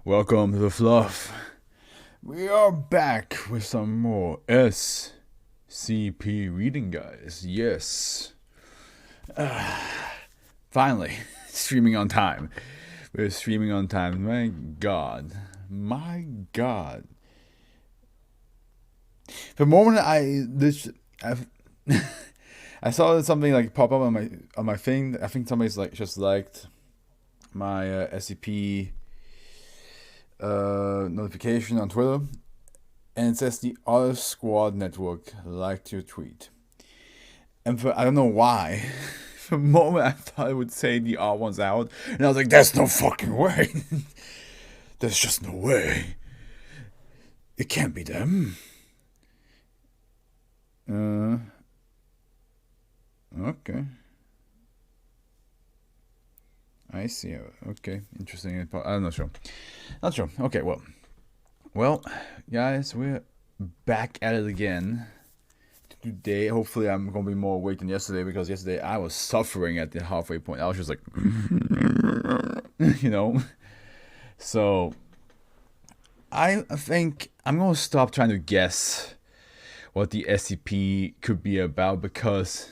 Welcome to the Fluff. We are back with some more SCP reading, guys. Yes. Finally, streaming on time. We're streaming on time. My God. My God. The moment I saw something like pop up on my thing. I think somebody's like just liked my SCP notification on Twitter, and it says the Other Squad Network liked your tweet. And I don't know why. For a moment I thought it would say the R1's out, and I was like, there's no fucking way. There's just no way. It can't be them. Okay. I see. Okay, interesting. I'm not sure. Not sure. Okay, well, guys, we're back at it again. Today, hopefully, I'm gonna be more awake than yesterday, because yesterday I was suffering at the halfway point. I was just like, you know. So, I think I'm gonna stop trying to guess what the SCP could be about, because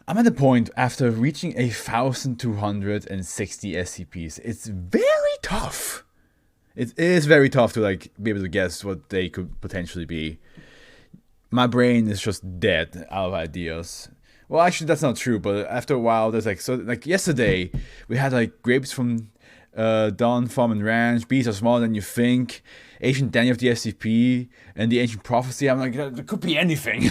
I'm at the point after reaching 1,260 SCPs. It's very tough. It is very tough to be able to guess what they could potentially be. My brain is just dead out of ideas. Well, actually, that's not true. But after a while, there's yesterday we had grapes from Dawn Farm and Ranch. Bees are smaller than you think. Ancient Danny of the SCP and the Ancient Prophecy. I'm like, it could be anything.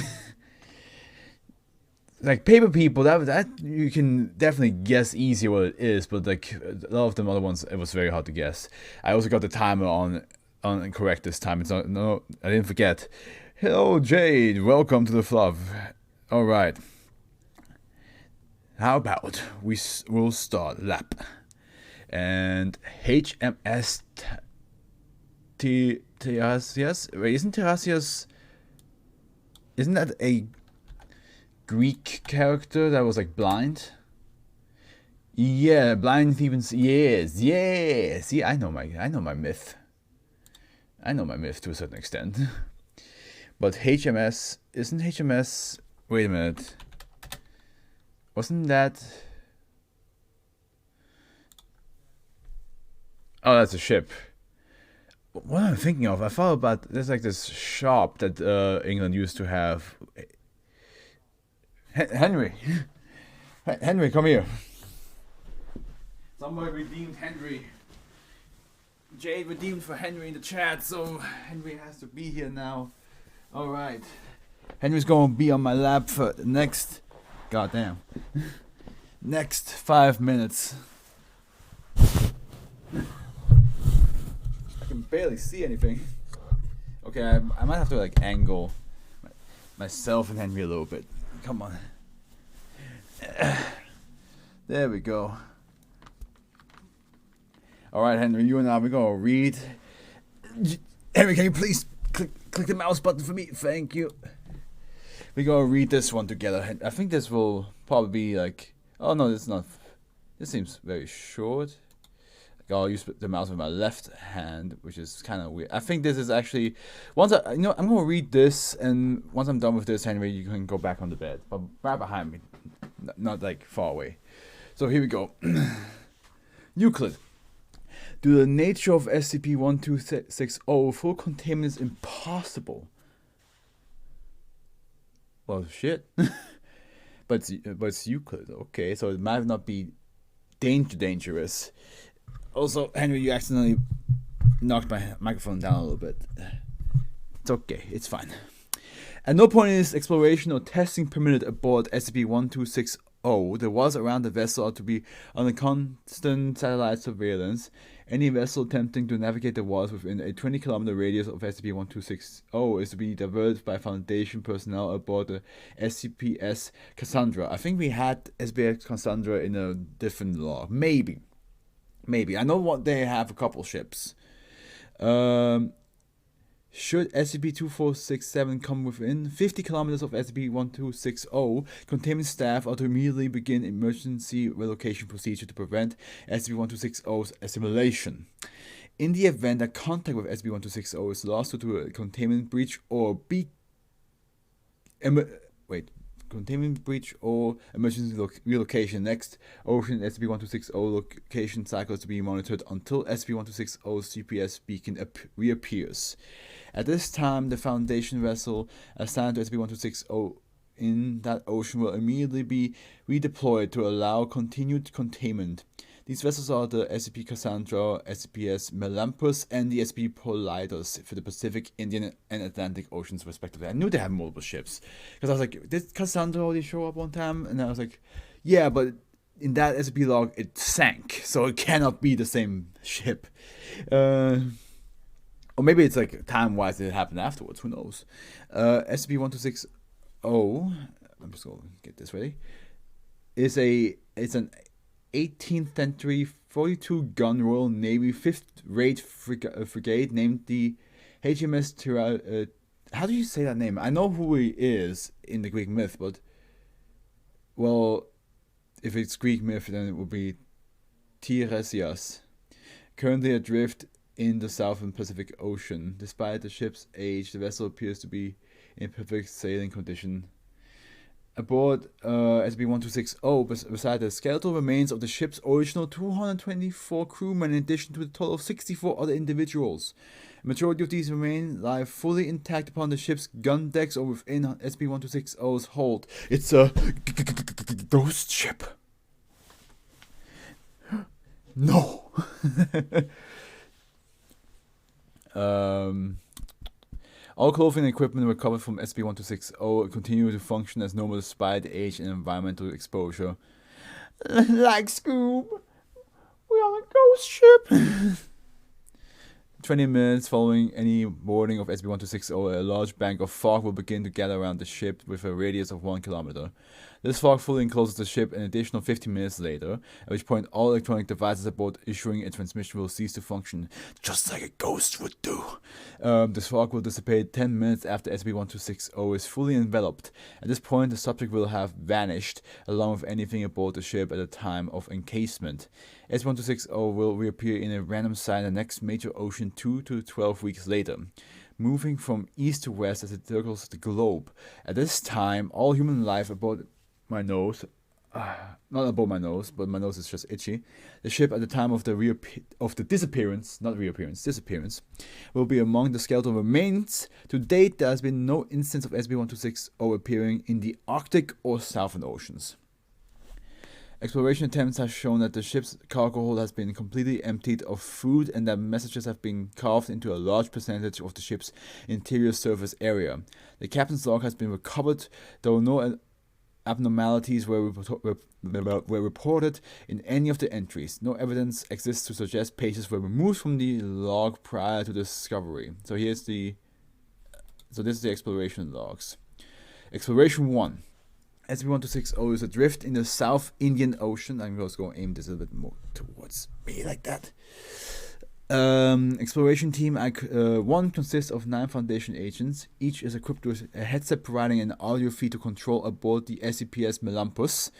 Paper People, that you can definitely guess easier what it is, but a lot of them other ones, it was very hard to guess. I also got the timer on correct this time. It's not, no, I didn't forget. Hello Jade, welcome to the Fluff. All right. How about we'll start lap and HMS Terrasias. Wait, isn't Terrasias? Isn't that a Greek character that was blind? Yeah, blind Thebans. Yes. See, I know my myth. I know my myth to a certain extent. But HMS, isn't HMS? Wait a minute. Wasn't that? Oh, that's a ship. What am I thinking of? I thought about there's this shop that England used to have. Henry, Henry, come here. Somebody redeemed Henry. Jade redeemed for Henry in the chat, so Henry has to be here now. All right, Henry's going to be on my lap for the next, goddamn, next 5 minutes. I can barely see anything. Okay, I might have to angle myself and Henry a little bit. Come on. There we go. Alright, Henry, you and I, we're going to read. Henry, can you please click the mouse button for me? Thank you. We're going to read this one together. I think this will probably be oh no, it's not. This seems very short. I'll use the mouse with my left hand, which is kind of weird. I think this is actually, I'm going to read this, and once I'm done with this, Henry, you can go back on the bed, but right behind me, not far away. So here we go. Euclid. Due to the nature of SCP-1260, full containment is impossible. Well, shit. but it's Euclid, okay, so it might not be dangerous. Also, Henry, you accidentally knocked my microphone down a little bit. It's okay. It's fine. At no point is exploration or testing permitted aboard SCP-1260. The waters around the vessel are to be under constant satellite surveillance. Any vessel attempting to navigate the waters within a 20-kilometer radius of SCP-1260 is to be diverted by Foundation personnel aboard the SCP-S Cassandra. I think we had SCP-S Cassandra in a different log. Maybe. I know what they have a couple ships. Should SCP-2467 come within 50 kilometers of SCP-1260, containment staff are to immediately begin emergency relocation procedure to prevent SCP-1260's assimilation. In the event that contact with SB-1260 is lost due to a containment breach or containment breach or emergency relocation. Next, Ocean SB-1260 location cycles to be monitored until SB-1260's GPS beacon reappears. At this time, the Foundation vessel assigned to SB-1260 in that ocean will immediately be redeployed to allow continued containment. These vessels are the SCP Cassandra, SCPS Melampus, and the SCP Polidos for the Pacific, Indian, and Atlantic Oceans, respectively. I knew they had multiple ships. Because I was like, did Cassandra already show up one time? And I was like, yeah, but in that SCP log, it sank. So it cannot be the same ship. Or maybe it's like time-wise it happened afterwards. Who knows? SCP-1260, I'm just going to get this ready, it's an 18th century 42-gun Royal Navy 5th Rate frigate named the HMS how do you say that name? I know who he is in the Greek myth, but, well, if it's Greek myth, then it would be Tiresias. Currently adrift in the Southern Pacific Ocean. Despite the ship's age, the vessel appears to be in perfect sailing condition. Aboard SB-1260, beside the skeletal remains of the ship's original 224 crewmen, in addition to a total of 64 other individuals. A majority of these remains lie fully intact upon the ship's gun decks or within SB-1260's hold. It's a ghost ship. No. All clothing and equipment recovered from SB-1260 continue to function as normal despite age and environmental exposure. Like Scoob, we're on a ghost ship. 20 minutes following any boarding of SB-1260, a large bank of fog will begin to gather around the ship with a radius of 1 kilometer. This fog fully encloses the ship an additional 15 minutes later, at which point all electronic devices aboard issuing a transmission will cease to function, just like a ghost would do. This fog will dissipate 10 minutes after SB-1260 is fully enveloped. At this point, the subject will have vanished, along with anything aboard the ship at the time of encasement. SB-1260 will reappear in a random site in the next major ocean 2 to 12 weeks later, moving from east to west as it circles the globe. At this time, all human life aboard my nose, not above my nose, but my nose is just itchy. The ship at the time of the disappearance, will be among the skeletal remains. To date, there has been no instance of SB-1260 appearing in the Arctic or Southern Oceans. Exploration attempts have shown that the ship's cargo hold has been completely emptied of food and that messages have been carved into a large percentage of the ship's interior surface area. The captain's log has been recovered, though no abnormalities were reported in any of the entries. No evidence exists to suggest pages were removed from the log prior to discovery. So this is the exploration logs. Exploration 1. SB-1260 is adrift in the South Indian Ocean. I'm just going to aim this a little bit more towards me like that. Exploration Team 1 consists of 9 Foundation agents. Each is equipped with a headset providing an audio feed to control aboard the SCPS Melampus.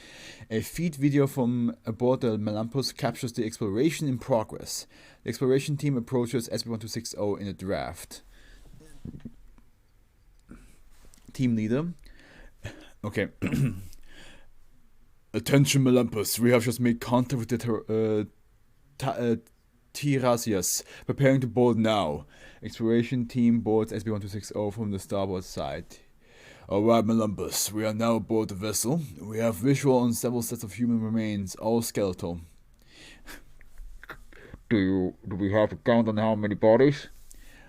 A feed video from aboard the Melampus captures the exploration in progress. The exploration team approaches SB-1260 in a draft. Team leader. Okay. Attention Melampus, we have just made contact with the Tiresias, preparing to board now. Exploration team boards SB-1260 from the starboard side. Alright Melampus, we are now aboard the vessel. We have visual on several sets of human remains, all skeletal. Do we have a count on how many bodies?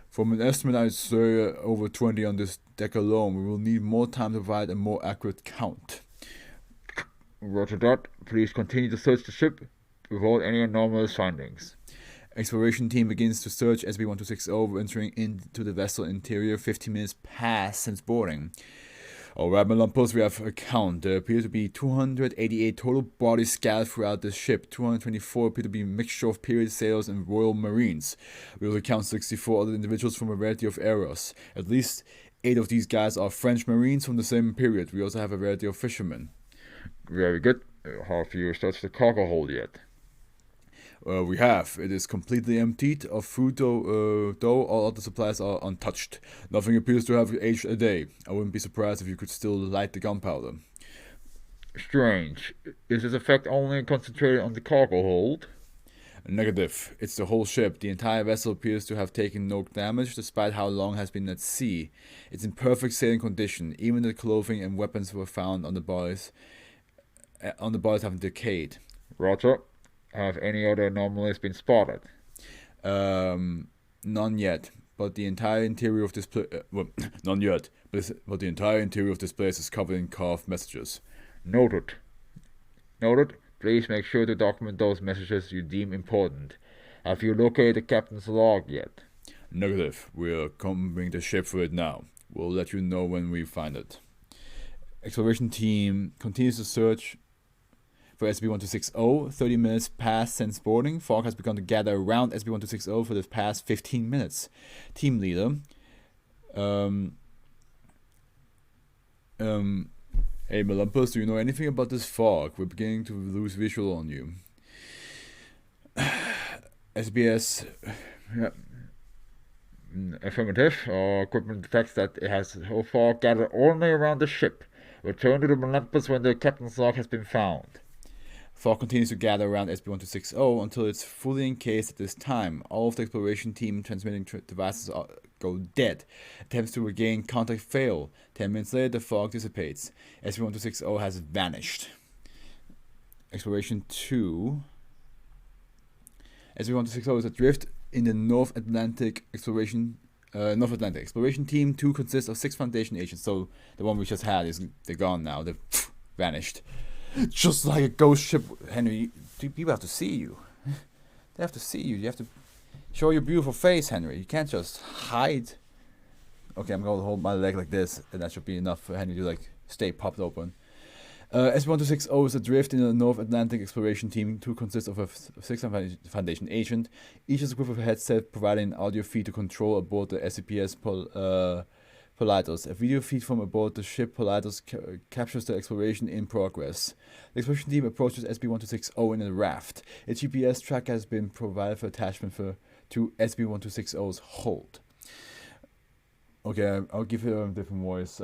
From an estimate, I'd say over 20 on this deck alone. We will need more time to provide a more accurate count. Roger that. Please continue to search the ship without any anomalous findings. Exploration team begins to search SB-1260, entering into the vessel interior 15 minutes past since boarding. Alright, Melampus, we have a count. There appear to be 288 total bodies scattered throughout the ship. 224 appear to be a mixture of period sailors and Royal Marines. We will count 64 other individuals from a variety of eras. At least 8 of these guys are French Marines from the same period. We also have a variety of fishermen. Very good. Have you searched the cargo hold yet? We have. It is completely emptied of food, though all other supplies are untouched. Nothing appears to have aged a day. I wouldn't be surprised if you could still light the gunpowder. Strange. Is this effect only concentrated on the cargo hold? Negative. It's the whole ship. The entire vessel appears to have taken no damage, despite how long it has been at sea. It's in perfect sailing condition. Even the clothing and weapons were found on the bodies. Having decayed. Roger. Have any other anomalies been spotted? None yet. But the entire interior of this none yet. But the entire interior of this place is covered in carved messages. Noted. Noted. Please make sure to document those messages you deem important. Have you located the captain's log yet? Negative. We're combing the ship for it now. We'll let you know when we find it. Exploration team continues to search for SCP-1260. 30 minutes passed since boarding. Fog has begun to gather around SCP-1260 for the past 15 minutes. Team leader. Hey, Molumpus, do you know anything about this fog? We're beginning to lose visual on you. SBS. Yeah. Affirmative. Our equipment detects that it has so far gathered only around the ship. Return to the Olympus when the captain's log has been found. Fog continues to gather around SCP-1260 until it's fully encased at this time. All of the exploration team transmitting devices go dead. Attempts to regain contact fail. 10 minutes later, the fog dissipates. SCP-1260 has vanished. Exploration 2. SCP-1260 is adrift in the North Atlantic Exploration Team 2 consists of 6 Foundation agents. So the one we just had they're gone now. They've vanished. Just like a ghost ship, Henry. People have to see you. They have to see you. You have to show your beautiful face, Henry. You can't just hide. Okay, I'm going to hold my leg like this, and that should be enough for Henry to stay popped open. SCP-1260 is adrift in the North Atlantic Exploration Team 2 consists of a 6 Foundation agent. Each is equipped with a headset providing an audio feed to control aboard the SCPS Politos. A video feed from aboard the ship Politos captures the exploration in progress. The exploration team approaches SCP-1260 in a raft. A GPS tracker has been provided for attachment to SCP-1260's hold. Okay, I'll give it a different voice.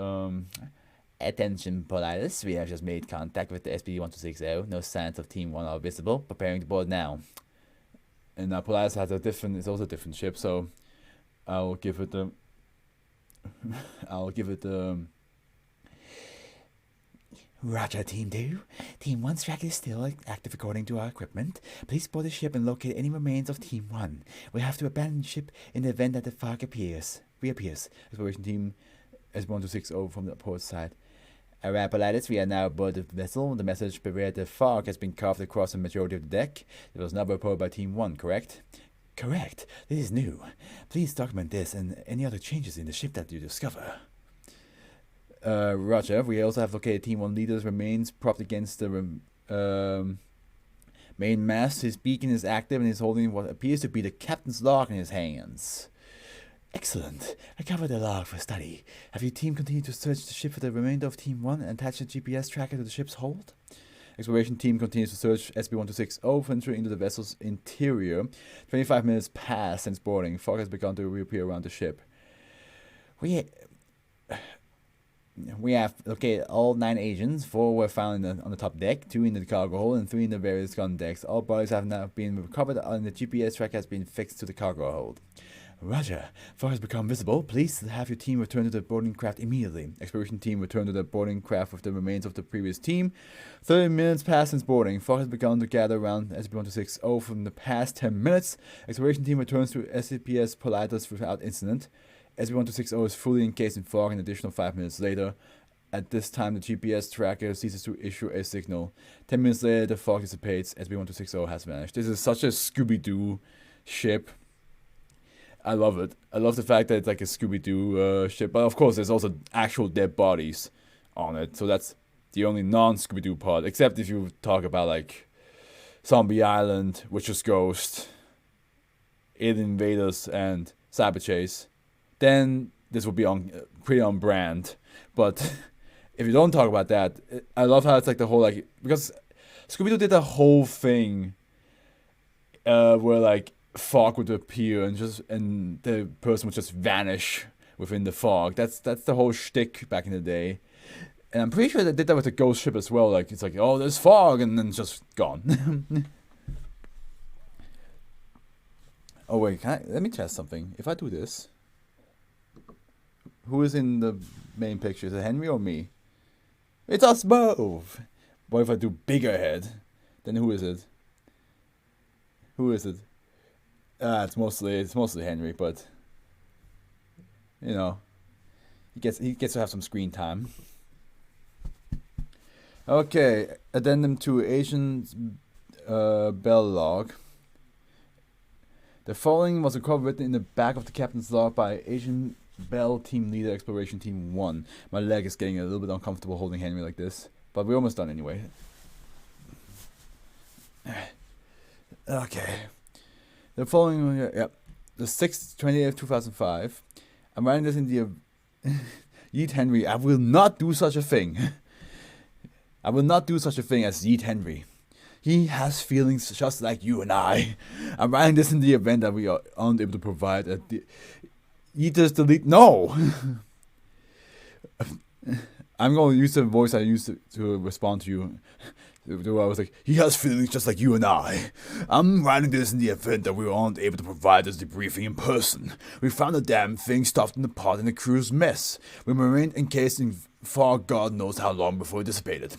Attention, Politos. We have just made contact with the SCP-1260. No signs of Team 1 are visible. Preparing to board now. And Politos has it's also a different ship, so I'll give it the... Roger, Team 2. Team 1's tracker is still active according to our equipment. Please board the ship and locate any remains of Team 1. We have to abandon the ship in the event that the fog reappears. Exploration Team S1260 from the port side. Alright, Politos, we are now aboard the vessel. The message, beware the fog, has been carved across the majority of the deck. It was not reported by Team 1, correct? Correct. This is new. Please document this and any other changes in the ship that you discover. Roger. We also have located Team 1 leader's remains propped against the main mast. His beacon is active and he's holding what appears to be the captain's log in his hands. Excellent. I covered the log for study. Have your team continued to search the ship for the remainder of Team 1 and attach the GPS tracker to the ship's hold? Exploration team continues to search SCP-1260 for entry into the vessel's interior. 25 minutes pass since boarding. Fog has begun to reappear around the ship. We have located all 9 agents. 4 were found on the top deck, 2 in the cargo hold, and 3 in the various gun decks. All bodies have now been recovered and the GPS tracker has been fixed to the cargo hold. Roger. Fog has become visible. Please have your team return to the boarding craft immediately. Exploration team return to the boarding craft with the remains of the previous team. 30 minutes passed since boarding. Fog has begun to gather around SCP-1260 from the past 10 minutes. Exploration team returns to SCPS Politos without incident. SCP-1260 is fully encased in fog an additional 5 minutes later. At this time, the GPS tracker ceases to issue a signal. 10 minutes later, the fog dissipates. SCP-1260 has vanished. This is such a Scooby-Doo ship. I love it. I love the fact that it's like a Scooby-Doo ship. But of course, there's also actual dead bodies on it. So that's the only non-Scooby-Doo part. Except if you talk about like Zombie Island, Witch's Ghost, Alien Invaders, and Cyber Chase. Then this would be pretty on brand. But if you don't talk about that, I love how it's like the whole because Scooby-Doo did the whole thing where like fog would appear and the person would just vanish within the fog. That's the whole shtick back in the day. And I'm pretty sure they did that with the ghost ship as well. Like it's like, oh, there's fog, and then it's just gone. Oh wait, let me test something. If I do this, who is in the main picture? Is it Henry or me? It's us both. What if I do bigger head? Then who is it? Who is it? It's mostly Henry, but you know, he gets to have some screen time. Okay, addendum to Asian Bell log. The following was a quote written in the back of the captain's log by Asian Bell team leader exploration team 1. My leg is getting a little bit uncomfortable holding Henry like this, but we're almost done anyway. Okay. The following, the 6th, 28th, 2005. I'm writing this in the Yeet Henry. I will not do such a thing. I will not do such a thing as Yeet Henry. He has feelings just like you and I. I'm writing this in the event that we aren't able to provide a Yeeters delete. No! I'm going to use the voice I used to respond to you. I was like, he has feelings just like you and I. I'm writing this in the event that we aren't able to provide this debriefing in person. We found the damn thing stuffed in the pot in the crew's mess. We remained encased in far God knows how long before it dissipated.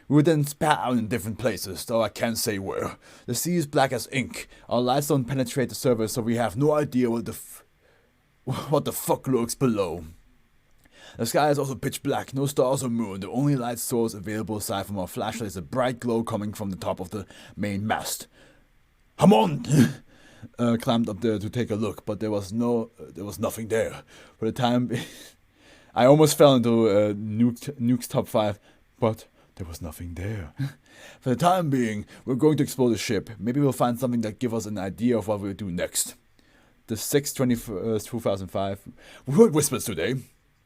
We were then spat out in different places, though I can't say where. The sea is black as ink. Our lights don't penetrate the surface, so we have no idea what the fuck lurks below. The sky is also pitch black, no stars or moon. The only light source available aside from our flashlight is a bright glow coming from the top of the main mast. Hammond climbed up there to take a look, but there was nothing there. For the time, I almost fell into Nuke's top 5, but there was nothing there. For the time being, we're going to explore the ship. Maybe we'll find something that gives us an idea of what we'll do next. The 6th, 21st, 2005. We heard whispers today.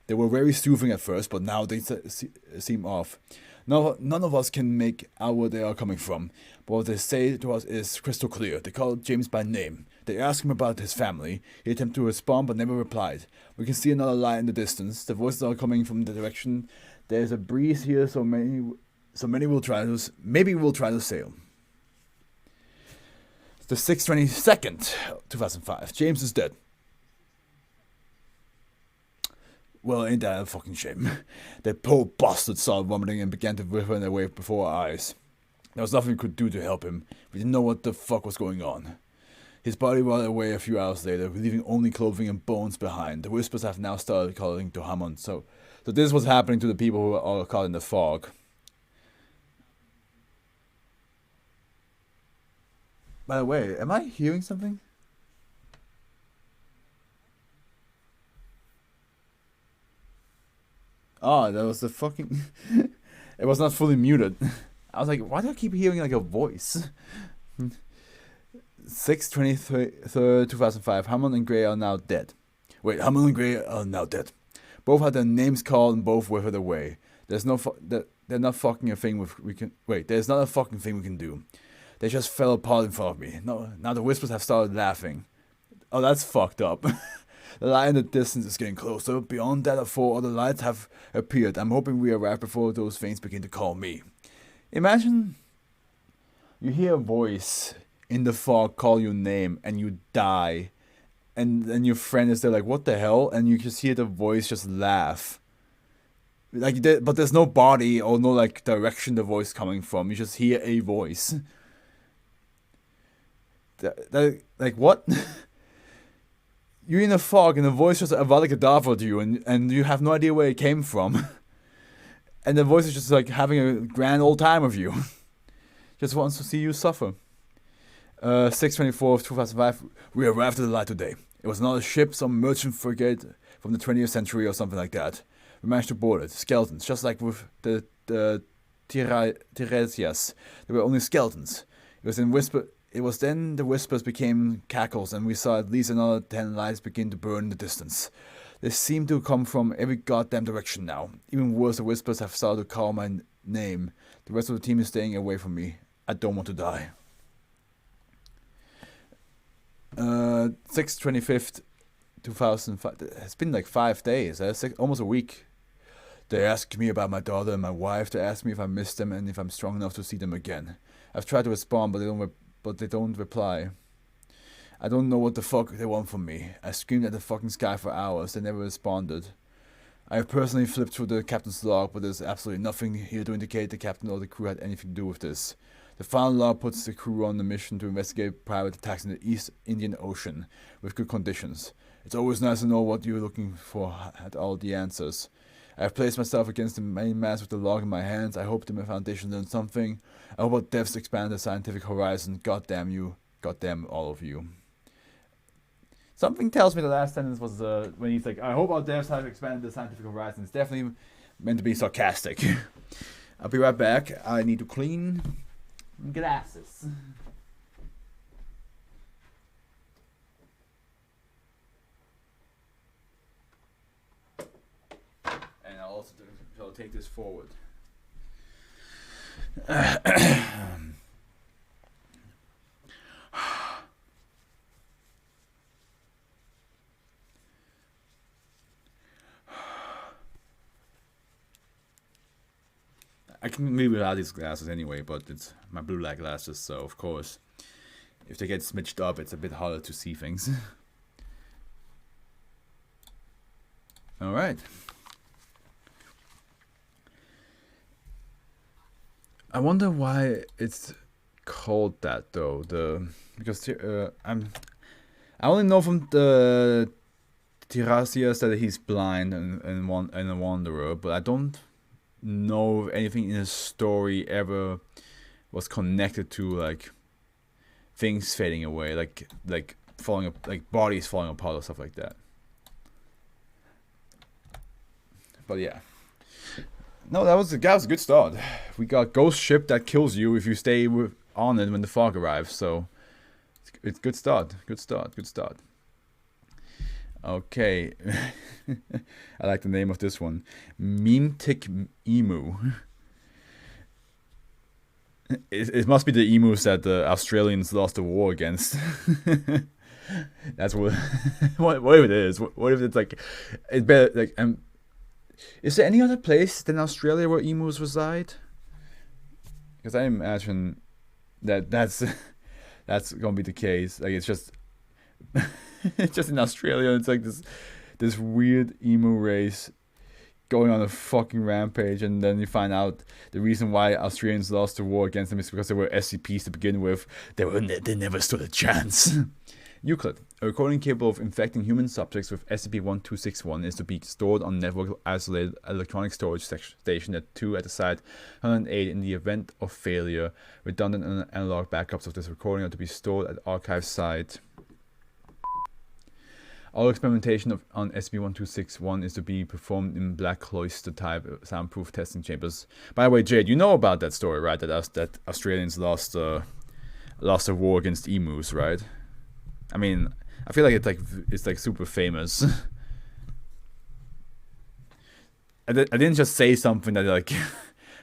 They were very soothing at first, but now they seem off. None of us can make out where they are coming from, but what they say to us is crystal clear. They call James by name. They ask him about his family. He attempted to respond, but never replied. We can see another light in the distance. The voices are coming from the direction. There's a breeze here, so many will try to. Maybe we'll try to sail. The 6/22nd, 2005. James is dead. Well, ain't that a fucking shame? That poor bastard started vomiting and began to wither away before our eyes. There was nothing we could do to help him. We didn't know what the fuck was going on. His body rotted away a few hours later, leaving only clothing and bones behind. The whispers have now started calling to Hammond. So this was happening to the people who are caught in the fog. By the way, am I hearing something? Oh, that was the fucking... It was not fully muted. I was like, why do I keep hearing like a voice? 6/23, 2005. Hammond and Gray are now dead. Wait, Hammond and Gray are now dead. Both had their names called and both withered away. There's no they're not fucking a thing we can... Wait, there's not a fucking thing we can do. They just fell apart in front of me. No, now the whispers have started laughing. Oh, that's fucked up. The light in the distance is getting closer. Beyond that, 4 other lights have appeared. I'm hoping we arrive before those things begin to call me. Imagine you hear a voice in the fog call your name and you die. And then your friend is there like, what the hell? And you just hear the voice just laugh. But there's no body or no like direction the voice coming from. You just hear a voice. Like what? You're in a fog and the voice just Avada Kedavra to you and you have no idea where it came from. And the voice is just like having a grand old time with you. Just wants to see you suffer. 6/24, 2005. We arrived at the light today. It was not a ship, some merchant frigate from the 20th century or something like that. We managed to board it. Skeletons, just like with the Tiresias. They were only skeletons. It was then the whispers became cackles and we saw at least another 10 lights begin to burn in the distance. They seem to come from every goddamn direction now. Even worse, the whispers have started to call my name. The rest of the team is staying away from me. I don't want to die. 6/25th, 2005. It's been like 5 days. Almost a week. They ask me about my daughter and my wife. They ask me if I miss them and if I'm strong enough to see them again. I've tried to respond, but they don't reply. I don't know what the fuck they want from me. I screamed at the fucking sky for hours. They never responded. I have personally flipped through the captain's log, but there's absolutely nothing here to indicate the captain or the crew had anything to do with this. The final log puts the crew on the mission to investigate private attacks in the East Indian Ocean with good conditions. It's always nice to know what you're looking for at all the answers. I have placed myself against the main mast with the log in my hands. I hope the Foundation learned something. I hope our devs expand the scientific horizon. God damn you. God damn all of you. Something tells me the last sentence was when he's like, I hope our devs have expanded the scientific horizon. It's definitely meant to be sarcastic. I'll be right back. I need to clean glasses. And I'll also take this forward. I can read without these glasses anyway, but it's my blue light glasses, so of course, if they get smidged up, it's a bit harder to see things. Alright. I wonder why it's called that though. Because I only know from the Tiresias that he's blind and a wanderer, but I don't know if anything in his story ever was connected to like things fading away, like falling up, like bodies falling apart or stuff like that. But yeah, no, that was a good start. We got ghost ship that kills you if you stay on it when the fog arrives. So it's good start. Good start. Okay, I like the name of this one. Meme-tick emu. It must be the emus that the Australians lost the war against. That's what. What if it is? What if it's like? It's better. Like, is there any other place than Australia where emus reside? Because I imagine that's gonna be the case. Like, it's just. It's just in Australia. It's like this weird emu race going on a fucking rampage, and then you find out the reason why Australians lost the war against them is because they were SCPs to begin with. They never stood a chance. Euclid, a recording capable of infecting human subjects with SCP-1261 is to be stored on network isolated electronic storage station at 2 at the site 108 in the event of failure. Redundant and analog backups of this recording are to be stored at archive site. All experimentation on SCP-1261 is to be performed in black cloister type soundproof testing chambers. By the way, Jade, you know about that story, right? That Australians lost a war against emus, right? I mean, I feel like it's like super famous. I didn't just say something that like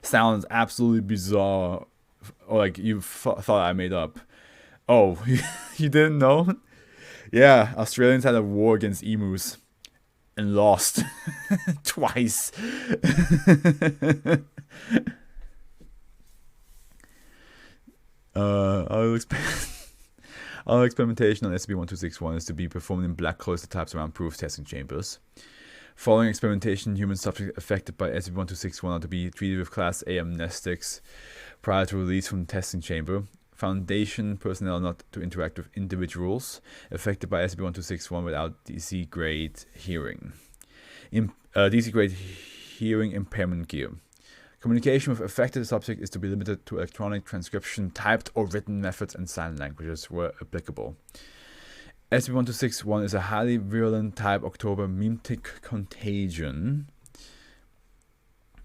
sounds absolutely bizarre, or like you thought I made up. Oh, you didn't know? Yeah, Australians had a war against emus and lost twice. All experimentation on SCP-1261 is to be performed in black cloister type soundproof testing chambers. Following experimentation, human subjects affected by SCP-1261 are to be treated with Class A amnestics prior to release from the testing chamber. Foundation personnel not to interact with individuals affected by SCP-1261 without DC-grade hearing. DC-grade hearing impairment gear. Communication with affected subject is to be limited to electronic transcription, typed or written methods, and sign languages where applicable. SCP-1261 is a highly virulent type October meme-tick contagion.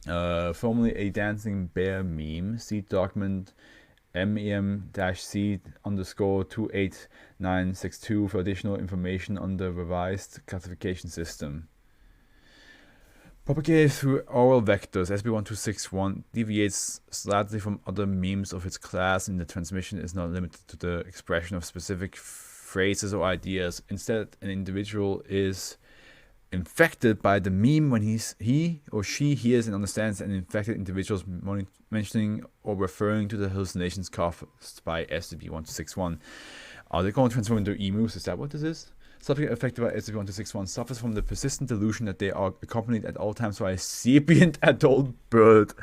Formerly a dancing bear meme. See document MEM-C_28962 for additional information on the revised classification system. Propagated through oral vectors, SCP-1261 deviates slightly from other memes of its class, and the transmission is not limited to the expression of specific phrases or ideas. Instead, an individual is infected by the meme when he or she hears and understands an infected individual's mentioning or referring to the hallucinations caused by SCP-1261. Are they going to transform into emus? Is that what this is? Subject affected by SCP-1261 suffers from the persistent delusion that they are accompanied at all times by a sapient adult bird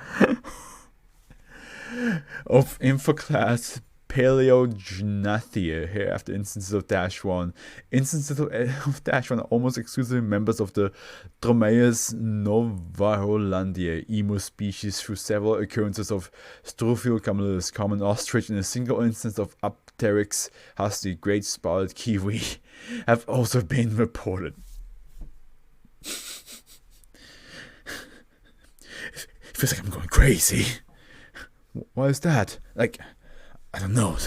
of infoclass Paleognathia. Hereafter, instances of -1. Instances of -1 are almost exclusively members of the Dromaeus novaholandiae emu species, through several occurrences of Strophial camelus, common ostrich, and a single instance of Apteryx husky, great spotted kiwi, have also been reported. It feels like I'm going crazy. Why is that? Like, I don't know.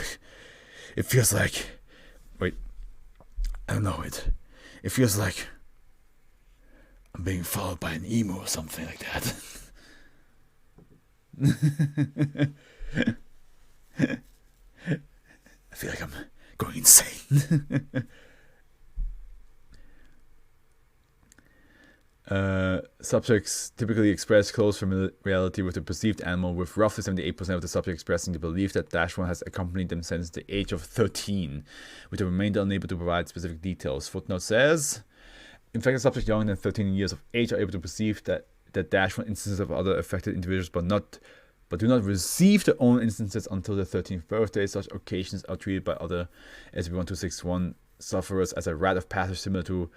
It feels like... Wait. I don't know. It feels like I'm being followed by an emu or something like that. I feel like I'm going insane. Subjects typically express close familiarity with the perceived animal, with roughly 78% of the subjects expressing the belief that -1 has accompanied them since the age of 13, with the remainder unable to provide specific details. Footnote says, infected subjects younger than 13 years of age are able to perceive that -1 instances of other affected individuals, but do not receive their own instances until their 13th birthday. Such occasions are treated by other SCP-1261 sufferers as a rite of passage similar to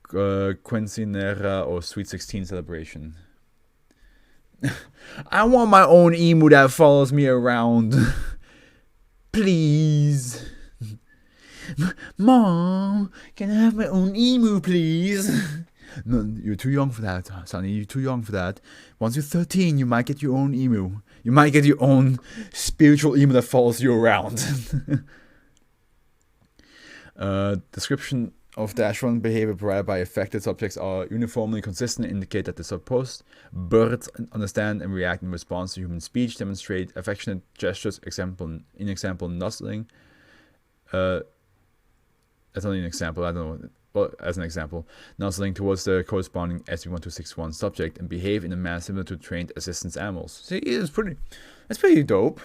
Quinceanera or Sweet 16 celebration. I want my own emu that follows me around. Please. Mom, can I have my own emu, please? No, you're too young for that, Sonny. You're too young for that. Once you're 13, you might get your own emu. You might get your own spiritual emu that follows you around. Description of -1 behavior provided by affected subjects are uniformly consistent, indicate that the supposed birds understand and react in response to human speech, demonstrate affectionate gestures, example nuzzling. That's only an example, I don't know, but as an example, nuzzling towards the corresponding SCP-1261 subject, and behave in a manner similar to trained assistance animals. See, it's pretty dope.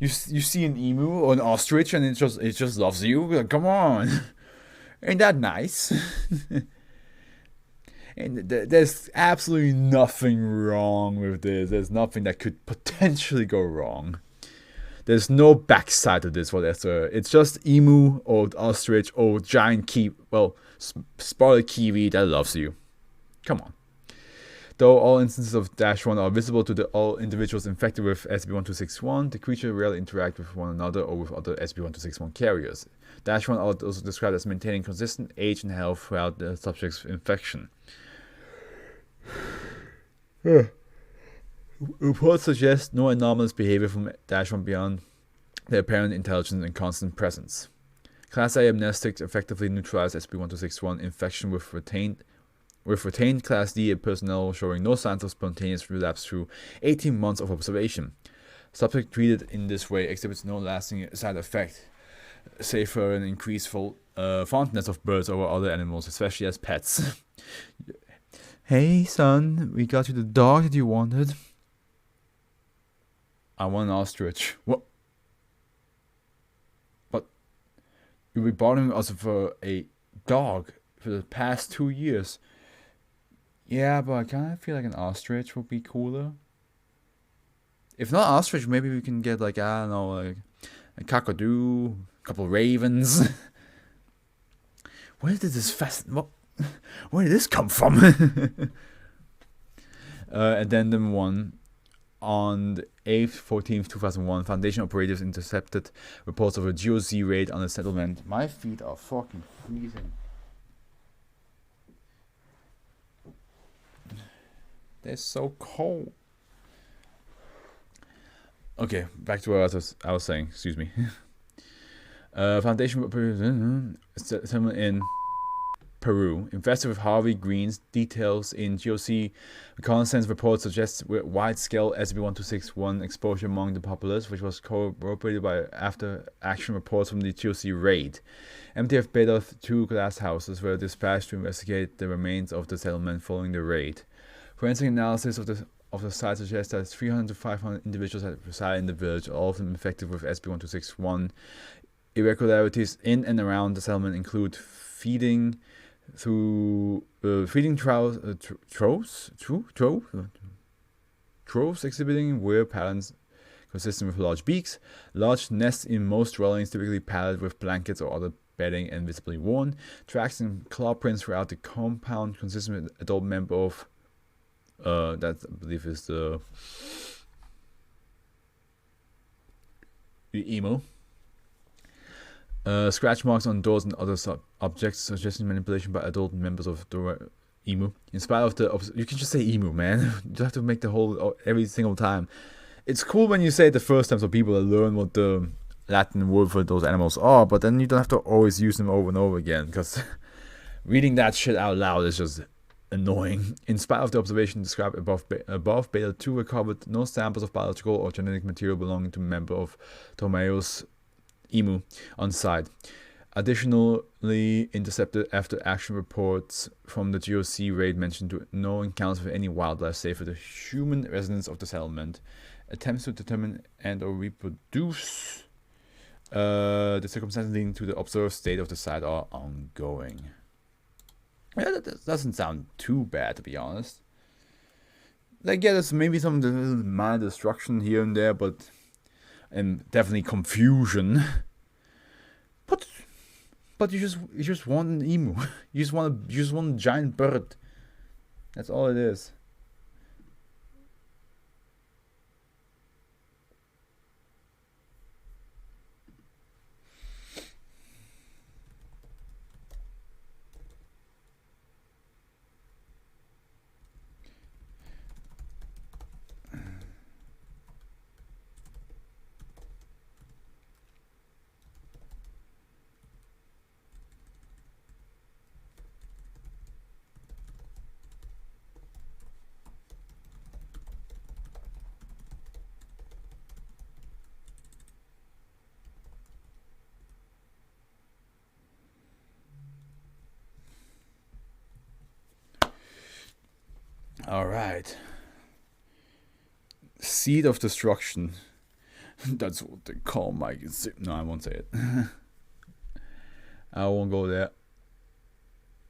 You see an emu or an ostrich and it just loves you. Come on. Ain't that nice? And there's absolutely nothing wrong with this. There's nothing that could potentially go wrong. There's no backside to this whatsoever. It's just emu or ostrich or giant spotted kiwi that loves you. Come on. Though all instances of -1 are visible to all individuals infected with SCP-1261, the creature rarely interact with one another or with other SCP-1261 carriers. -1 are also described as maintaining consistent age and health throughout the subject's infection. Reports suggest no anomalous behavior from -1 beyond their apparent intelligence and constant presence. Class A amnestics effectively neutralize SCP-1261 infection with retained Class D personnel showing no signs of spontaneous relapse through 18 months of observation. Subject treated in this way exhibits no lasting side effect, save for an increased fondness of birds over other animals, especially as pets. Hey son, we got you the dog that you wanted. I want an ostrich. What? But you'll be bothering us for a dog for the past 2 years. Yeah, but I kind of feel like an ostrich would be cooler. If not ostrich, maybe we can get like, I don't know, like a cockatoo, a couple of ravens. Where did this come from? Addendum 1. On the 8th, 14th, 2001, Foundation operatives intercepted reports of a GOZ raid on a settlement. My feet are fucking freezing. They're so cold. Okay, back to what I was saying. Excuse me. Foundation operatives settlement in Peru. Invested with Harvey Green's details in GOC reconnaissance reports suggest wide-scale SB-1261 exposure among the populace, which was corroborated by after-action reports from the GOC raid. MTF Beta 2 glass houses were dispatched to investigate the remains of the settlement following the raid. Forensic analysis of the site suggests that 300 to 500 individuals had resided in the village, all of them infected with SB-1261. Irregularities in and around the settlement include feeding troves exhibiting weird patterns consistent with large beaks, large nests in most dwellings typically padded with blankets or other bedding and visibly worn, tracks and claw prints throughout the compound consistent with adult member of that I believe is the emo. Scratch marks on doors and other objects suggesting manipulation by adult members of the emu. In spite of the you can just say emu, man. You don't have to make the whole every single time. It's cool when you say it the first time so people learn what the Latin word for those animals are, but then you don't have to always use them over and over again, because reading that shit out loud is just annoying. In spite of the observation described above, Beta 2 recovered no samples of biological or genetic material belonging to a member of Tomeo's emu on site. Additionally, intercepted after action reports from the GOC raid mentioned no encounters with any wildlife save for the human residents of the settlement. Attempts to determine and or reproduce the circumstances leading to the observed state of the site are ongoing. Yeah, that doesn't sound too bad, to be honest. Like, yeah, there's maybe some minor destruction here and there, and definitely confusion. But you just want an emu. You just want a giant bird. That's all it is. All right. Seed of Destruction. That's what they call my... No, I won't say it. I won't go there.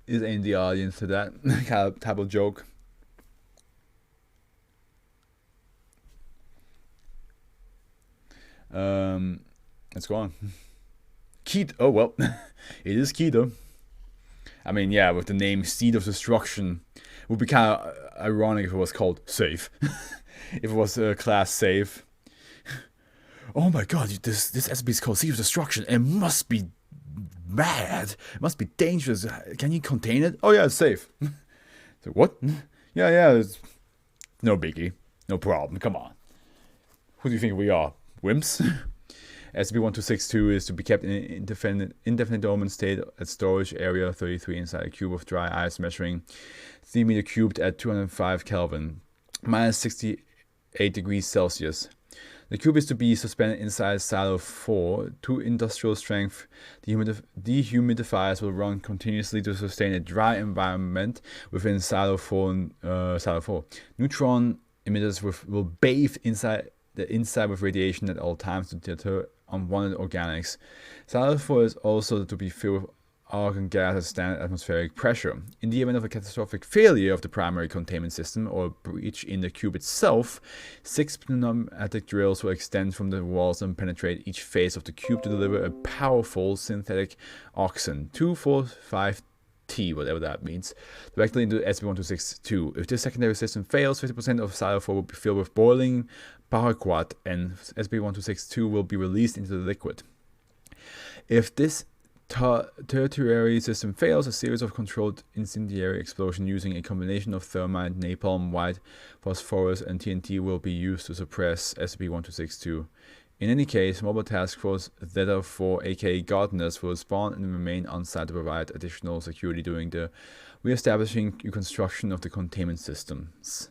Is in the audience to that kind of type of joke. Let's go on. Keto. Oh, well. It is keto. I mean, yeah, with the name Seed of Destruction, it would be kind of ironic if it was called Safe. If it was class Safe. Oh my god, this SB is called Seed of Destruction. It must be bad. It must be dangerous. Can you contain it? Oh yeah, it's safe. So what? Yeah, it's no biggie. No problem. Come on. Who do you think we are? Wimps? SB-1262 is to be kept in an indefinite dormant state at storage area 33 inside a cube of dry ice measuring 3 meter cubed at 205 Kelvin, minus 68 degrees Celsius. The cube is to be suspended inside silo 4. 2 industrial strength dehumidifiers will run continuously to sustain a dry environment within silo 4. Neutron emitters will bathe the inside with radiation at all times to deter unwanted organics. Silo 4 is also to be filled with argon gas at standard atmospheric pressure. In the event of a catastrophic failure of the primary containment system or a breach in the cube itself, 6 pneumatic drills will extend from the walls and penetrate each face of the cube to deliver a powerful synthetic oxygen, 245T, whatever that means, directly into SB-1262. If this secondary system fails, 50% of Silo 4 will be filled with boiling paraquat and SB-1262 will be released into the liquid. If this tertiary system fails, a series of controlled incendiary explosions using a combination of thermite, napalm, white phosphorus, and TNT will be used to suppress SB-1262 In any case, Mobile Task Force Theta 4, aka Gardeners, will spawn and remain on site to provide additional security during the re-establishing reconstruction of the containment systems.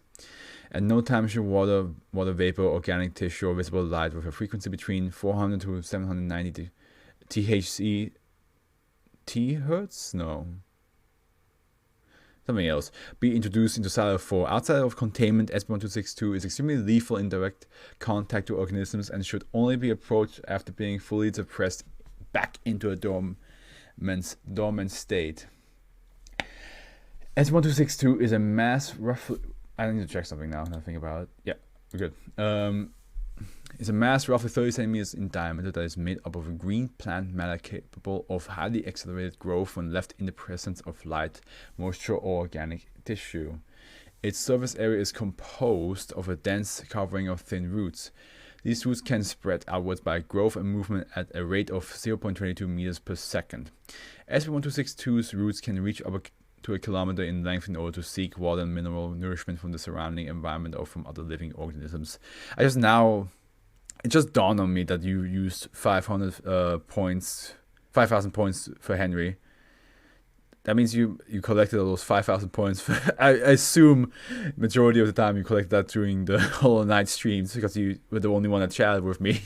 At no time should water vapor, organic tissue, or visible light with a frequency between 400 to 790 THz hertz? No. Something else. Be introduced into Silo 4. Outside of containment, SB1262 is extremely lethal in direct contact to organisms and should only be approached after being fully suppressed back into a dormant state. SB1262 is a mass roughly... I need to check something now I think about it. Yeah, we're good. It's a mass roughly 30 centimeters in diameter that is made up of a green plant matter capable of highly accelerated growth when left in the presence of light, moisture, or organic tissue. Its surface area is composed of a dense covering of thin roots. These roots can spread outwards by growth and movement at a rate of 0.22 meters per second. SB1262's roots can reach up to a kilometer in length in order to seek water and mineral nourishment from the surrounding environment or from other living organisms. It just dawned on me that you used 5,000 points for Henry. That means you collected all those 5,000 points. I assume majority of the time you collected that during the Hollow Knight streams because you were the only one that chatted with me.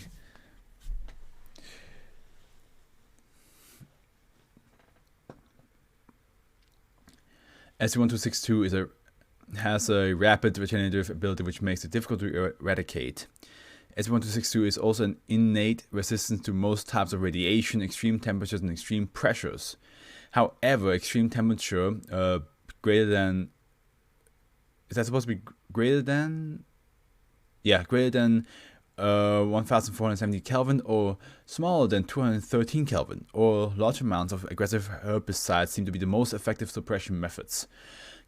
SB1262 has a rapid regenerative ability which makes it difficult to eradicate. SB1262 is also an innate resistance to most types of radiation, extreme temperatures, and extreme pressures. However, extreme temperature greater than... Is that supposed to be greater than... Yeah, greater than 1470 Kelvin or smaller than 213 Kelvin, or large amounts of aggressive herbicides seem to be the most effective suppression methods.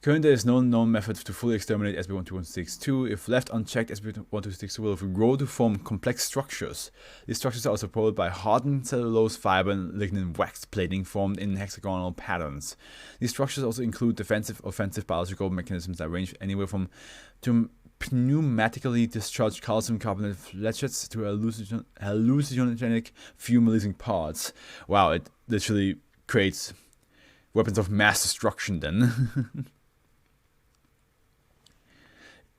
Currently, there is no known method to fully exterminate SB1262. If left unchecked, SB1262 will grow to form complex structures. These structures are supported by hardened cellulose fiber and lignin wax plating formed in hexagonal patterns. These structures also include defensive, offensive biological mechanisms that range anywhere from pneumatically discharged calcium carbonate flechettes to hallucinogenic fume-releasing parts. Wow, it literally creates weapons of mass destruction then.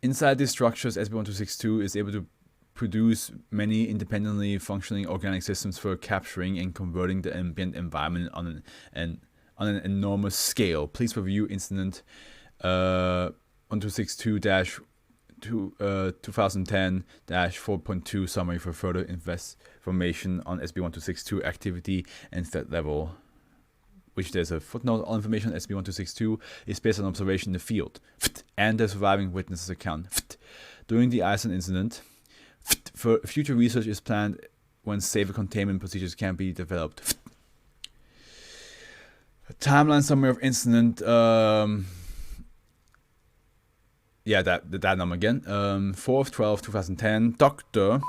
Inside these structures, SB1262 is able to produce many independently functioning organic systems for capturing and converting the ambient environment on an enormous scale. Please review incident 1262-2010-4.2 summary for further information on SB1262 activity and threat level. Which there's a footnote. All information on SB1262 is based on observation in the field and the surviving witnesses' account. During the Iceland incident, future research is planned when safer containment procedures can be developed. A timeline summary of incident. Yeah, that number again. 4/12/2010. Doctor.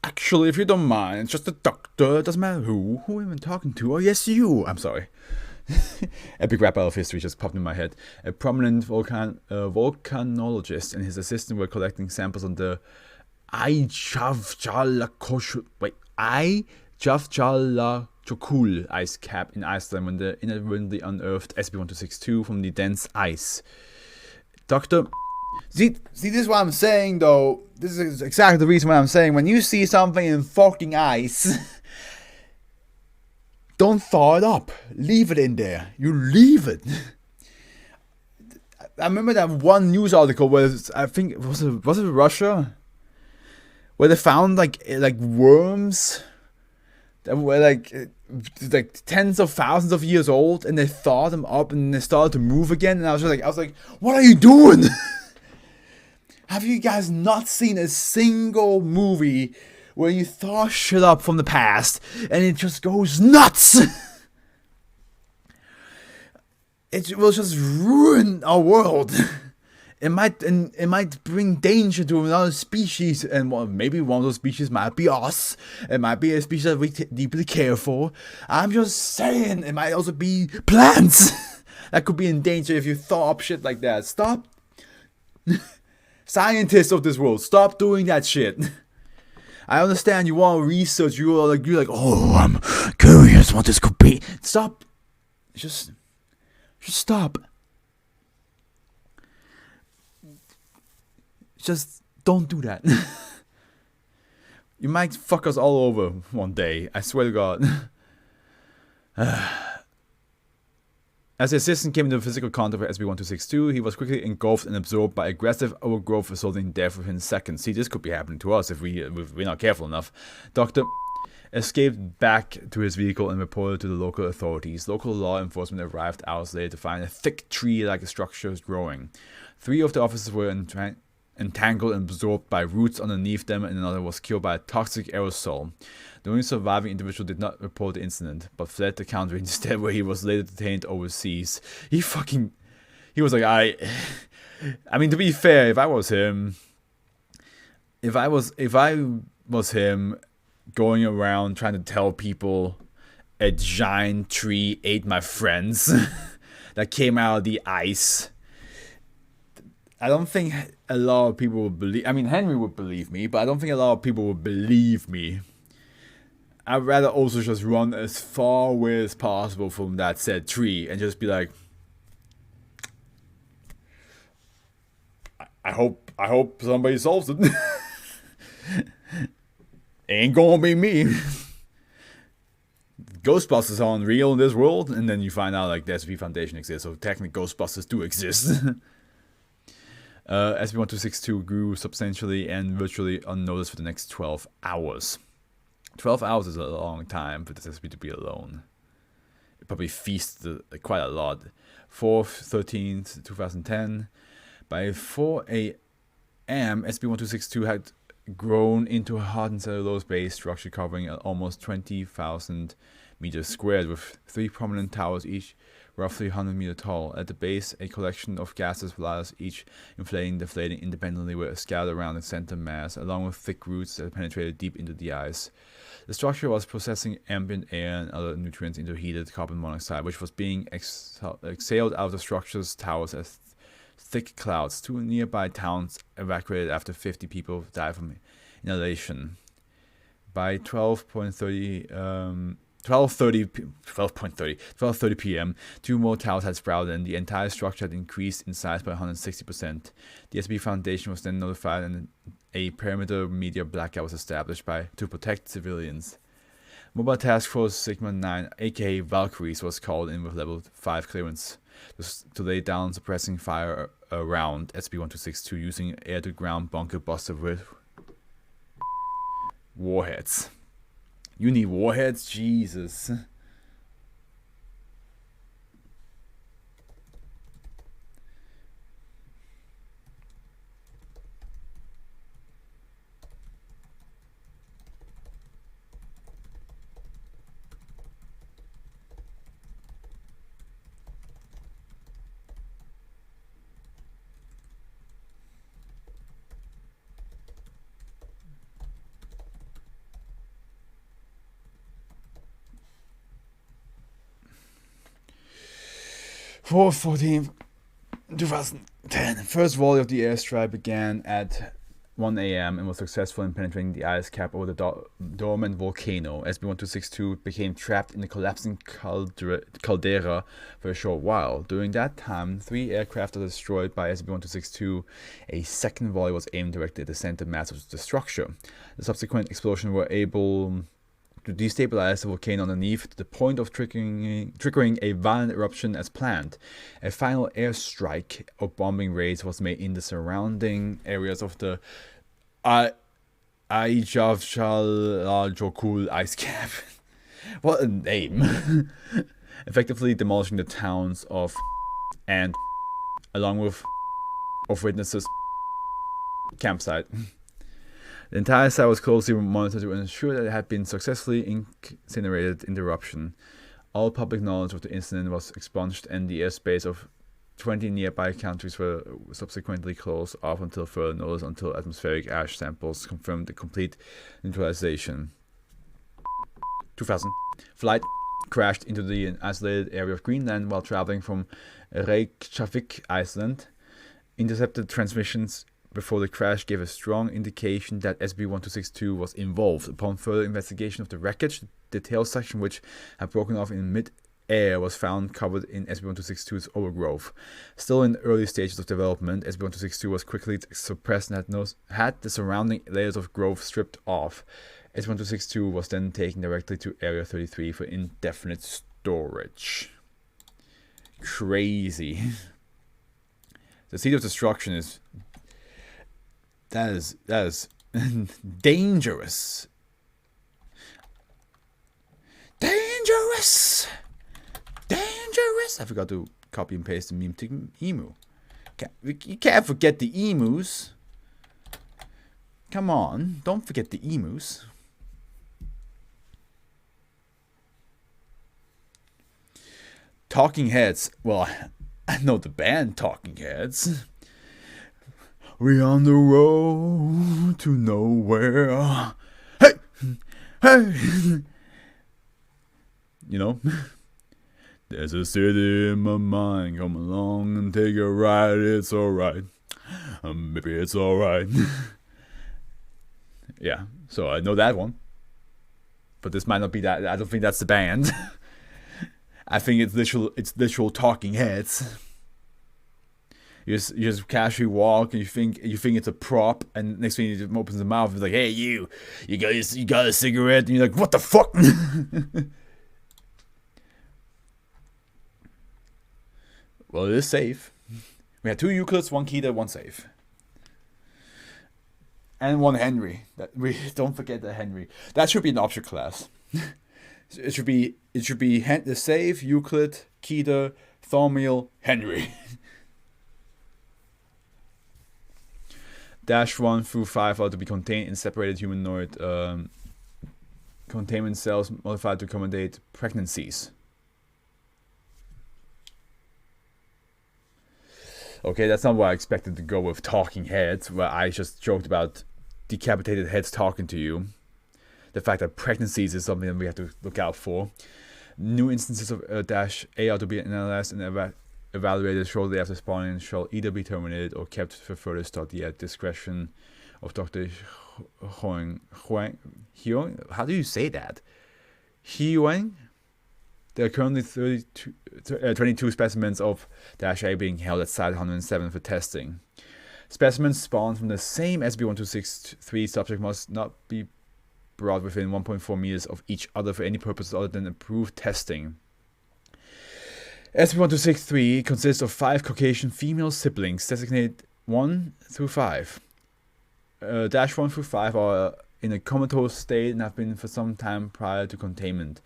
Actually, if you don't mind, it's just a doctor. It doesn't matter who am I talking to? Oh, yes, you. I'm sorry. Epic rap battle of history just popped in my head. A prominent volcanologist and his assistant were collecting samples on the Eyjafjallajökull ice cap in Iceland when they inadvertently unearthed SB1262 from the dense ice. Doctor... See, this is what I'm saying, though. This is exactly the reason why I'm saying when you see something in fucking ice, don't thaw it up. Leave it in there. You leave it. I remember that one news article where I think was it Russia, where they found like worms that were like tens of thousands of years old, and they thawed them up and they started to move again. And I was like, what are you doing? Have you guys not seen a single movie where you thaw shit up from the past and it just goes nuts? It will just ruin our world. It might bring danger to another species, and maybe one of those species might be us. It might be a species that we deeply care for. I'm just saying, it might also be plants that could be in danger if you thaw up shit like that. Stop. Scientists of this world, stop doing that shit. I understand you want to research. You're like, oh, I'm curious what this could be. Stop. Just stop. Just don't do that. You might fuck us all over one day. I swear to God. As the assistant came into physical contact with SB-1262, he was quickly engulfed and absorbed by aggressive overgrowth, resulting in death within seconds. See, this could be happening to us if we're not careful enough. Dr. escaped back to his vehicle and reported to the local authorities. Local law enforcement arrived hours later to find a thick tree-like structure growing. 3 of the officers were entangled and absorbed by roots underneath them, and another was killed by a toxic aerosol. The only surviving individual did not report the incident, but fled the country instead, where he was later detained overseas. He was like, I mean, to be fair, if I was him going around trying to tell people a giant tree ate my friends that came out of the ice, I don't think a lot of people would believe. I mean, Henry would believe me, but I don't think a lot of people would believe me. I'd rather also just run as far away as possible from that said tree and just be like, I hope somebody solves it. Ain't gonna be me. Ghostbusters are unreal in this world, and then you find out like the SB Foundation exists, so technically Ghostbusters do exist. SB-1262 grew substantially and virtually unnoticed for the next 12 hours. 12 hours is a long time for this SB to be alone. It probably feasted quite a lot. 4/13, 2010. By 4 a.m., SB-1262 had grown into a hardened cellulose-based structure covering almost 20,000 meters squared, with 3 prominent towers, each roughly 100 meters tall. At the base, a collection of gases bladders, each inflating and deflating independently, were scattered around the center mass, along with thick roots that penetrated deep into the ice. The structure was processing ambient air and other nutrients into heated carbon monoxide, which was being exhaled out of the structure's towers as thick clouds. 2 nearby towns evacuated after 50 people died from inhalation. By 12:30 p.m., 2 more towers had sprouted, and the entire structure had increased in size by 160%. The SB Foundation was then notified, and a perimeter media blackout was established to protect civilians. Mobile Task Force Sigma 9, aka Valkyries, was called in with level 5 clearance to lay down suppressing fire around SB-1262 using air-to-ground bunker buster with warheads. You need warheads? Jesus. For 14th, 2010, first volley of the airstrike began at 1 a.m. and was successful in penetrating the ice cap over the dormant volcano. SB-1262 became trapped in the collapsing caldera for a short while. During that time, 3 aircraft were destroyed by SB-1262. A second volley was aimed directly at the center mass of the structure. The subsequent explosions were able to destabilize the volcano underneath to the point of triggering a violent eruption as planned. A final airstrike or bombing raids was made in the surrounding areas of the Ayjavshalajokul ice cap. What a name. Effectively demolishing the towns of and along with witnesses campsite. The entire site was closely monitored to ensure that it had been successfully incinerated in the eruption. All public knowledge of the incident was expunged, and the airspace of 20 nearby countries were subsequently closed off until further notice, until atmospheric ash samples confirmed the complete neutralization. 2000. Flight crashed into the isolated area of Greenland while traveling from Reykjavik, Iceland. Intercepted transmissions before the crash gave a strong indication that SB1262 was involved. Upon further investigation of the wreckage, the tail section, which had broken off in mid-air, was found covered in SB1262's overgrowth. Still in the early stages of development, SB1262 was quickly suppressed and had the surrounding layers of growth stripped off. SB1262 was then taken directly to Area 33 for indefinite storage. Crazy. The seed of destruction is... That is dangerous. Dangerous. I forgot to copy and paste the meme to emu. You can't forget the emus. Come on, don't forget the emus. Talking Heads. Well, I know the band Talking Heads. We're on the road to nowhere. Hey! You know? There's a city in my mind. Come along and take a ride. It's alright. Maybe it's alright. Yeah, so I know that one. But this might not be that. I don't think that's the band. I think it's literal Talking Heads. You just casually walk and you think it's a prop, and next thing he just opens the mouth and is like, "Hey, you got a cigarette?" And you're like, "What the fuck?" Well, it is safe. We had 2 Euclids, 1 Keter, 1 safe, and 1 Henry. Don't forget the Henry. That should be an object class. It should be the safe, Euclid, Keter, Thaumiel, Henry. -1 through 5 are to be contained in separated humanoid containment cells modified to accommodate pregnancies. Okay, that's not what I expected to go with Talking Heads, where I just joked about decapitated heads talking to you. The fact that pregnancies is something that we have to look out for. New instances of -A are to be analyzed and evaluated shortly after spawning and shall either be terminated or kept for further study at discretion of Dr. Huang. How do you say that? Huang? There are currently 22 specimens of -A being held at Site 107 for testing. Specimens spawned from the same SB1263 subject must not be brought within 1.4 meters of each other for any purpose other than approved testing. SB1263 consists of 5 Caucasian female siblings, designated 1 through 5. -1 through 5 are in a comatose state and have been for some time prior to containment.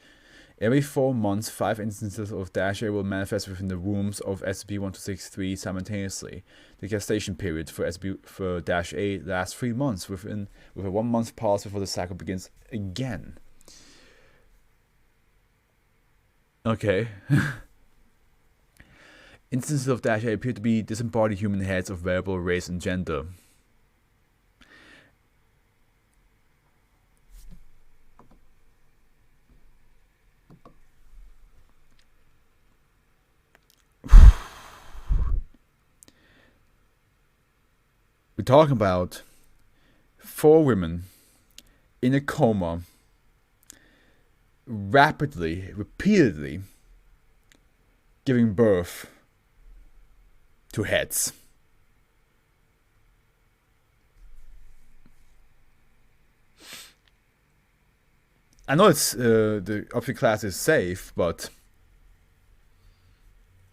Every 4 months, 5 instances of -A will manifest within the wombs of SB1263 simultaneously. The gestation period for -A lasts 3 months, with a 1 month pause before the cycle begins again. Okay. Instances of -A appear to be disembodied human heads of variable race and gender. We're talking about 4 women in a coma, repeatedly giving birth to heads. I know it's the object class is safe, but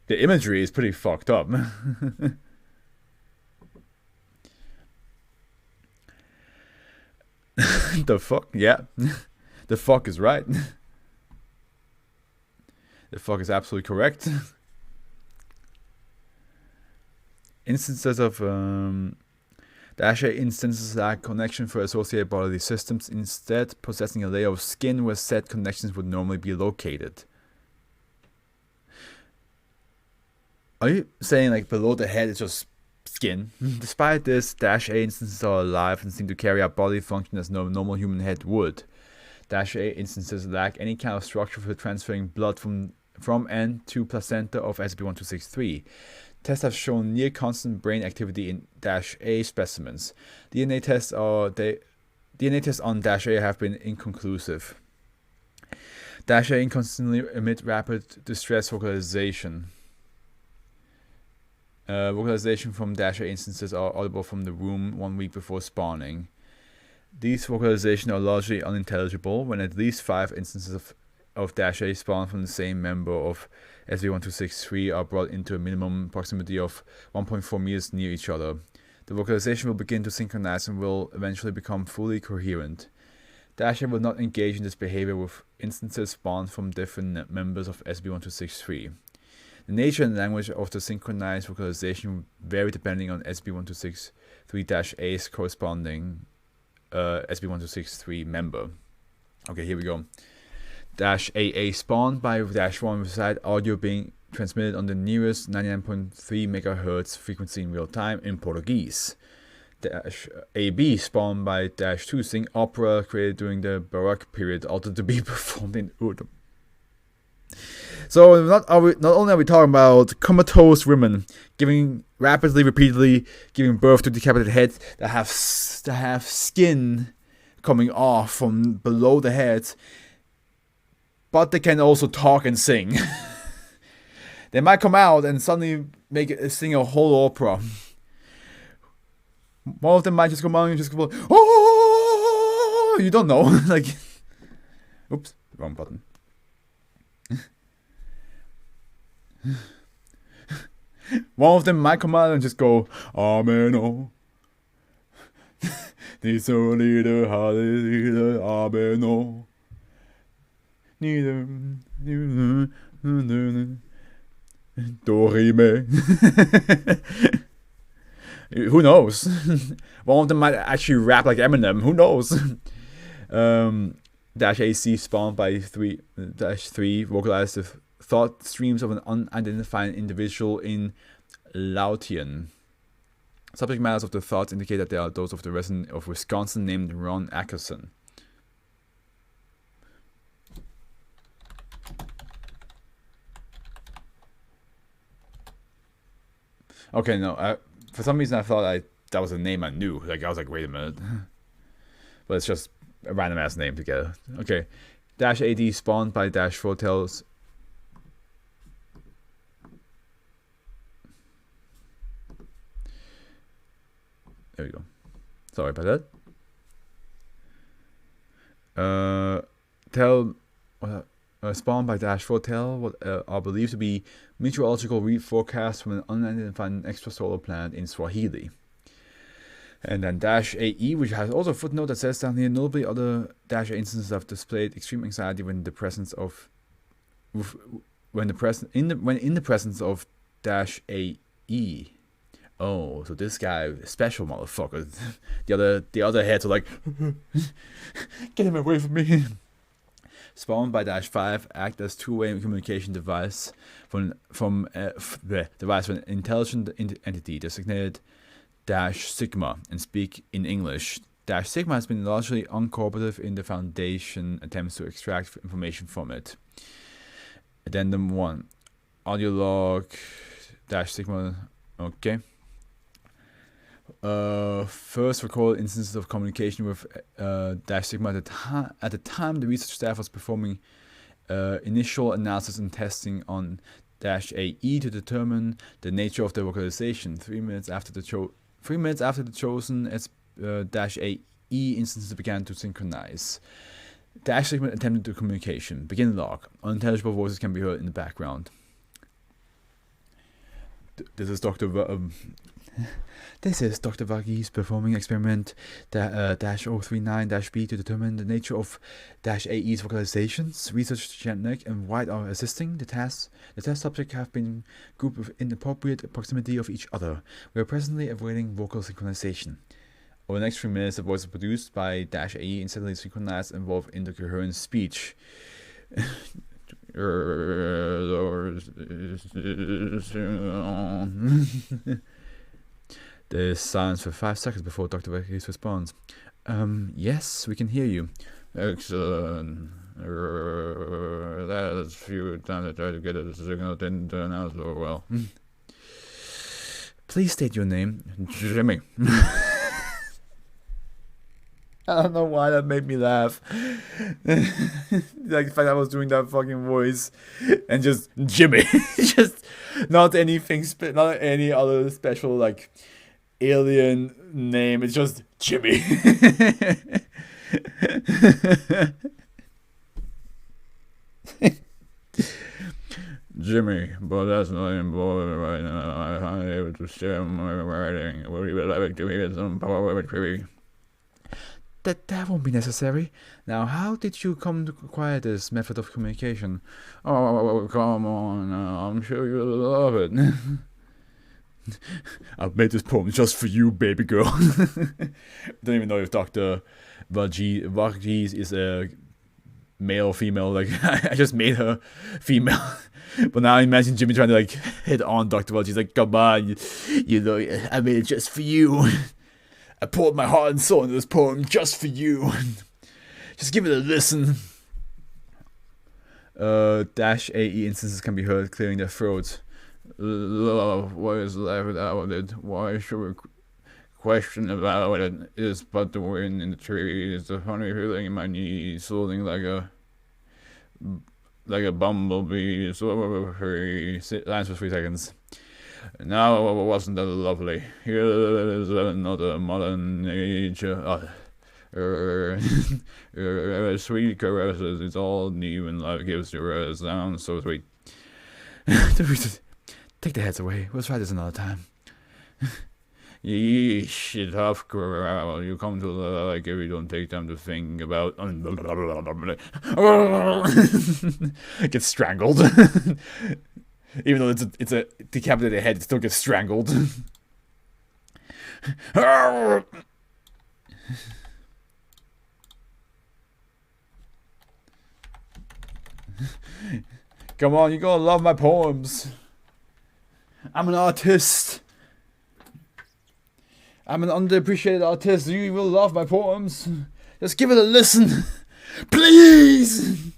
the imagery is pretty fucked up. The fuck? Yeah. The fuck is right. The fuck is absolutely correct. Instances of -A instances lack connection for associated bodily systems, instead possessing a layer of skin where said connections would normally be located. Are you saying like below the head is just skin? Despite this, -A instances are alive and seem to carry out bodily function as no normal human head would. -A instances lack any kind of structure for transferring blood from and to placenta of SB1263. Tests have shown near constant brain activity in -A specimens. DNA tests on -A have been inconclusive. -A inconsistently emit rapid distress vocalization. Vocalization from -A instances are audible from the womb 1 week before spawning. These vocalizations are largely unintelligible when at least 5 instances of -A spawn from the same member of SB1263 are brought into a minimum proximity of 1.4 meters near each other. The vocalization will begin to synchronize and will eventually become fully coherent. -A will not engage in this behavior with instances spawned from different members of SB1263. The nature and language of the synchronized vocalization vary depending on SB1263-A's corresponding SB1263 member. Okay, here we go. -AA spawned by -1 reside audio being transmitted on the nearest 99.3 MHz frequency in real time in Portuguese. -AB spawned by -2 sing opera created during the Baroque period, altered to be performed in Urdu. So not only are we talking about comatose women repeatedly giving birth to decapitated heads that have skin coming off from below the head, but they can also talk and sing. They might come out and suddenly sing a whole opera. One of them might just come out and just go, oh, you don't know. Like, oops, wrong button. One of them might come out and just go, Ameno. This leader, hallelujah, Ameno. Neither, Dorime. Who knows? One of them might actually rap like Eminem. Who knows? -AC spawned by -3 vocalized the thought streams of an unidentified individual in Laotian. Subject matters of the thoughts indicate that they are those of the resident of Wisconsin named Ron Ackerson. Okay, no, for some reason I thought that was a name I knew. Like, I was like, wait a minute. But it's just a random ass name together. Okay. -AD spawned by -4 tells. There we go. Sorry about that. Spawned by -4 tell what are believed to be meteorological forecasts from an unidentified extrasolar planet in Swahili. And then -AE, which has also a footnote that says down here, notably other -A instances have displayed extreme anxiety when in the presence of -AE. Oh, so this guy is a special motherfucker. the other heads are like, get him away from me. Spawned by -5 act as two-way communication device from an intelligent entity designated -sigma and speak in English. -sigma has been largely uncooperative in the Foundation attempts to extract information from it. Addendum 1. Audio log -sigma. Okay. First recorded instances of communication with -sigma at the time the research staff was performing initial analysis and testing on -AE to determine the nature of the vocalization. 3 minutes after the chosen -AE instances began to synchronize. -sigma attempted to communication. Begin log. Unintelligible voices can be heard in the background. This is Dr. Vaghi's performing experiment -039-B to determine the nature of -AE's vocalizations. Research Janek and White are assisting. The test subjects have been grouped within appropriate proximity of each other. We are presently awaiting vocal synchronization. Over the next 3 minutes, the voices produced by -AE instantly synchronized and evolve into coherent speech. There's silence for 5 seconds before Dr. Vaghi's responds. Yes, we can hear you. Excellent. That's a few times I tried to get a signal, didn't turn out so well. Please state your name. Jimmy. I don't know why that made me laugh. Like the fact I was doing that fucking voice and just Jimmy. Just not anything, not any other special like alien name. It's just Jimmy. Jimmy, but that's not important right now. I'm unable to share my writing. Would you like to hear some poetry? That won't be necessary. Now, how did you come to acquire this method of communication? Oh, come on, I'm sure you'll love it. I've made this poem just for you, baby girl. Don't even know if Dr. Varghese is a male or female. Like, I just made her female. But now I imagine Jimmy trying to like hit on Dr. Varghese. Like, come on, you know, I made it just for you. I poured my heart and soul into this poem just for you. Just give it a listen. Dash AE instances can be heard clearing their throats. Love, what is left without it? Why should we question about it? Is but the wind in the trees, the funny feeling in my knees, floating like a bumblebee. So free. Lines for 3 seconds. Now, wasn't that lovely? Here is another modern nature. Sweet caresses, it's all new and life gives you a sound so sweet. Take the heads away. We'll try this another time. Yeesh, tough growl. You come to like if you don't take time to think about. Get strangled. Even though it's a decapitated head, it still gets strangled. Come on, you're gonna love my poems. I'm an artist. I'm an underappreciated artist. You will love my poems. Just give it a listen. Please!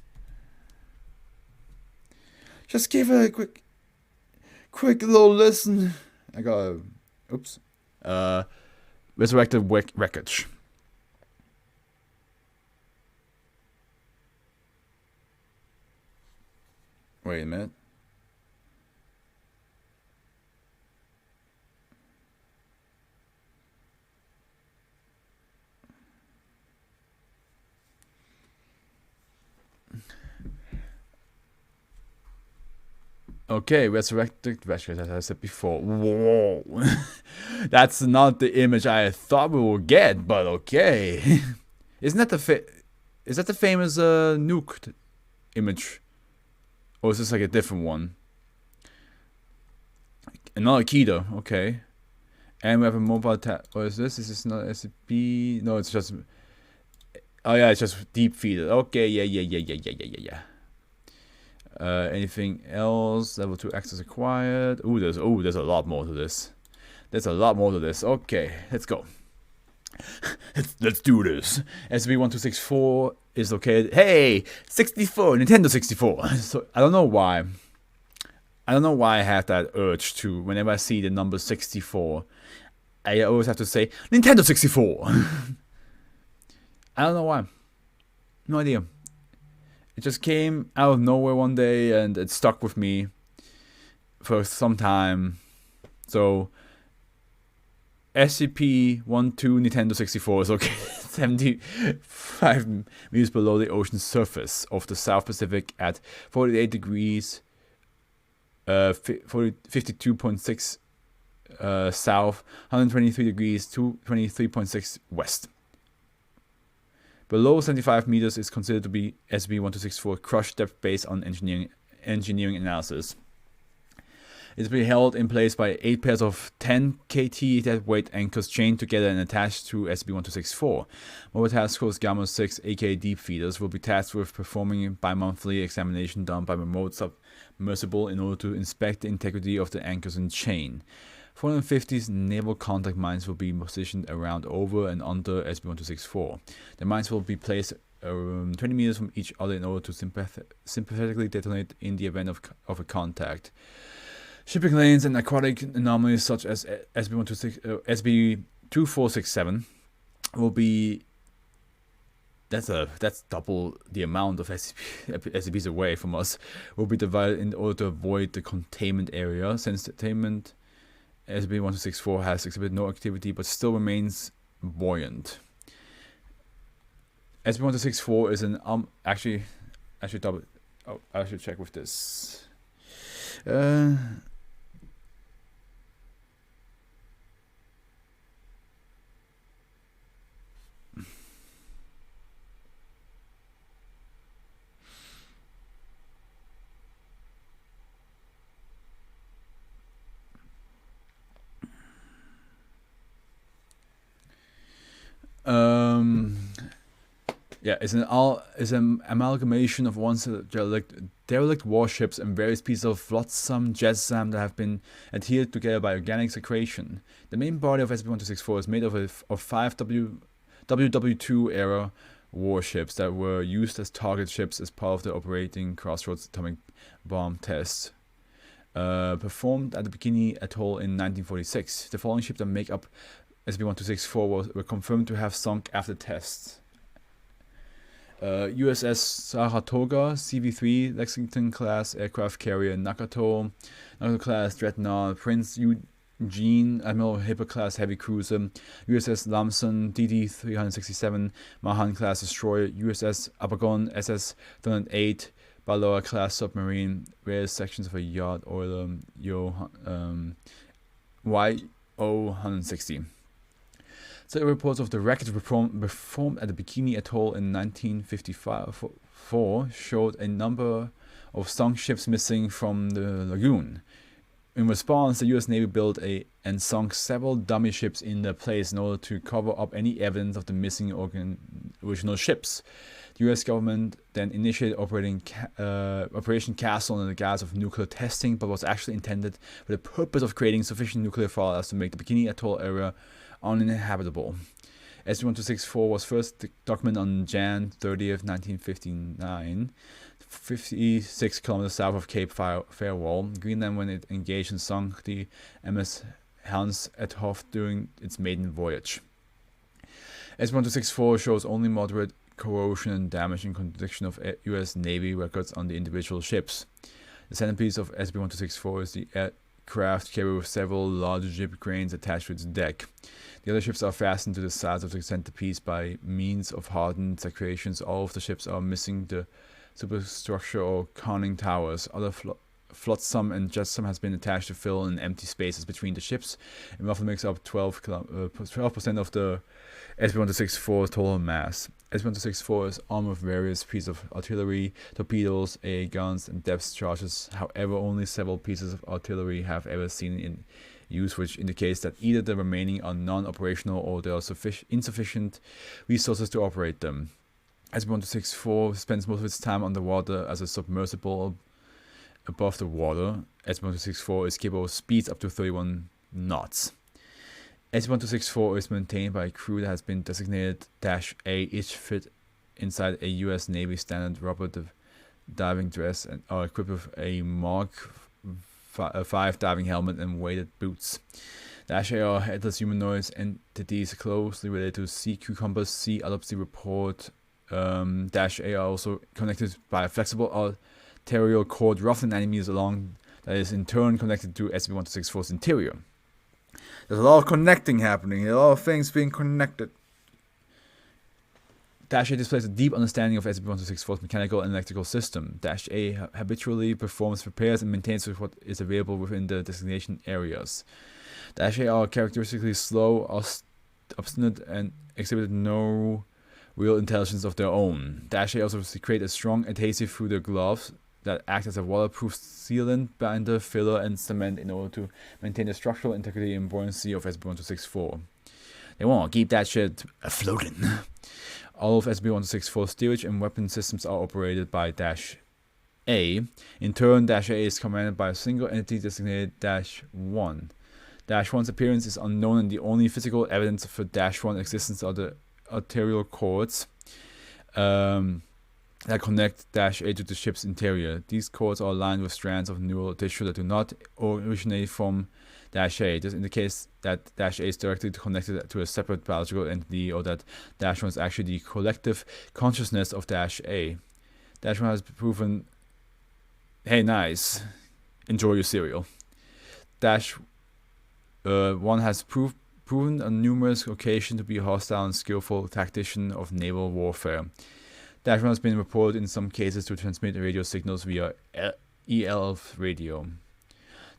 Just give it a quick little listen. I got a... Oops. Resurrected wreckage. Wait a minute. Okay, resurrected wreckage, as I said before. Whoa. That's not the image I thought we would get, but okay. Isn't that is that the famous nuke image? Or is this like a different one? Another keto, okay. And we have a mobile tab. What is this? Is this not SCP? No, it's just... Oh yeah, it's just deep feeder. Okay, yeah. Anything else? Level 2 access acquired. There's a lot more to this. Okay, let's go. Let's do this. SB1264 is located. Hey, 64, Nintendo 64. So I don't know why. I have that urge to, whenever I see the number 64, I always have to say Nintendo 64. I don't know why. No idea. It just came out of nowhere one day and it stuck with me for some time. So SCP-12 Nintendo 64 is located 75 meters below the ocean surface of the South Pacific at 48 degrees 52.6 south, 123 degrees 23.6 west. Below 75 meters is considered to be SB1264 crush depth based on engineering analysis. It is being held in place by 8 pairs of 10 kT deadweight anchors chained together and attached to SB1264. Mobile Task Force Gamma 6 aka Deep Feeders will be tasked with performing a bi-monthly examination done by remote submersible in order to inspect the integrity of the anchors and chain. 450 naval contact mines will be positioned around, over, and under SB1264. The mines will be placed 20 meters from each other in order to sympathetically detonate in the event of a contact. Shipping lanes and aquatic anomalies such as SB2467 will be. That's double the amount of SCPs away from us. Will be divided in order to avoid the containment area. Since containment, SB1264 has exhibited no activity but still remains buoyant. SB1264 is an actually I should double. Oh, I should check with this. Yeah, it's an amalgamation of once derelict warships and various pieces of flotsam, jetsam that have been adhered together by organic secretion. The main body of SB1264 is made of 5 WW2 era warships that were used as target ships as part of the Operating Crossroads atomic bomb test. Performed at the Bikini Atoll in 1946. The following ships that make up SB1264 were confirmed to have sunk after tests. USS Saratoga, CV-3, Lexington-class aircraft carrier Nakato class dreadnought, Prince Eugene, Admiral Hipper-class heavy cruiser, USS Lamson, DD-367, Mahan-class destroyer, USS Abagon, SS-308, Balboa-class submarine, various sections of a yacht oiler, YO-160. So reports of the wreckage performed at the Bikini Atoll in 1954 showed a number of sunk ships missing from the lagoon. In response, the U.S. Navy built and sunk several dummy ships in their place in order to cover up any evidence of the missing original ships. The U.S. government then initiated Operation Castle under the guise of nuclear testing, but was actually intended for the purpose of creating sufficient nuclear fallout to make the Bikini Atoll area uninhabitable. SB1264 was first documented on Jan 30th, 1959, 56 kilometers south of Cape Farewell, Greenland, when it engaged and sunk the MS Hans et Hof during its maiden voyage. SB1264 shows only moderate corrosion and damage in contradiction of U.S. Navy records on the individual ships. The centerpiece of SB1264 is the aircraft carrier with several larger jib cranes attached to its deck. The other ships are fastened to the sides of the centerpiece by means of hardened secretions. All of the ships are missing the superstructure or conning towers. Other flotsam and jetsam has been attached to fill in empty spaces between the ships, and roughly makes up 12% of the SB1264 total mass. SB1264 is armed with various pieces of artillery, torpedoes, AA guns, and depth charges. However, only several pieces of artillery have ever seen in use, which indicates that either the remaining are non-operational or there are insufficient resources to operate them. SB1264 spends most of its time underwater as a submersible above the water. SB1264 is capable of speeds up to 31 knots. SB1264 is maintained by a crew that has been designated -A, each fit inside a U.S. Navy standard rubber diving dress and are equipped with a Mark 5 diving helmet and weighted boots. -A are headless humanoid entities closely related to sea cucumbers. See autopsy report. -A are also connected by a flexible arterial cord roughly 90 meters long that is in turn connected to SB1264's interior. There's a lot of connecting happening, a lot of things being connected. -A displays a deep understanding of SB1264's mechanical and electrical system. -A habitually performs repairs and maintains what is available within the designation areas. -A are characteristically slow, obstinate, and exhibit no real intelligence of their own. -A also secrete a strong adhesive through their gloves that act as a waterproof sealant, binder, filler, and cement in order to maintain the structural integrity and buoyancy of SB1264. They want to keep that shit floating. All of SB1264 steerage and weapon systems are operated by -A. In turn, -A is commanded by a single entity designated -1. -1's appearance is unknown, and the only physical evidence for -1 existence are the arterial cords. that connect Dash A to the ship's interior. These cords are aligned with strands of neural tissue that do not originate from Dash A. This indicates that Dash A is directly connected to a separate biological entity, or that Dash 1 is actually the collective consciousness of Dash A. Dash 1 has proven, hey, nice, enjoy your cereal. Dash 1 has proven on numerous occasions to be a hostile and skillful tactician of naval warfare. Dash 1 has been reported in some cases to transmit radio signals via ELF radio.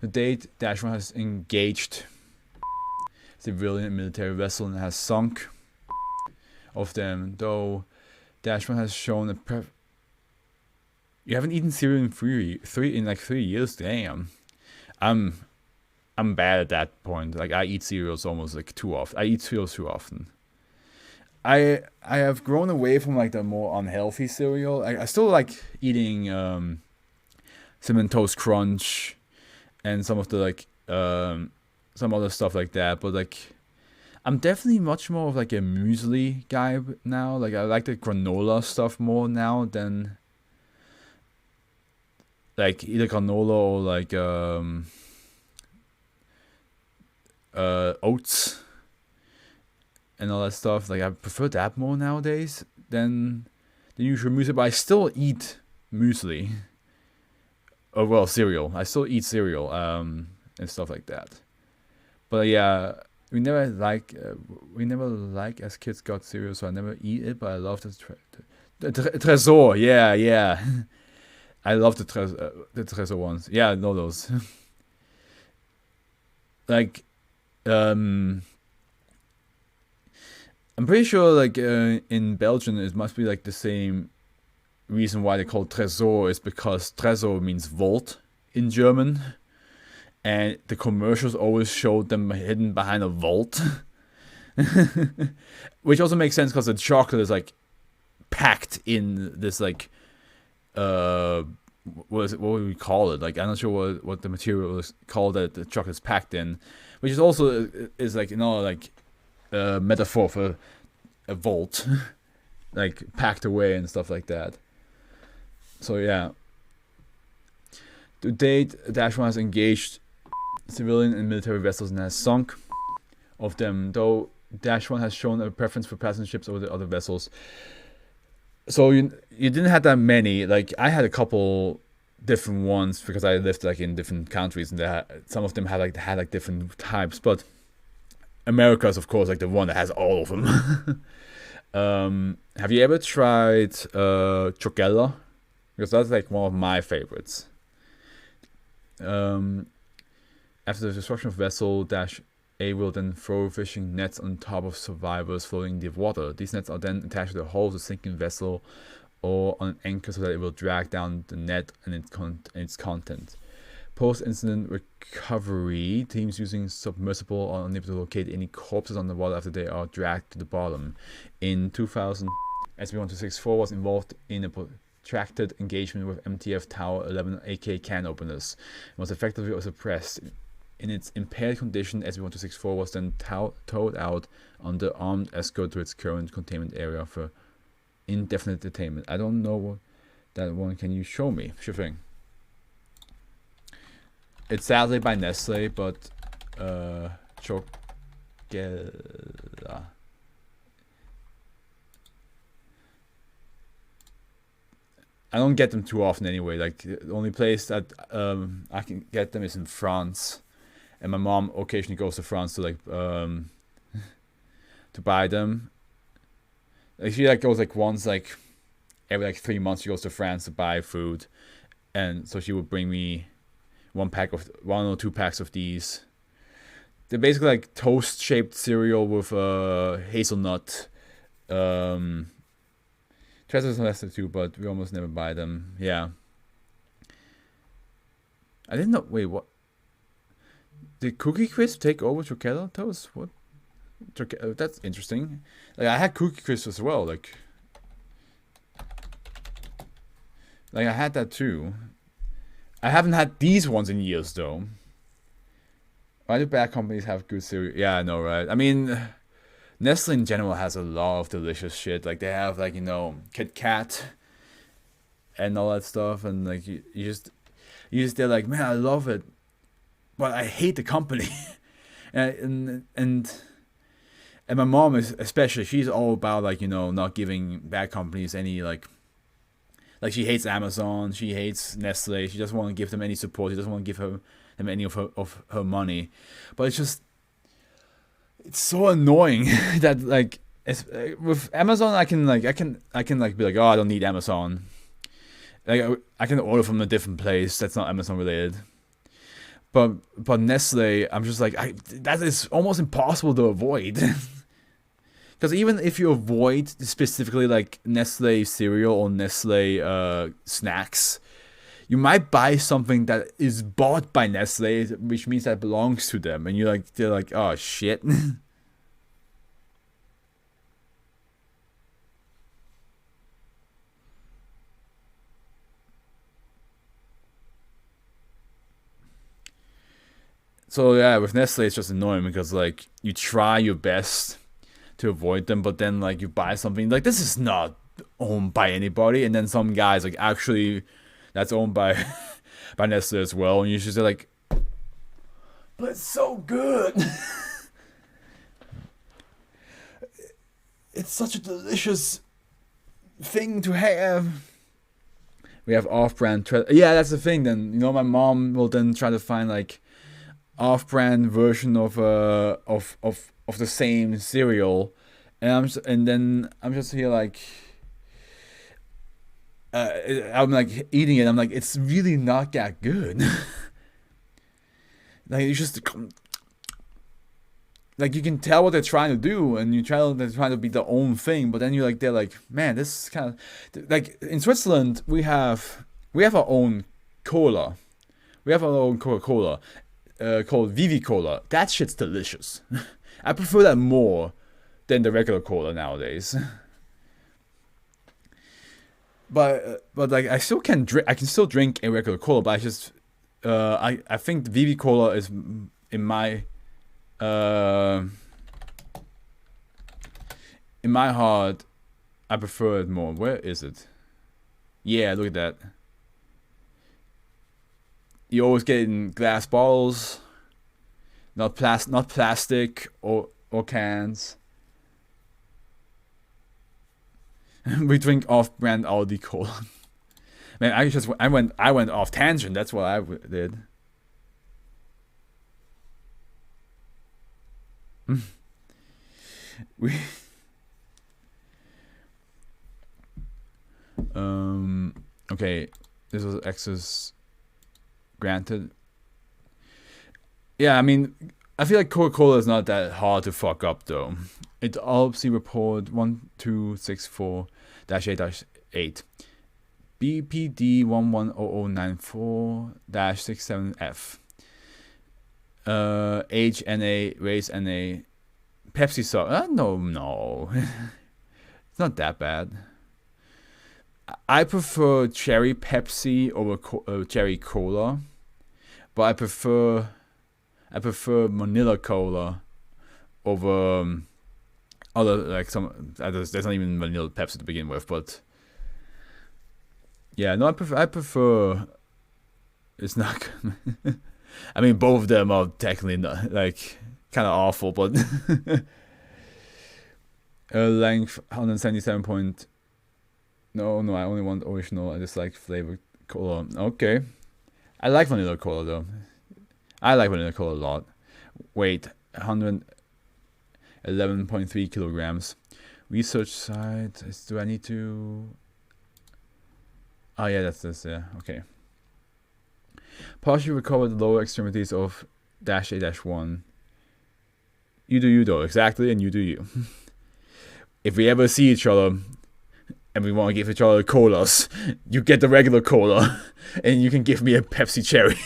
To date, Dash 1 has engaged civilian and military vessels and has sunk of them, though Dash 1 has shown a You haven't eaten cereal in three years? Damn. I'm bad at that point. Like, I eat cereals almost like too often. I eat cereals too often. I have grown away from like the more unhealthy cereal. I still like eating Cinnamon Toast Crunch and some of the like some other stuff like that. But like, I'm definitely much more of like a muesli guy now. Like, I like the granola stuff more now than like either granola or like oats and all that stuff. Like, I prefer that more nowadays than the usual muesli, but I still eat muesli. Oh, well, cereal. I still eat cereal and stuff like that. But yeah, we never like as kids got cereal, so I never eat it. But I love the Tresor. Yeah. I love the Tresor ones. Yeah, I know those. Like, I'm pretty sure like in Belgium it must be like the same reason why they call Tresor is because Tresor means vault in German, and the commercials always showed them hidden behind a vault. Which also makes sense because the chocolate is like packed in this like what would we call it? Like, I'm not sure what the material is called that the chocolate's packed in, which is also is like, you know, like a metaphor for a vault, like packed away and stuff like that. So yeah. To date, Dash 1 has engaged civilian and military vessels and has sunk of them, though Dash 1 has shown a preference for passenger ships over the other vessels. So you didn't have that many. Like, I had a couple different ones because I lived like in different countries, and some of them had like different types. But America is of course like the one that has all of them. Have you ever tried Chocella? Because that's like one of my favorites. After the destruction of vessel, Dash A will then throw fishing nets on top of survivors floating in the water. These nets are then attached to the hull of the sinking vessel or on an anchor so that it will drag down the net and its content. Post-incident recovery, teams using submersible are unable to locate any corpses on the water after they are dragged to the bottom. In 2000, SB-1264 was involved in a protracted engagement with MTF Tower 11 AK can openers and was effectively suppressed. In its impaired condition, SB-1264 was then towed out under armed escort to its current containment area for indefinite detainment. I don't know what that one. Can you show me? Sure thing. It's sadly by Nestle, but Chocella. I don't get them too often anyway. Like, the only place that I can get them is in France, and my mom occasionally goes to France to like to buy them. Like, she like goes like once like every like 3 months. She goes to France to buy food, and so she would bring me one or two packs of these. They're basically like toast shaped cereal with hazelnut. Treasures are lesser too, but we almost never buy them. Yeah. I didn't know. Wait, what? Did Cookie Crisp take over Chocella Toast? What? That's interesting. Like, I had Cookie Crisp as well. Like I had that too. I haven't had these ones in years though. Why do bad companies have good cereal? Yeah, I know, right? I mean, Nestle in general has a lot of delicious shit. Like, they have like, you know, Kit Kat and all that stuff, and like you just they're like, man, I love it, but I hate the company. And my mom is especially, she's all about like, not giving bad companies any like she hates Amazon, she hates Nestle, she doesn't want to give them any support, she doesn't want to give them any of her money. But it's so annoying that like with Amazon I can be like, oh, I don't need Amazon. Like I can order from a different place that's not Amazon related. But Nestle, I'm just like, that is almost impossible to avoid. Because even if you avoid specifically like Nestle cereal or Nestle snacks, you might buy something that is bought by Nestle, which means that belongs to them, and they're like, oh shit. So yeah, with Nestle it's just annoying because like you try your best to avoid them, but then like you buy something like this is not owned by anybody, and then some guys like actually that's owned by by Nestle as well, and you just say like, but it's so good. It's such a delicious thing to have. We have off-brand. Yeah, that's the thing. Then my mom will then try to find like off-brand version of the same cereal, and then I'm just here like I'm like eating it. I'm like, it's really not that good. Like you just like you can tell what they're trying to do, and they're trying to be their own thing, but then they're like, man, this is kind of like in Switzerland we have our own cola. We have our own Coca-Cola. Called Vivi Cola. That shit's delicious. I prefer that more than the regular cola nowadays. But like I still can drink. I can still drink a regular cola, but I think Vivi Cola is in my heart. I prefer it more. Where is it? Yeah, look at that. You always get it in glass bottles, not plastic or cans. We drink off-brand Aldi Cola. Man, I went off tangent. That's what I did. We okay. This was access granted. Yeah, I mean, I feel like Coca-Cola is not that hard to fuck up though. It obviously report 1264-8-8 BPD 110094-67F age NA, race NA, Pepsi sauce. No. It's not that bad. I prefer cherry Pepsi over cherry cola, but I prefer vanilla cola over other like some. There's not even vanilla Pepsi to begin with, but yeah, no, I prefer. It's not. I mean, both of them are technically not, like kind of awful, but length 177 point. No, I only want original. I just like flavored cola. Okay. I like vanilla cola though. I like vanilla cola a lot. Weight 111.3 kilograms. Research site. Do I need to? Oh yeah, that's this. Yeah, okay. Partially recovered the lower extremities of -A-1. You do you though, exactly, and you do you. If we ever see each other and we want to give each other colas, you get the regular cola, and you can give me a Pepsi cherry.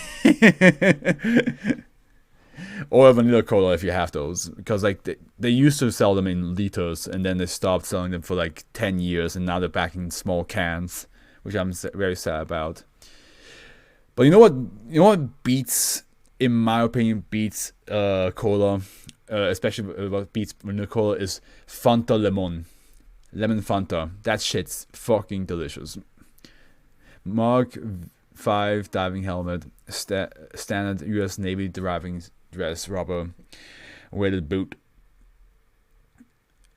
Or a vanilla cola if you have those. Because like they used to sell them in liters, and then they stopped selling them for like 10 years, and now they're back in small cans, which I'm very sad about. But you know what beats, in my opinion, beats cola, especially what beats vanilla cola, is Fanta Lemon. Lemon Fanta. That shit's fucking delicious. Mark 5 diving helmet, standard U.S. Navy diving dress, rubber weighted boot.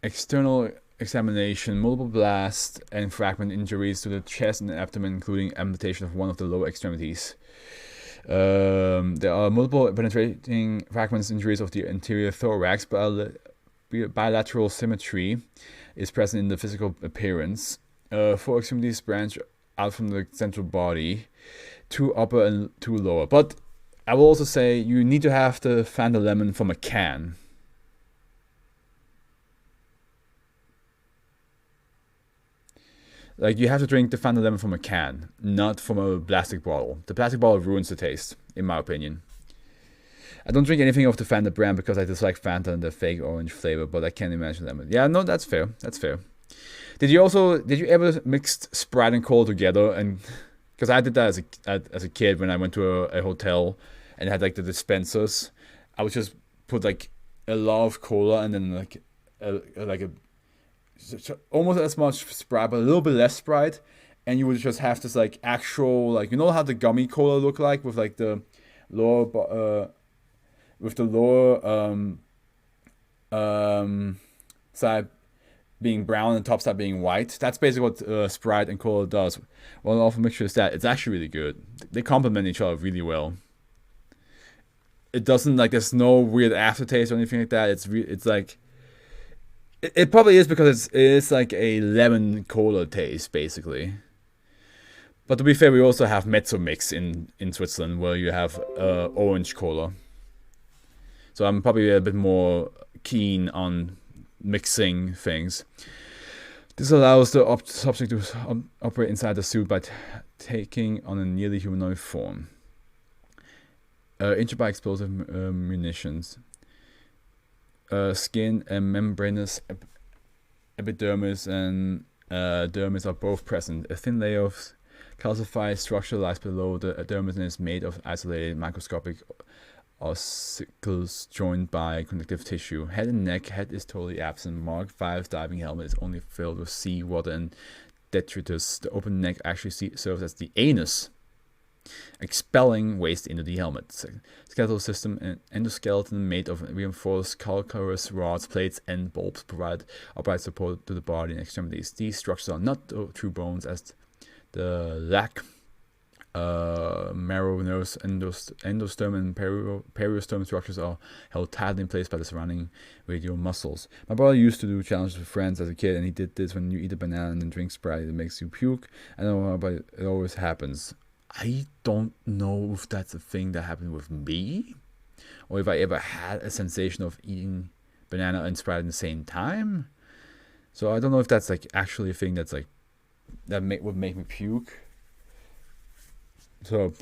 External examination, multiple blast and fragment injuries to the chest and abdomen, including amputation of one of the lower extremities. There are multiple penetrating fragments injuries of the anterior thorax. Bilateral symmetry is present in the physical appearance. 4 extremities branch out from the central body, 2 upper and 2 lower. But I will also say you need to have the Fanta Lemon from a can. Like, you have to drink the Fanta Lemon from a can, not from a plastic bottle. The plastic bottle ruins the taste, in my opinion. I don't drink anything of the Fanta brand because I dislike Fanta and the fake orange flavor, but I can't imagine lemon. Yeah, no, that's fair. That's fair. Did you ever mix Sprite and Cola together? And because I did that as a kid when I went to a hotel and had like the dispensers, I would just put like a lot of cola and then almost as much Sprite, but a little bit less Sprite, and you would just have this like actual, like, you know how the gummy cola look like, with like the lower side being brown and the top side being white. That's basically what Sprite and cola does. Well, an awful mixture is that. It's actually really good. They complement each other really well. It doesn't, like, there's no weird aftertaste or anything like that. It's like, it probably is because it is like a lemon cola taste, basically. But to be fair, we also have Mezzo Mix in Switzerland, where you have orange cola. So I'm probably a bit more keen on mixing things. This allows the subject to operate inside the suit by taking on a nearly humanoid form. Injured by explosive munitions. Skin and membranous epidermis and dermis are both present. A thin layer of calcified structure lies below the dermis and is made of isolated microscopic ossicles joined by connective tissue. Head and neck. Head is totally absent. Mark 5 diving helmet is only filled with sea water and detritus. The open neck actually serves as the anus, expelling waste into the helmet. Skeletal system and endoskeleton made of reinforced calcareous rods, plates, and bulbs provide upright support to the body and extremities. These structures are not true bones, as the lac, marrow, nerves, endosperm, and periosteum structures are held tightly in place by the surrounding radial muscles. My brother used to do challenges with friends as a kid, and he did this: when you eat a banana and then drink Sprite, it makes you puke. I don't know, but it always happens. I don't know if that's a thing that happened with me, or if I ever had a sensation of eating banana and Sprite at the same time. So I don't know if that's like actually a thing that's like would make me puke. So,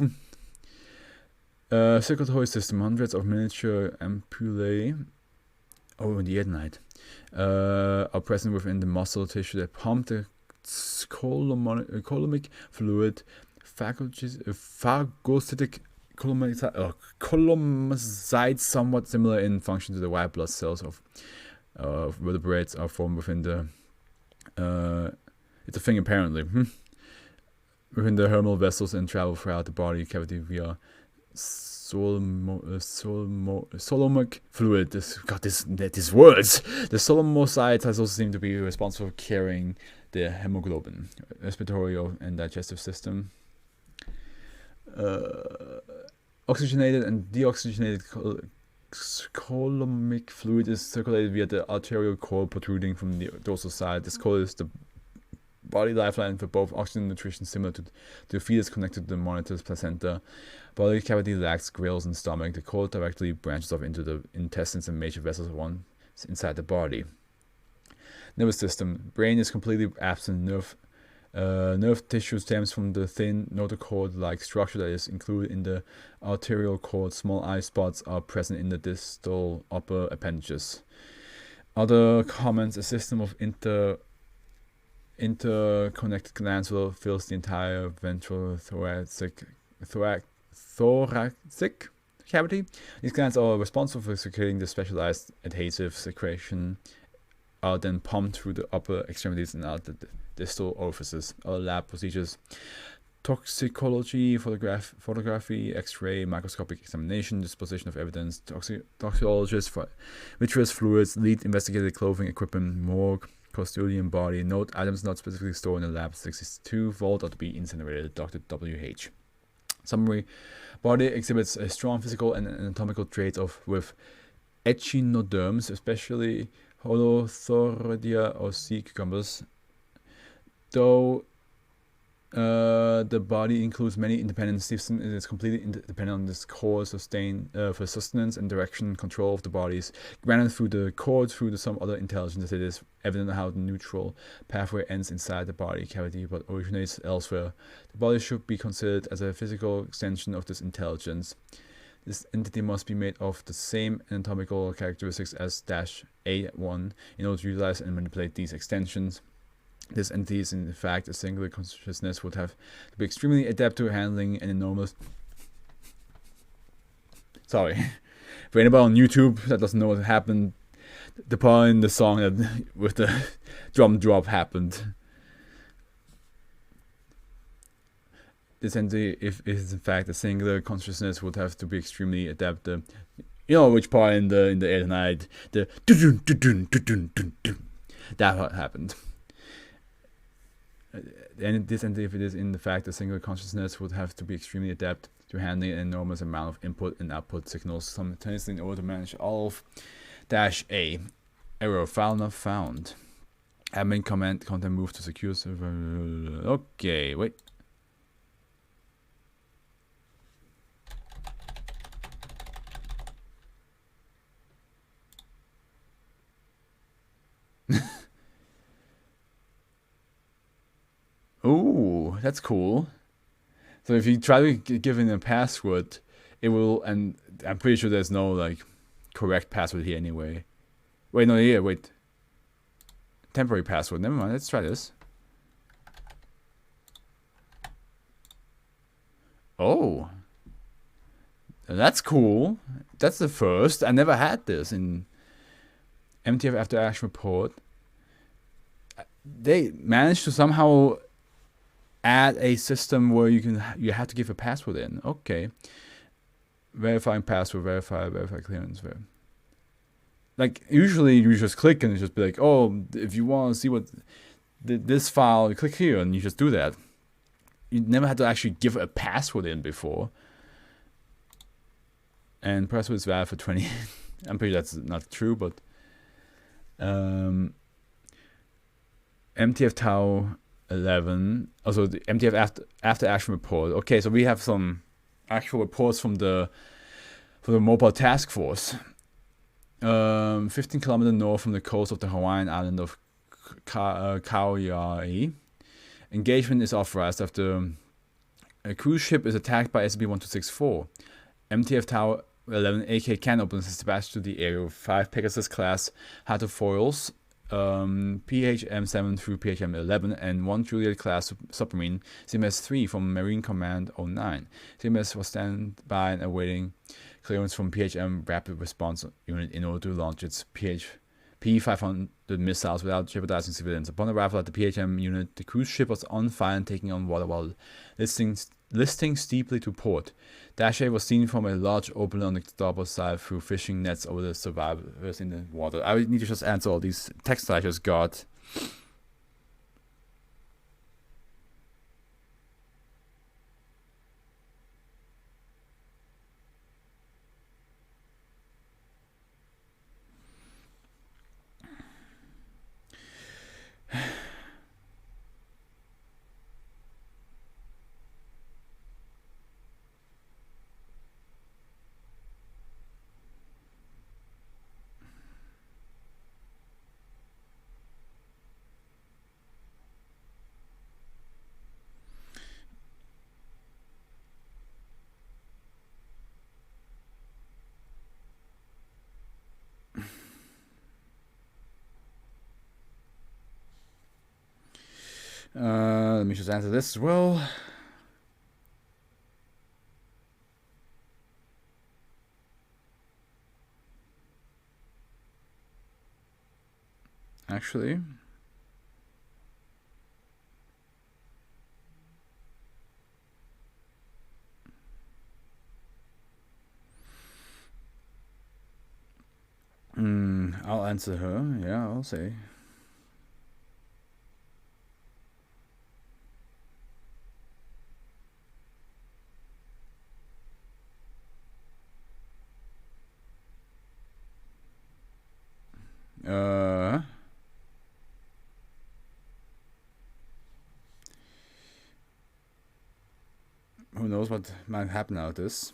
circulatory system, hundreds of miniature ampullae, in the night, are present within the muscle tissue that pump the coulommic fluid. Phagocytic colomocytes, somewhat similar in function to the white blood cells of vertebrates, are formed within the it's a thing apparently within the humeral vessels and travel throughout the body cavity via coulommic fluid. These words. The coulommocytes also seem to be responsible for carrying the hemoglobin. Respiratory and digestive system. Oxygenated and deoxygenated coulommic fluid is circulated via the arterial cord protruding from the dorsal side. This cord is the body lifeline for both oxygen and nutrition, similar to the fetus connected to the monitor's placenta. Body cavity lacks gills and stomach. The cord directly branches off into the intestines and major vessels once inside the body. Nervous system. Brain is completely absent. Nerve tissue stems from the thin notochord-like structure that is included in the arterial cord. Small eye spots are present in the distal upper appendages. Other comments: a system of interconnected glands fills the entire ventral thoracic cavity. These glands are responsible for secreting the specialized adhesive secretion, are then pumped through the upper extremities and out the distal orifices. Other lab procedures: toxicology, photography, X-ray, microscopic examination, disposition of evidence, toxicologists for vitreous fluids, lead investigated clothing, equipment, morgue, custodian body, note items not specifically stored in the lab 62 vault or to be incinerated, Dr. W.H. Summary: body exhibits a strong physical and anatomical traits with echinoderms, especially holothuridia or sea cucumbers, though the body includes many independent systems. It is completely dependent on this core for sustenance and direction control of the bodies, granted through the core through some other intelligence. It is evident how the neutral pathway ends inside the body cavity but originates elsewhere. The body should be considered as a physical extension of this intelligence. This entity must be made of the same anatomical characteristics as -A1 in order to utilize and manipulate these extensions. This entity is in fact a singular consciousness, would have to be extremely adept to handling an enormous... Sorry. For anybody on YouTube that doesn't know what happened, the part in the song that with the drum drop happened. This entity, if it is in fact a singular consciousness, would have to be extremely adept. You know which part in the air tonight? The that what happened. And this entity, if it is in fact a single consciousness, would have to be extremely adept to handling an enormous amount of input and output signals simultaneously in order to manage all of -A. Error, file not found. Admin command content moved to secure server. Okay, wait. Ooh, that's cool. So if you try to give in a password, it will, and I'm pretty sure there's no like correct password here anyway. Wait, no, here, wait. Temporary password. Never mind. Let's try this. Oh, that's cool. That's the first. I never had this in MTF After Action Report. They managed to somehow add a system where you have to give a password in. Okay. Verifying password, verify clearance. Like usually you just click and it just be like, oh, if you want to see what this file, you click here and you just do that. You never had to actually give a password in before. And password is valid for 20. I'm pretty sure that's not true, but MTF Tau 11. Also the MTF after action report. Okay, so we have some actual reports from the mobile task force. 15 kilometers north from the coast of the Hawaiian island of Kauai. Engagement is authorized after a cruise ship is attacked by SCP-1264. MTF Tau 11 AK Canopus is dispatched to the area with 5 Pegasus class hydrofoils, PHM-7 through PHM-11, and 1 Juliet class submarine CMS-3 from Marine Command 09. CMS was standby and awaiting clearance from PHM Rapid Response Unit in order to launch its P-500 missiles without jeopardizing civilians. Upon arrival at the PHM unit, the cruise ship was on fire and taking on water while listing steeply to port. Dash-A was seen from a large opening on the starboard side through fishing nets over the survivors in the water. I need to just answer all these texts I just got. Let me just answer this as well. Actually, answer her. Yeah, I'll say. Who knows what might happen out of this?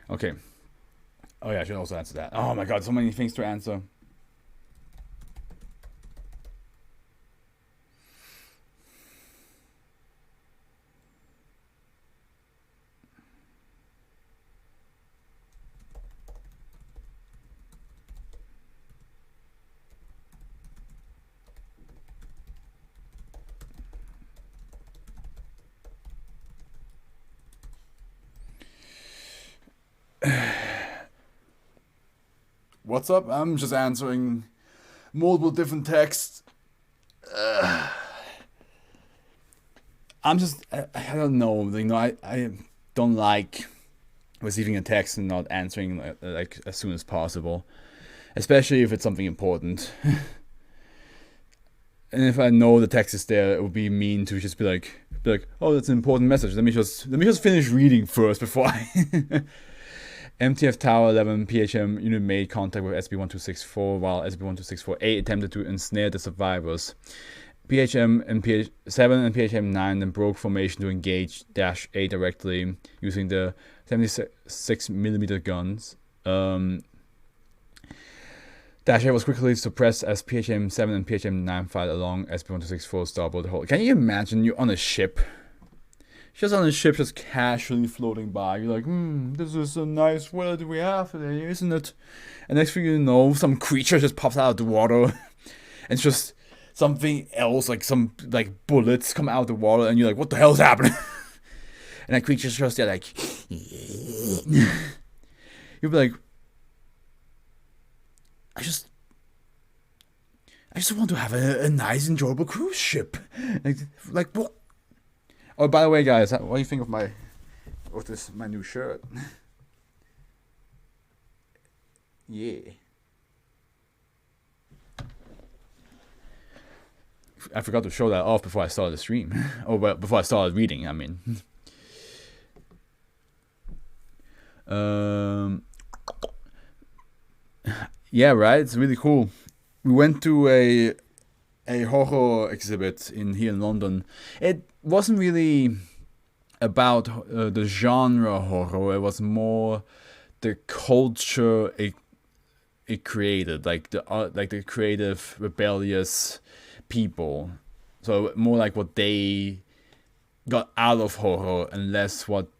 Okay. Oh yeah, I should also answer that. Oh my god, so many things to answer. What's up? I'm just answering multiple different texts. I don't know. I don't like receiving a text and not answering like as soon as possible, especially if it's something important. And if I know the text is there, it would be mean to just be like, oh, that's an important message. Let me just finish reading first before I. MTF Tower 11 PHM unit made contact with SB1264 while SB1264A attempted to ensnare the survivors. PHM and PH7 and PHM9 then broke formation to engage -A directly using the 76mm guns. -A was quickly suppressed as PHM7 and PHM9 fired along SB1264 starboard hull. Can you imagine you're on a ship? Just on a ship, just casually floating by. You're like, this is a nice weather we have today, isn't it? And next thing you know, some creature just pops out of the water. And it's just something else, like some bullets come out of the water, and you're like, what the hell's happening? And that creature's just there like... You'll be like... I just want to have a nice, enjoyable cruise ship. Like what? Oh, by the way, guys, what do you think of my new shirt? Yeah. I forgot to show that off before I started the stream. Or well, before I started reading, I mean. Yeah, right? It's really cool. We went to a horror exhibit here in London. It wasn't really about the genre horror. It was more the culture it created, like the creative, rebellious people. So more like what they got out of horror and less what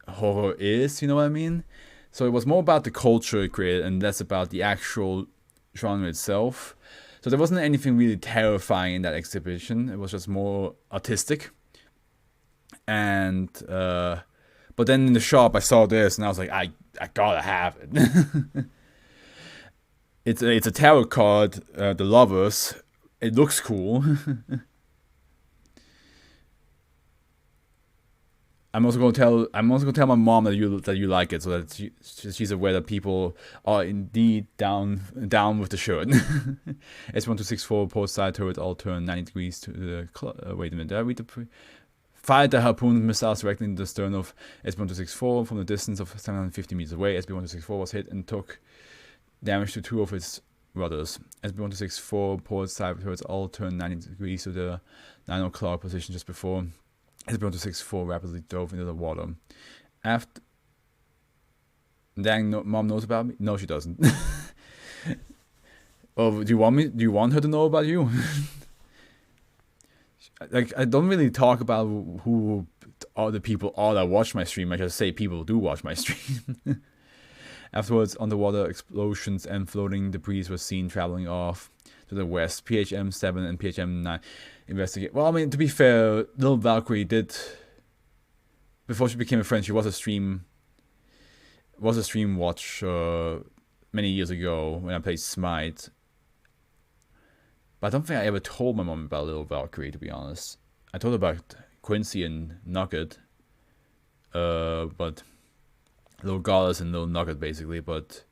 horror is. You know what I mean? So it was more about the culture it created and less about the actual genre itself. So there wasn't anything really terrifying in that exhibition. It was just more artistic. And but then in the shop I saw this and I was like, I gotta have it. It's a tarot card, the Lovers. It looks cool. I'm also gonna tell my mom that you like it, so that she's aware that people are indeed down with the shirt. S1264 port side turret all turn 90 degrees to the wait a minute, did I read the fired the harpoon missiles directly into the stern of SB1264 from the distance of 750 meters away. SB1264 was hit and took damage to 2 of its rudders. SB1264 port side turrets all turn 90 degrees to the 9 o'clock position just before. SB1264 rapidly dove into the water. After... Dang, Mom knows about me? No, she doesn't. Oh, do you want her to know about you? Like, I don't really talk about who all the people are that watch my stream. I just say people do watch my stream. Afterwards, underwater explosions and floating debris were seen traveling off to the west. PHM7 and PHM9 investigate. Well, I mean, to be fair, little Valkyrie did, before she became a friend, she was a stream watch many years ago when I played Smite. But I don't think I ever told my mom about little Valkyrie, to be honest. I told her about Quincy and Nugget, but Little Gaullus and Little Nugget, basically. But,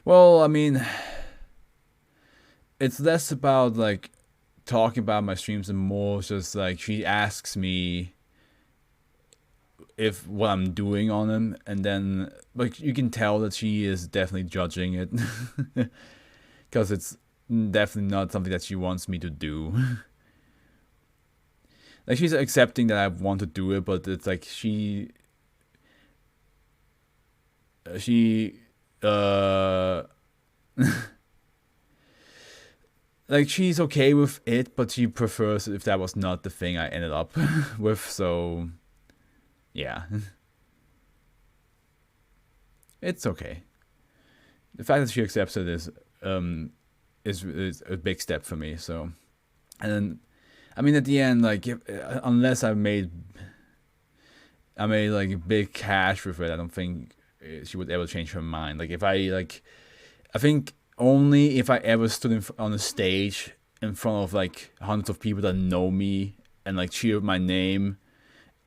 well, I mean, it's less about, like, talking about my streams and more just, like, she asks me if what I'm doing on them, and then, like, you can tell that she is definitely judging it. Because it's definitely not something that she wants me to do. Like, she's accepting that I want to do it, but it's like like, she's okay with it, but she prefers if that was not the thing I ended up with, so yeah. It's okay. The fact that she accepts it is a big step for me, so. And then, I mean, at the end, like, unless I made like big cash with it, I don't think she would ever change her mind. Like, I think only if I ever stood on a stage in front of like hundreds of people that know me and like cheer my name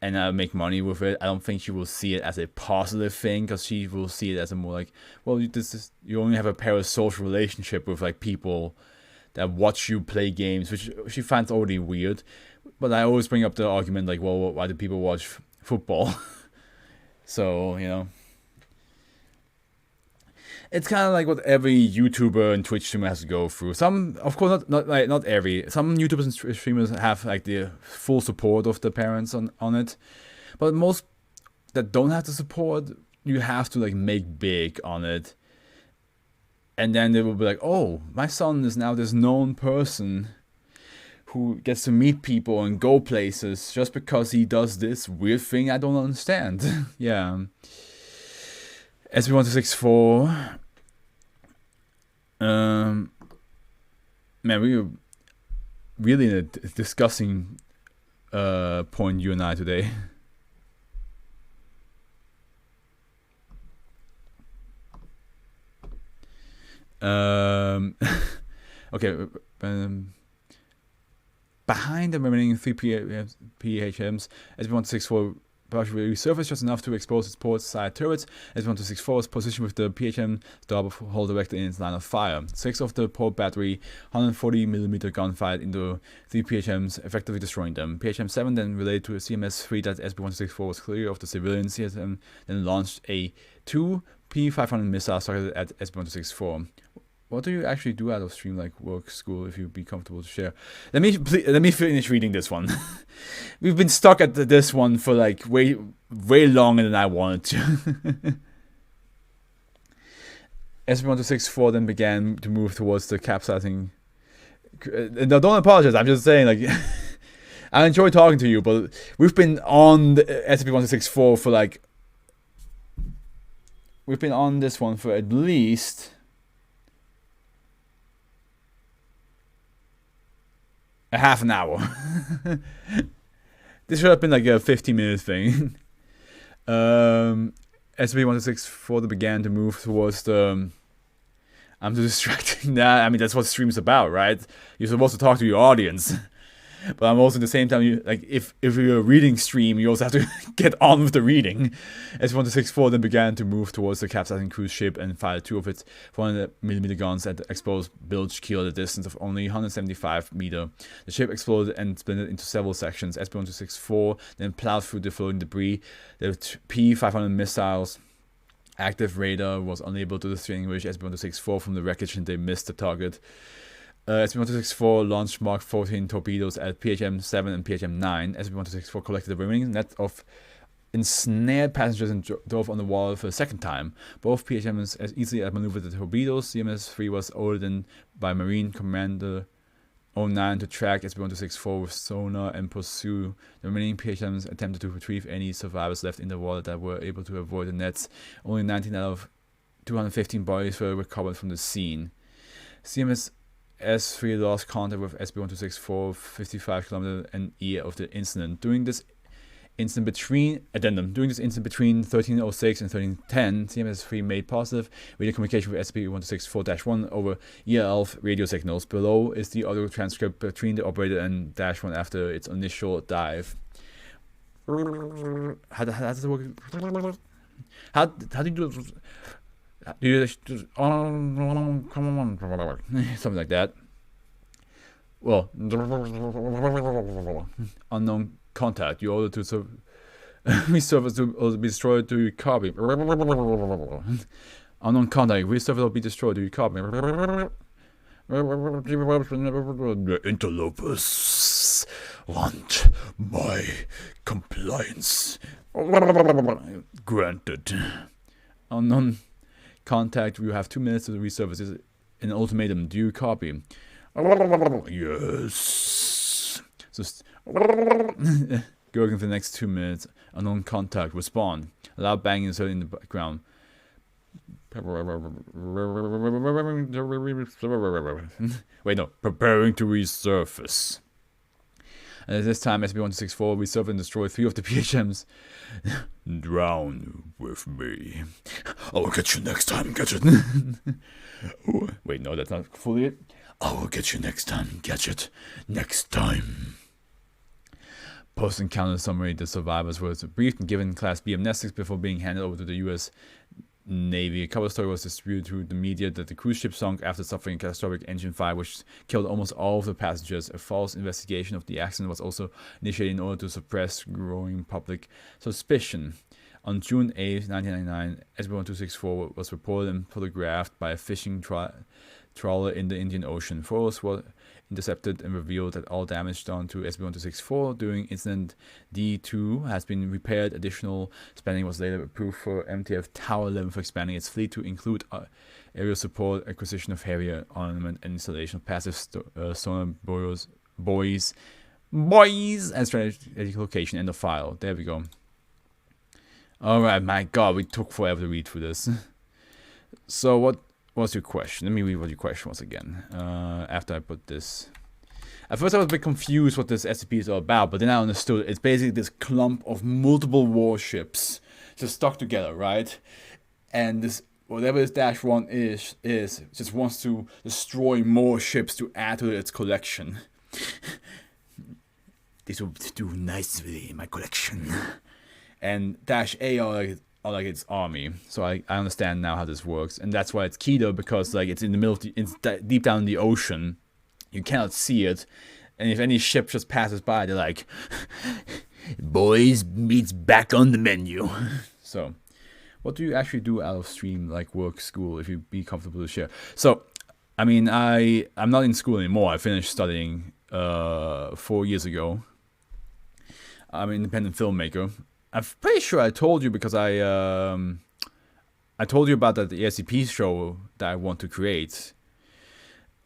and I make money with it, I don't think she will see it as a positive thing, because she will see it as a more like, well, you only have a parasocial relationship with like people that watch you play games, which she finds already weird. But I always bring up the argument like, well, why do people watch football? So, you know, it's kind of like what every YouTuber and Twitch streamer has to go through. Some, of course, not every. Some YouTubers and streamers have like the full support of the parents on it, but most that don't have the support, you have to like make big on it, and then they will be like, oh, my son is now this known person who gets to meet people and go places just because he does this weird thing I don't understand. Yeah. SB1264. Man, we were really in a discussing point, you and I, today. Okay. Behind the remaining 3 PHMs, SB1264 partially resurfaced just enough to expose its port side turrets. SB1264 was positioned with the PHM double hull directly in its line of fire. 6 of the port battery 140mm gun fired into 3 PHMs, effectively destroying them. PHM-7 then relayed to CMS-3 that SB1264 was clear of the civilian CSM, then launched a 2 P500 missiles targeted at SB1264. What do you actually do out of stream, like work, school, if you'd be comfortable to share? Let me finish reading this one. We've been stuck at this one for like way longer than I wanted to. SB1264 then began to move towards the capsizing. No, don't apologize. I'm just saying, like, I enjoy talking to you, but we've been on the SB1264 for like. We've been on this one for at least a half an hour. This should have been like a 15-minute thing. SB1264 began to move towards the. I'm too distracting that. I mean, that's what stream's about, right? You're supposed to talk to your audience. But I'm also at the same time, if you're a reading stream, you also have to get on with the reading. SB1264 then began to move towards the capsizing cruise ship and fired 2 of its 400mm guns at the exposed bilge keel at a distance of only 175 meters. The ship exploded and splintered into several sections. SB1264 then plowed through the floating debris. The P500 missiles active radar was unable to distinguish SB1264 from the wreckage, and they missed the target. SB1264 launched Mark 14 torpedoes at PHM-7 and PHM-9. SB1264 collected the remaining net of ensnared passengers and drove on the wall for a second time. Both PHMs as easily outmaneuvered the torpedoes. CMS-3 was ordered by Marine Commander 09 to track SB1264 with sonar and pursue. The remaining PHMs attempted to retrieve any survivors left in the water that were able to avoid the nets. Only 19 out of 215 bodies were recovered from the scene. CMS S3 lost contact with SB1264 55 km an hour of the incident. During this incident between 1306 and 1310, CMS3 made positive radio communication with SB1264-1 over ELF radio signals. Below is the audio transcript between the operator and -1 after its initial dive. How does it work? How do you do it? Do you something like that? Well, unknown contact. You order to resurface to be destroyed to your copy. Unknown contact. Resurface will be destroyed to your copy. The interlopers want my compliance. Granted. Unknown contact. You have 2 minutes to resurface. An ultimatum. Do you copy? Yes. Just going for the next 2 minutes. Unknown contact. Respond. Loud banging inserted in the background. Wait, no. Preparing to resurface. And at this time, SB-1264 resurface and destroy 3 of the PHMs. Drown with me. I will get you next time. Get it? Wait, no, that's not fully it. I will get you next time. Catch it. Next time. Post-encounter summary. The survivors were briefed and given Class B amnestics before being handed over to the U.S. Navy. A cover story was distributed through the media that the cruise ship sunk after suffering a catastrophic engine fire which killed almost all of the passengers. A false investigation of the accident was also initiated in order to suppress growing public suspicion. On June 8, 1999, SB-1264 was reported and photographed by a fishing trawler in the Indian Ocean. Photos were intercepted and revealed that all damage done to SB-1264 during incident D2 has been repaired. Additional spending was later approved for MTF Tower 11 for expanding its fleet to include aerial support, acquisition of heavier armament, and installation of passive sonar buoys, and strategic location. End of file. There we go. Alright, my god, we took forever to read through this. So what was your question? Let me read what your question was again. After I put this. At first I was a bit confused what this SCP is all about, but then I understood it's basically this clump of multiple warships just stuck together, right? And this, whatever this -1 is just wants to destroy more ships to add to its collection. This will do nicely in my collection. And -A are like its army, so I understand now how this works, and that's why it's key though, because like it's in the middle of it's deep down in the ocean, you cannot see it, and if any ship just passes by, they're like, "Boys, meat's back on the menu." So, what do you actually do out of stream, like work, school, if you be comfortable to share? So, I mean, I'm not in school anymore. I finished studying 4 years ago. I'm an independent filmmaker. I'm pretty sure I told you because I told you about the SCP show that I want to create,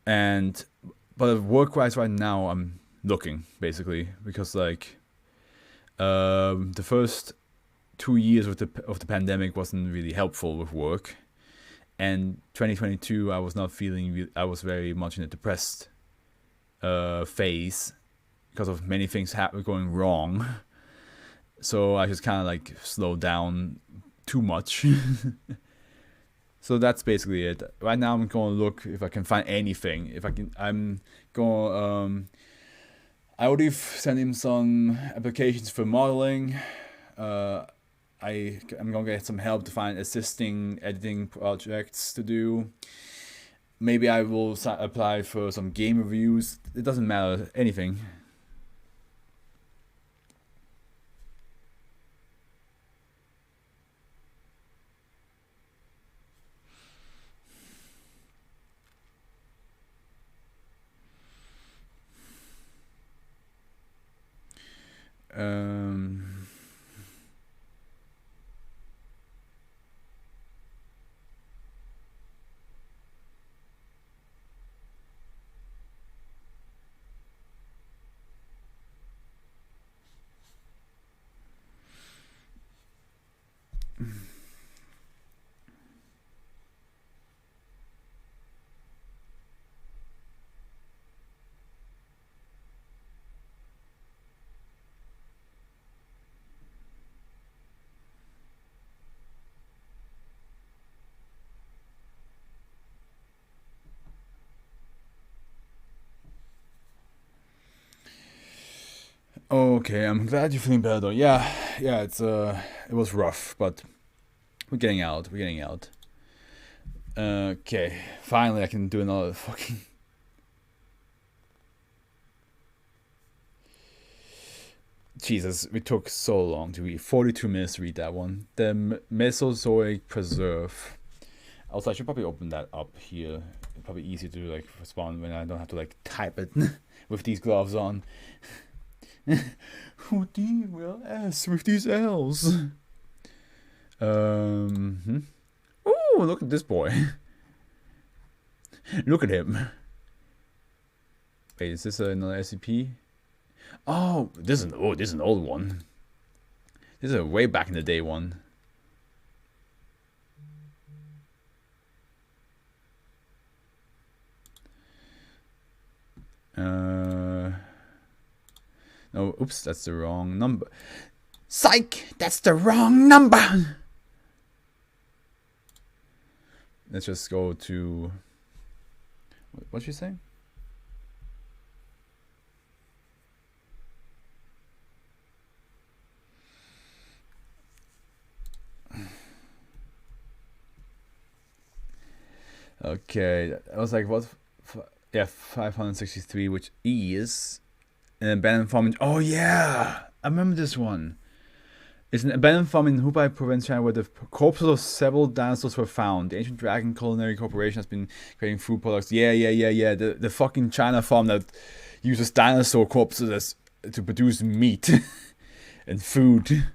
but work-wise right now I'm looking basically because like the first 2 years of the pandemic wasn't really helpful with work, and 2022 I was not feeling. I was very much in a depressed phase because of many things going wrong. So I just kind of like slowed down too much. So that's basically it. Right now I'm going to look if I can find anything. If I can, I'm going I already sent him some applications for modeling. I'm going to get some help to find assisting editing projects to do. Maybe I will apply for some game reviews. It doesn't matter, anything. Okay, I'm glad you're feeling better though. Yeah, it's it was rough, but we're getting out. We're getting out. Okay, finally I can do another fucking. Jesus, we took so long to read. 42 minutes to read that one. The Mesozoic Preserve. Also, I should probably open that up here. It's probably easier to like respond when I don't have to like type it with these gloves on. Who do you will S with these L's? Oh, look at this boy. Look at him. Wait, is this another SCP? Oh, this is an old one. This is a way back in the day one. No, oops, that's the wrong number. Psych, that's the wrong number. Let's just go to. What'd you say? Okay, I was like, what? Yeah, 563, which is an abandoned farm. Oh yeah, I remember this one. It's an abandoned farm in Hubei province, China, where the corpses of several dinosaurs were found. The Ancient Dragon Culinary Corporation has been creating food products. Yeah. The fucking China farm that uses dinosaur corpses to produce meat and food.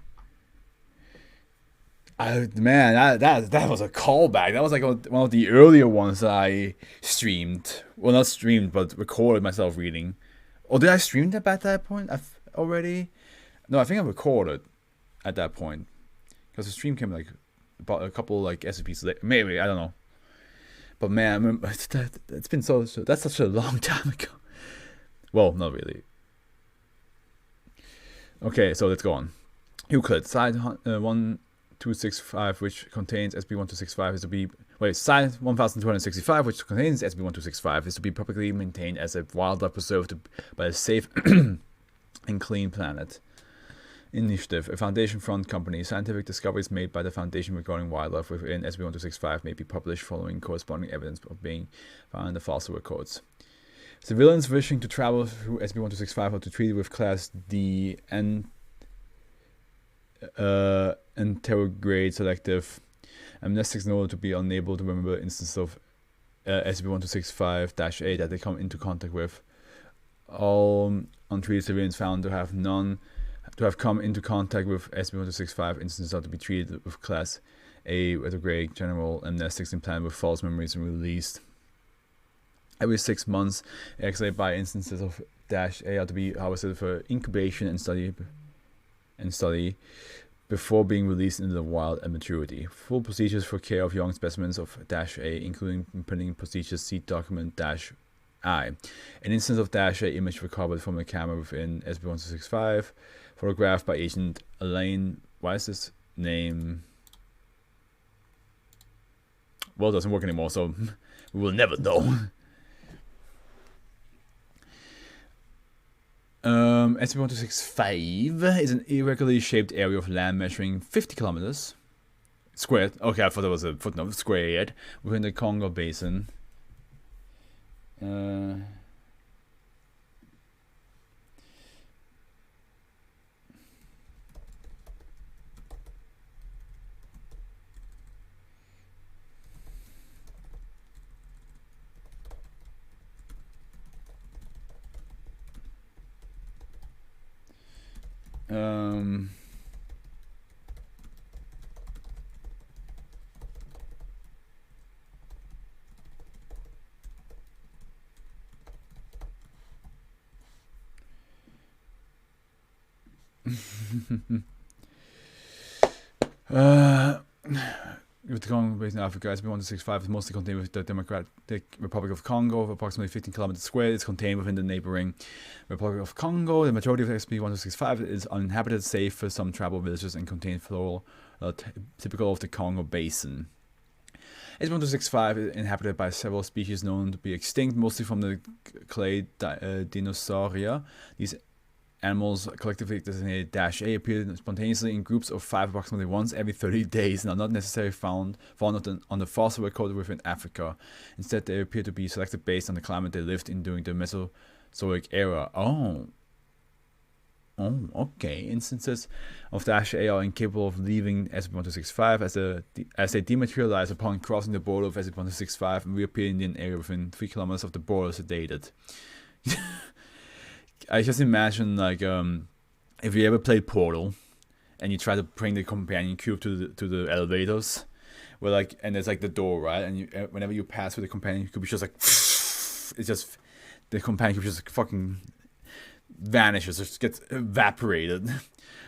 Man, that was a callback. That was like one of the earlier ones that I streamed. Well, not streamed, but recorded myself reading. Or did I stream that at that point? Already? No, I think I recorded at that point, because the stream came like about a couple like SCPs later. Maybe, I don't know. But man, I remember, it's been so that's such a long time ago. Well, not really. Okay, so let's go on. Euclid, side 1265, which contains SB1265, is to be side 1265, which contains SB1265, is to be publicly maintained as a wildlife preserve by a safe and clean planet. Initiative, a Foundation front company. Scientific discoveries made by the Foundation regarding wildlife within SB1265 may be published following corresponding evidence of being found in the fossil records. Civilians wishing to travel through SB1265 are to treat with Class D and interrograde selective amnestics in order to be unable to remember instances of SB1265-A that they come into contact with. All untreated civilians found to have come into contact with SB1265 instances are to be treated with Class A retrograde general amnestics implanted with false memories and released. Every 6 months, X-ray by instances of -A are to be harvested for incubation and study before being released into the wild at maturity. Full procedures for care of young specimens of -A, including printing procedures, see document -I. An instance of -A image recovered from a camera within SB1265, photographed by Agent Elaine. Why is this name? Well, it doesn't work anymore, so we will never know. SB1265 is an irregularly shaped area of land measuring 50 kilometers squared. Okay, I thought it was a footnote. Squared within the Congo Basin. With the Congo Basin in Africa, SB1265 is mostly contained with the Democratic Republic of Congo, of approximately 15 kilometers squared. It's contained within the neighboring Republic of Congo. The majority of SB1265 is uninhabited, save for some tribal villages, and contains flora typical of the Congo Basin. SB1265 is inhabited by several species known to be extinct, mostly from the clade Dinosauria. These animals collectively designated -A appear spontaneously in groups of 5 approximately once every 30 days and are not necessarily found on the fossil record within Africa. Instead, they appear to be selected based on the climate they lived in during the Mesozoic era. Oh, okay. Instances of -A are incapable of leaving SB1265 as they dematerialize upon crossing the border of SB1265 and reappear in an area within 3 kilometers of the border sedated. I just imagine, like, if you ever played Portal and you try to bring the companion cube to the elevators, where, like, and there's like the door, right? And you, whenever you pass through the companion cube, it's just like it's just the companion cube just fucking vanishes, just gets evaporated.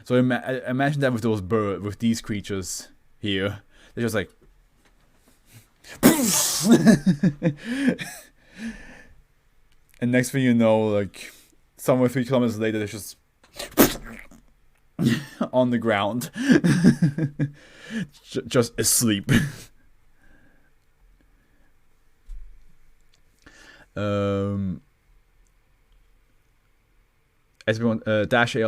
So imagine that with these creatures here. They're just like and next thing you know, like somewhere 3 kilometers later, they're just on the ground, just asleep. SB1 -A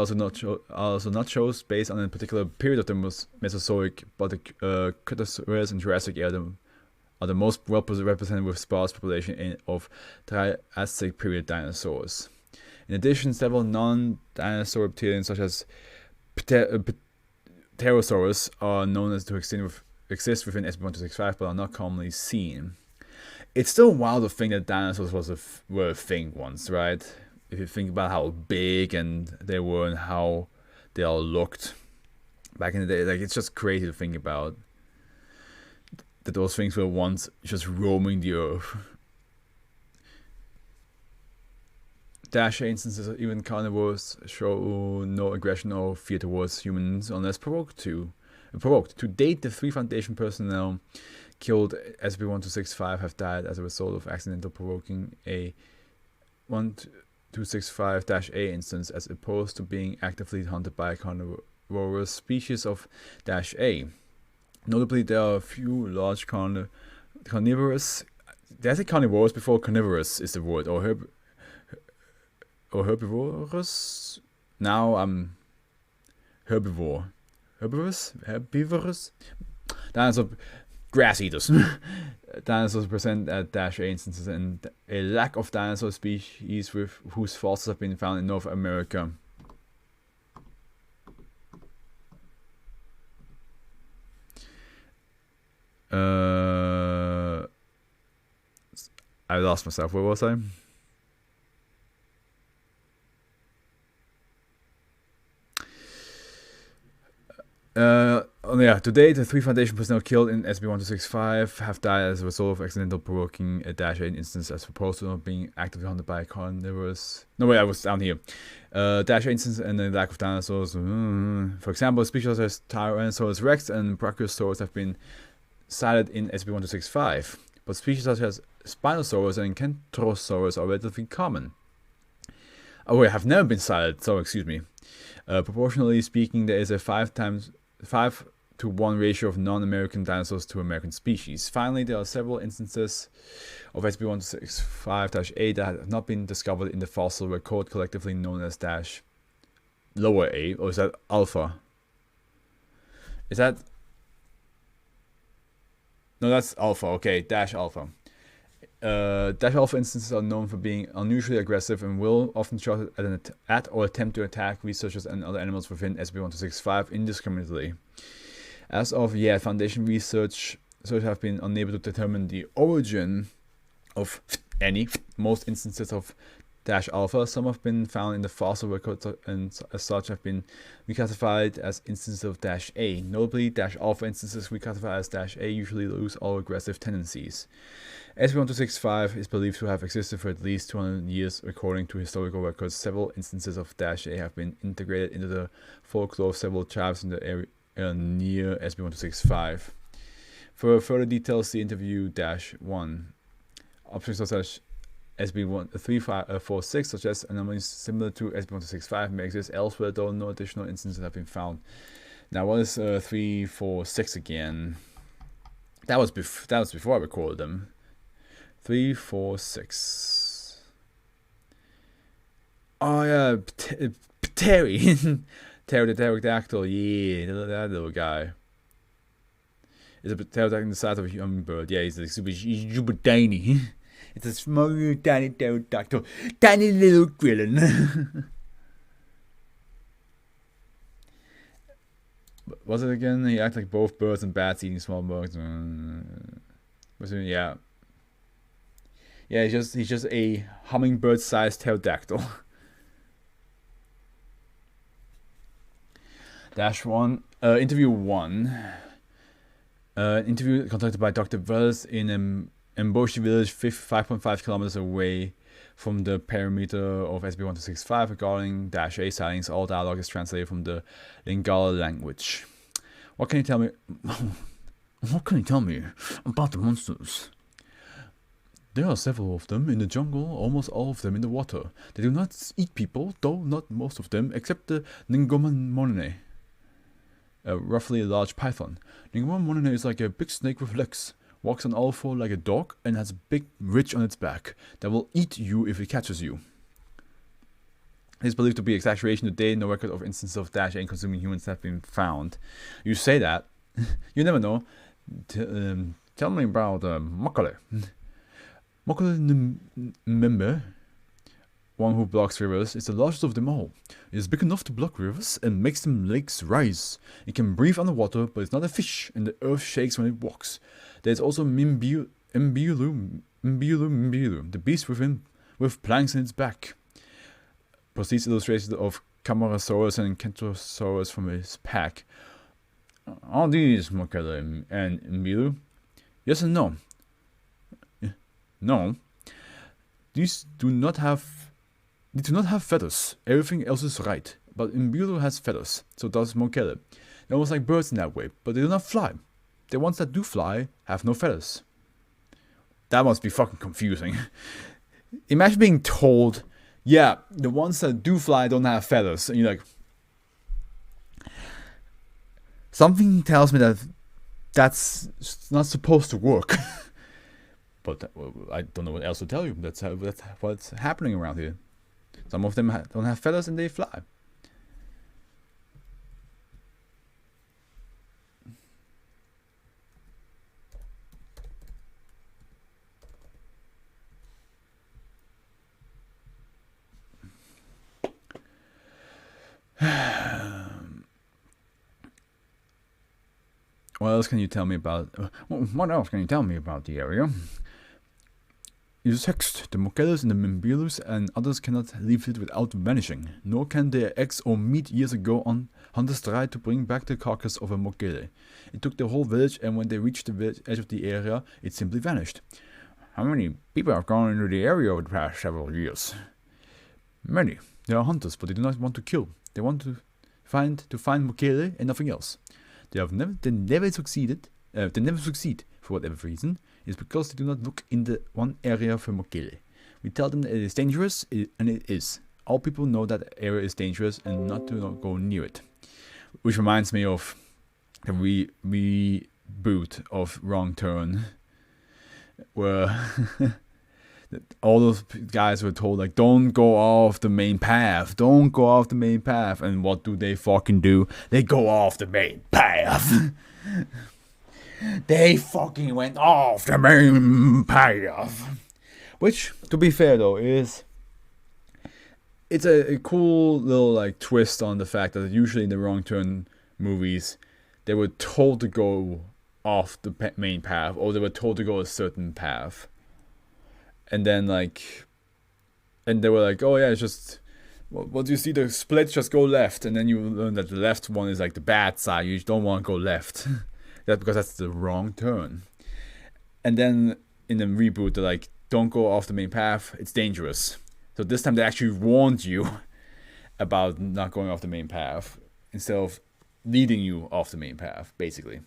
also not shows based on a particular period of the Mesozoic, but the Cretaceous and Jurassic era are the most well represented with sparse population of Triassic period dinosaurs. In addition, several non-dinosaur reptilians such as pterosaurs are known as to exist within SB1265 but are not commonly seen. It's still wild to think that dinosaurs were a thing once, right? If you think about how big and they were and how they all looked back in the day, like, it's just crazy to think about that those things were once just roaming the earth. -A instances of even carnivores show no aggression or fear towards humans unless provoked. To date, the 3 Foundation personnel killed SB1265 have died as a result of accidental provoking a 1265-A instance, as opposed to being actively hunted by a carnivorous species of -A. Notably, there are a few large carnivorous. Did I say carnivorous before? Carnivorous is the word, or herbivorous. Now I'm herbivore. Herbivorous. Dinosaur grass eaters. Dinosaurs present at -A instances and a lack of dinosaur species with whose fossils have been found in North America. I lost myself. Where was I? Today, the 3 Foundation personnel killed in SB1265 have died as a result of accidental provoking a -A instance, as opposed to not being actively hunted by carnivores. No, wait, I was down here. -A instance and the lack of dinosaurs. For example, species such as Tyrannosaurus rex and Brachiosaurus have been sighted in SB1265, but species such as Spinosaurus and Kentrosaurus are relatively common. Oh wait, have never been sighted, so excuse me. Proportionally speaking, there is a 5-to-1 ratio of non-American dinosaurs to American species. Finally, there are several instances of SB1265-A that have not been discovered in the fossil record, collectively known as -lower A, or is that alpha? Is that... No, that's alpha, okay, -alpha. -alpha instances are known for being unusually aggressive and will often shout at or attempt to attack researchers and other animals within SB1265 indiscriminately. As of yet, Foundation researchers have been unable to determine the origin of most instances of -alpha. Some have been found in the fossil record and as such have been reclassified as instances of -A. Notably, -alpha instances reclassified as -A usually lose all aggressive tendencies. SB1265 is believed to have existed for at least 200 years. According to historical records, several instances of -A have been integrated into the folklore of several tribes in the area near SB1265. For further details, see interview -1. Options such as SB1346 suggest anomalies similar to SB1265 may exist elsewhere, though no additional instances have been found. Now, what is 346 again? That was before I recorded them. 346. Oh yeah, Terry. Terry the pterodactyl. Yeah, that little guy. It's a pterodactyl the size of a hummingbird. Yeah, he's like super tiny. It's a small tiny pterodactyl. Tiny little grillin. Was it again? He acts like both birds and bats eating small bugs. Yeah. Yeah, he's just a hummingbird-sized pterodactyl. -1. Interview 1. Interview conducted by Dr. Wells in Mboshi village 5.5 kilometers away from the perimeter of SB1265 regarding -A sightings. All dialogue is translated from the Lingala language. What can you tell me? What can you tell me about the monsters? There are several of them in the jungle, almost all of them in the water. They do not eat people, though not most of them, except the Ningomonone, roughly a large python. Ningomonone is like a big snake with legs, walks on all four like a dog, and has a big ridge on its back that will eat you if it catches you. It is believed to be exaggeration today. No record of instances of -A consuming humans have been found. You say that, you never know. Tell me about Mokale. Mokale Membe, one who blocks rivers, is the largest of them all. It is big enough to block rivers and makes them lakes rise. It can breathe underwater, but it's not a fish, and the earth shakes when it walks. There is also Mbilu, the beast with planks in its back. Proceeds illustrations of Camarasaurus and Kentrosaurus from his pack. Are these Mokale and Mbilu? Yes and no. No. These do not have feathers. Everything else is right. But Mbilu has feathers, so does Mokele. They're almost like birds in that way, but they do not fly. The ones that do fly have no feathers. That must be fucking confusing. Imagine being told, yeah, the ones that do fly don't have feathers. And you're like, something tells me that that's not supposed to work. But I don't know what else to tell you. That's what's happening around here. Some of them don't have feathers and they fly. What else can you tell me about? What else can you tell me about the area? It is hexed. The Mokeles and the Mimbilus and others cannot leave it without vanishing, nor can their eggs or meat. Years ago hunters tried to bring back the carcass of a Mokele. It took the whole village, and when they reached the edge of the area, it simply vanished. How many people have gone into the area over the past several years? Many. They are hunters, but they do not want to kill. They want to find Mokele and nothing else. They never succeed for whatever reason. It's because they do not look in the one area for Mokele. We tell them that it is dangerous, and it is. All people know that area is dangerous and not to go near it. Which reminds me of the reboot of Wrong Turn, where all those guys were told, like, don't go off the main path. Don't go off the main path. And what do they fucking do? They go off the main path. They fucking went off the main path. Which, to be fair though, it's a cool little like twist on the fact that usually in the Wrong Turn movies, they were told to go off the main path, or they were told to go a certain path. And then and they were like, oh yeah, it's just, what do you see, the split, just go left. And then you learn that the left one is like the bad side. You don't want to go left. That's because that's the wrong turn. And then in the reboot, they're like, don't go off the main path, it's dangerous. So this time they actually warned you about not going off the main path instead of leading you off the main path, basically.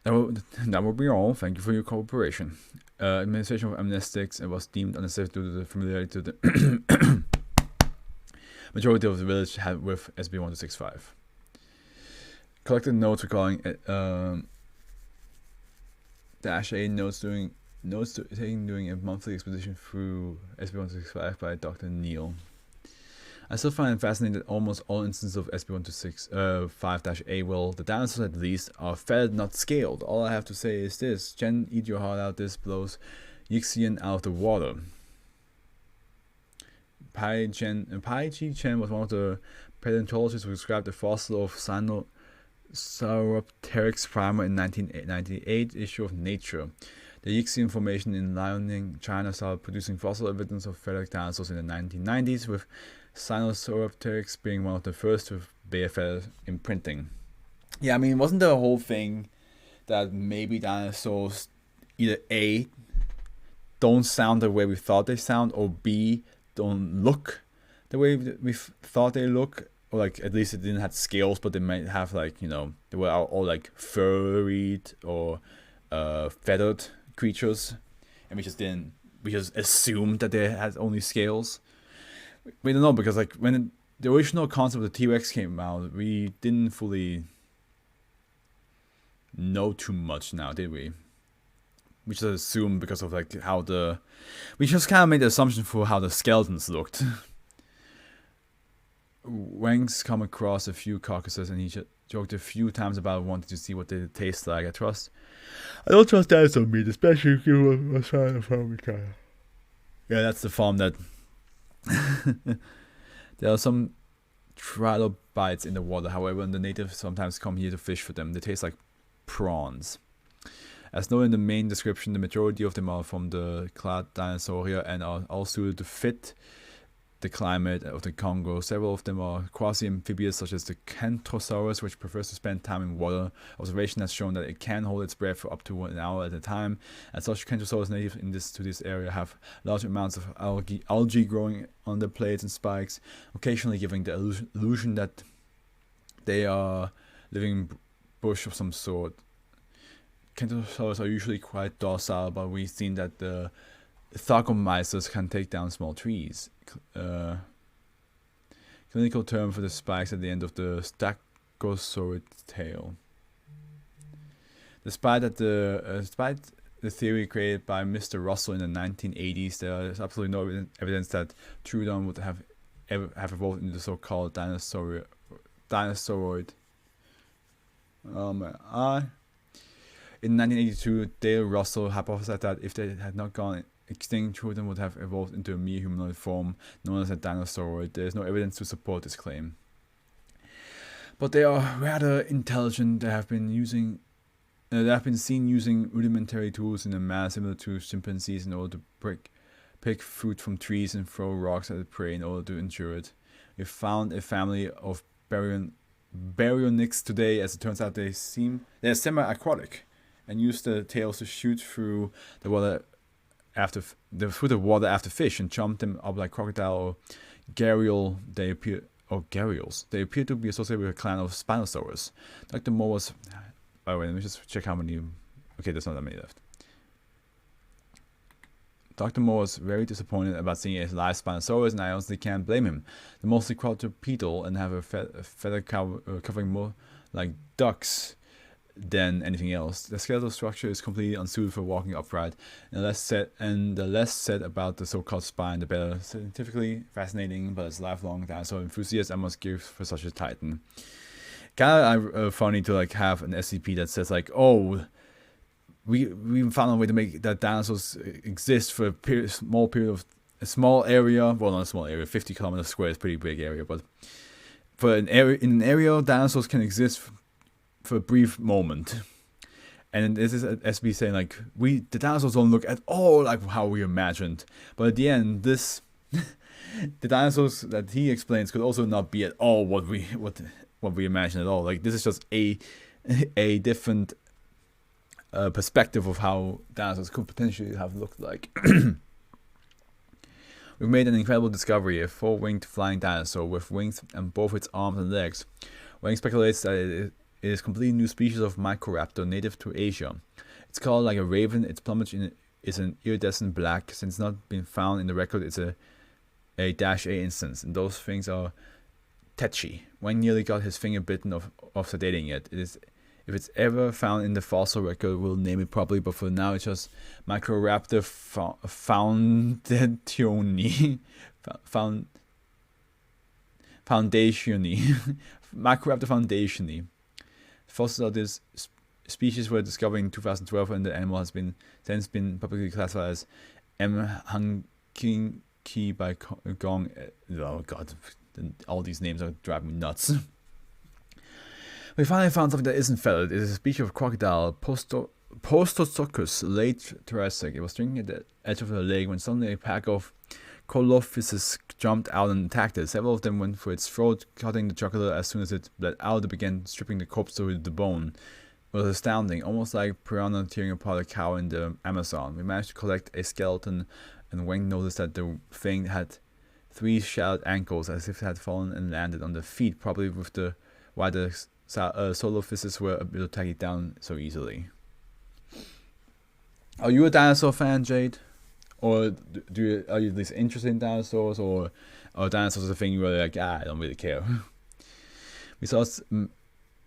That will be all. Thank you for your cooperation. Administration of amnestics was deemed unnecessary due to the familiarity to the majority of the village had with SB1265. Collected notes recalling -A notes taken during a monthly expedition through SB-165 by Dr. Neal. I still find it fascinating that almost all instances of SB-165-A, well, the dinosaurs at least, are feathered, not scaled. All I have to say is this: Chen, eat your heart out, this blows Yixian out of the water. Pai Chi Chen was one of the paleontologists who described the fossil of Sauropteryx primer in 1998 issue of Nature. The Yixian Formation in Liaoning, China, started producing fossil evidence of feathered dinosaurs in the 1990s, with Sinosauropteryx being one of the first with bare feather imprinting. Yeah, I mean, wasn't the whole thing that maybe dinosaurs either A, don't sound the way we thought they sound, or B, don't look the way we thought they look? Or like, at least it didn't have scales, but they might have, like, you know, they were all like furried or feathered creatures, and we just assumed that they had only scales. We don't know, because like when the original concept of the T-Rex came out, we didn't fully know too much now, did we? We just assumed because of like we just kind of made the assumption for how the skeletons looked. Wang's come across a few carcasses, and he joked a few times about wanting to see what they taste like. I don't trust dinosaur meat, especially if you were trying to farm it. Yeah, that's the farm that. There are some trilobites in the water, however, and the natives sometimes come here to fish for them. They taste like prawns. As noted in the main description, the majority of them are from the clade Dinosauria and are all suited to fit the climate of the Congo. Several of them are quasi-amphibious, such as the Kentrosaurus, which prefers to spend time in water. Observation has shown that it can hold its breath for up to 1 hour at a time. As such, Kentrosaurus natives to this area have large amounts of algae growing on their plates and spikes, occasionally giving the illusion that they are living in bush of some sort. Kentrosaurus are usually quite docile, but we've seen that the Tharcomyces can take down small trees. Clinical term for the spikes at the end of the Stachosaurid tail. Despite the theory created by Mr. Russell in the 1980s, there is absolutely no evidence that Troodon would have evolved into the so-called dinosauroid. Oh my eye. In 1982, Dale Russell hypothesized that if they had not gone extinct, Troodon would have evolved into a mere humanoid form known as a dinosauroid. There is no evidence to support this claim. But they are rather intelligent. They have been seen using rudimentary tools in a manner similar to chimpanzees in order to pick fruit from trees and throw rocks at the prey in order to endure it. We found a family of baryonyx today. As it turns out, they're semi-aquatic and use the tails to shoot through the water after fish and chomp them up like crocodile or gharial. They appear to be associated with a clan of Spinosaurus. Dr. Moore was. By the way, let me just check how many. Okay, there's not that many left. Dr. Moore was very disappointed about seeing a live Spinosaurus, and I honestly can't blame him. They're mostly quadrupedal and have a feather covering more like ducks than anything else. The skeletal structure is completely unsuited for walking upright, and the less said about the so-called spine, the better. Scientifically fascinating, but as a lifelong dinosaur enthusiast, I must give for such a titan. Kind of funny to like have an SCP that says like, oh, we found a way to make that dinosaurs exist for a small area. Well, not a small area. 50 kilometers square is a pretty big area, but for in an area, dinosaurs can exist for a brief moment. And this is SB saying like, the dinosaurs don't look at all like how we imagined. But at the end, the dinosaurs that he explains could also not be at all what we imagined at all. Like, this is just a different perspective of how dinosaurs could potentially have looked like. We've made an incredible discovery: a 4-winged flying dinosaur with wings on both its arms and legs. Wang speculates that it is a completely new species of Microraptor native to Asia. It's called like a raven. Its plumage is an iridescent black. Since not been found in the record, it's a -A instance, and those things are tetchy. Wang nearly got his finger bitten of sedating it. If it's ever found in the fossil record, we'll name it properly. But for now, it's just Microraptor foundationi. Foundationi. Microraptor foundationi. Fossils of this species were discovered in 2012, and the animal has since been publicly classified as M. Hankinki by Gong. Oh god, all these names are driving me nuts. We finally found something that isn't feathered. It is a species of crocodile, Postosuchus, late Jurassic. It was drinking at the edge of the lake when suddenly a pack of Colophysis jumped out and attacked it. Several of them went for its throat, cutting the jugular. As soon as it bled out, they began stripping the corpse to the bone. It was astounding, almost like piranha tearing apart a cow in the Amazon. We managed to collect a skeleton, and Wang noticed that the thing had 3 shattered ankles, as if it had fallen and landed on the feet, probably with why the Solophysis were able to take it down so easily. Are you a dinosaur fan, Jade? Or are you at least interested in dinosaurs, or are dinosaurs a thing where you're like, I don't really care? We saw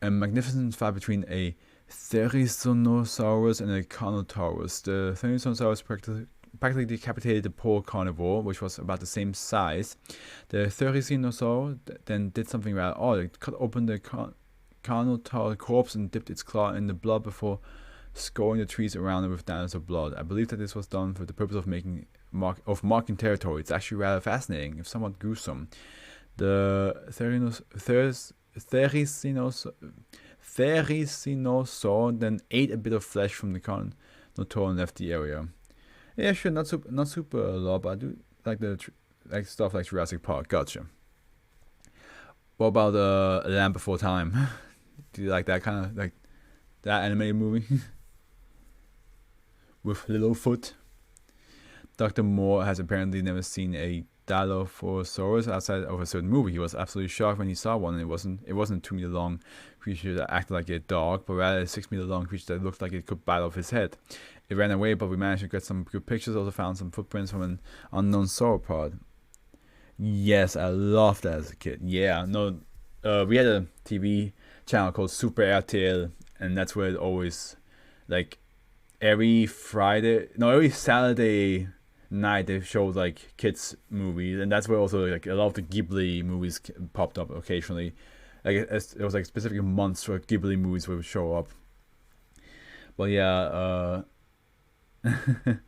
a magnificent fight between a Therizinosaurus and a Carnotaurus. The Therizinosaurus practically decapitated the poor carnivore, which was about the same size. The Therizinosaur then did something rather odd. It cut open the Carnotaurus corpse and dipped its claw in the blood before scoring the trees around it with dinosaur blood. I believe that this was done for the purpose of marking territory. It's actually rather fascinating, if somewhat gruesome. The Therizinosaur then ate a bit of flesh from the Carnotaurus and left the area. Yeah, sure, not super a lot, but I do like stuff like Jurassic Park. Gotcha. What about Land Before Time? Do you like that kind of that animated movie? With Littlefoot. Dr. Moore has apparently never seen a Dilophosaurus outside of a certain movie. He was absolutely shocked when he saw one, and it wasn't a 2-meter long creature that acted like a dog, but rather a 6-meter long creature that looked like it could bite off his head. It ran away, but we managed to get some good pictures. Also found some footprints from an unknown sauropod. Yes, I loved that as a kid. Yeah, no, we had a TV channel called Super RTL, and that's where it always, every Saturday night they showed kids movies, and that's where also a lot of the Ghibli movies popped up occasionally. It was specific months for Ghibli movies would show up. But yeah, the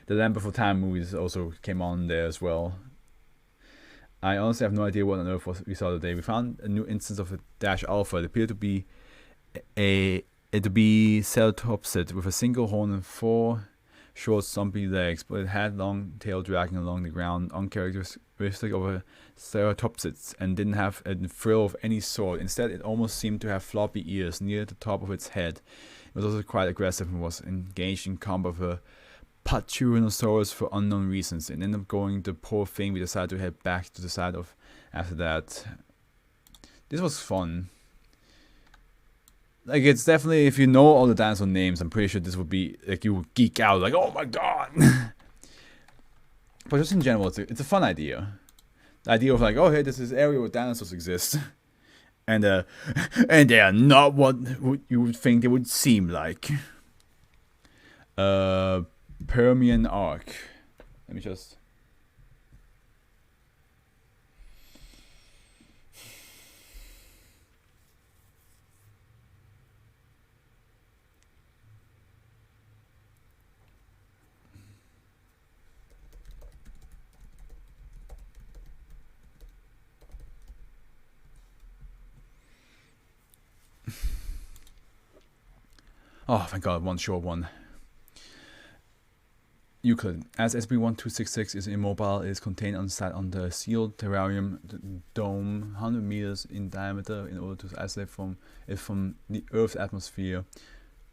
Land Before Time movies also came on there as well. I honestly have no idea what on earth we saw today. We found a new instance of a Dash Alpha. It appeared to be ceratopsid with a single horn and 4 short, stumpy legs, but it had long tail dragging along the ground, uncharacteristic of a ceratopsid, and didn't have a frill of any sort. Instead, it almost seemed to have floppy ears near the top of its head. It was also quite aggressive and was engaged in combat with a Pachyrhinosaurus for unknown reasons. It ended up going the poor thing. We decided to head back to the side of after that. This was fun. It's definitely, if you know all the dinosaur names, I'm pretty sure this would be, you would geek out, oh my god! But just in general, it's a fun idea. The idea of oh, hey, this is an area where dinosaurs exist. And they are not what you would think they would seem like. Permian Arc. Let me just... Oh, thank God, one short one. Euclid. As SB1266 is immobile, it is contained on site on the sealed terrarium dome, 100 meters in diameter, in order to isolate it from the Earth's atmosphere.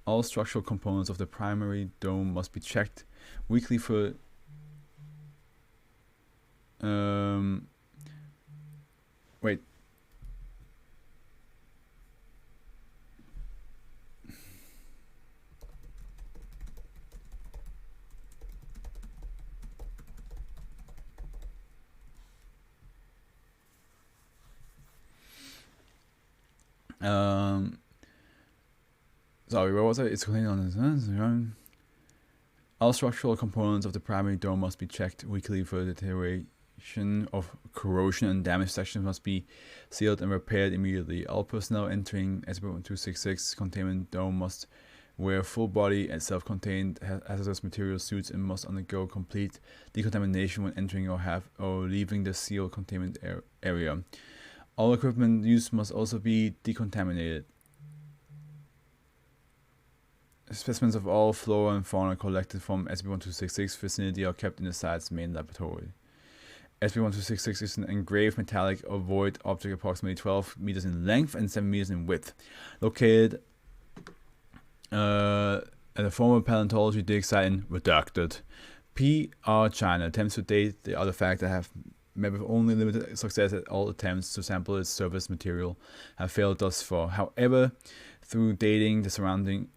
All structural components of the primary dome must be checked weekly for wait. Sorry, what was it? It's contained on this. All structural components of the primary dome must be checked weekly for deterioration of corrosion, and damaged sections must be sealed and repaired immediately. All personnel entering SB1266 containment dome must wear full body and self-contained hazardous material suits and must undergo complete decontamination when entering or leaving the sealed containment area. All equipment used must also be decontaminated. Specimens of all flora and fauna collected from SB1266 vicinity are kept in the site's main laboratory. SB1266 is an engraved metallic ovoid object approximately 12 meters in length and 7 meters in width, located at a former paleontology dig site in Redacted. PR China attempts to date the artifact that have met with only limited success at all attempts to sample its surface material have failed thus far. However, through dating the surrounding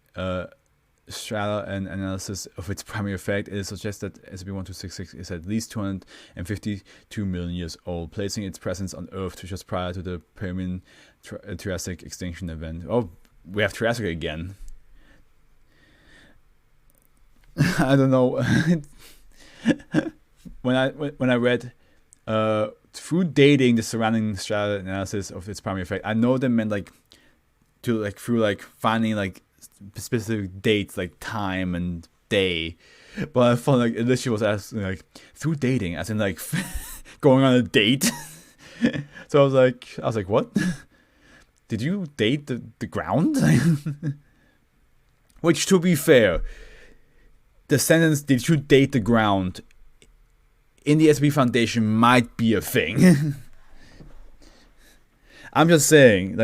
strata and analysis of its primary effect, it is suggested that SB1266 is at least 252 million years old, placing its presence on Earth just prior to the Permian Triassic extinction event. Oh, we have Triassic again. I don't know. when I read through dating the surrounding strata analysis of its primary effect, I know they meant through finding specific dates, like time and day, but I thought it literally was asking through dating, as in going on a date. So I was like, what? Did you date the ground? Which, to be fair, the sentence "Did you date the ground?" in the SB Foundation might be a thing. I'm just saying,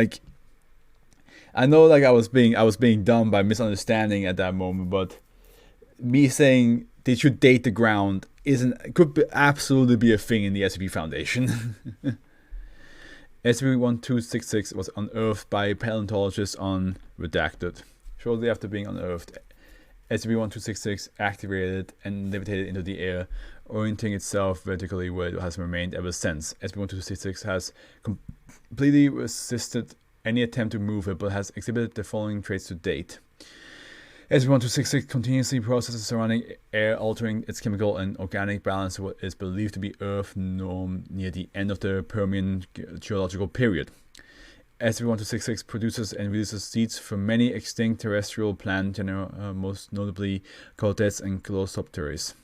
I know I was being dumb by misunderstanding at that moment, but me saying "Did you date the ground?" could absolutely be a thing in the SB Foundation. SB1266 was unearthed by paleontologists on Redacted. Shortly after being unearthed, SB1266 activated and levitated into the air, orienting itself vertically, where it has remained ever since. SB1266 has completely resisted any attempt to move it, but has exhibited the following traits to date. SB1266 continuously processes surrounding air, altering its chemical and organic balance to what is believed to be Earth norm near the end of the Permian geological period. SB1266 produces and releases seeds from many extinct terrestrial plant genera, most notably Cortez and Glossopteris.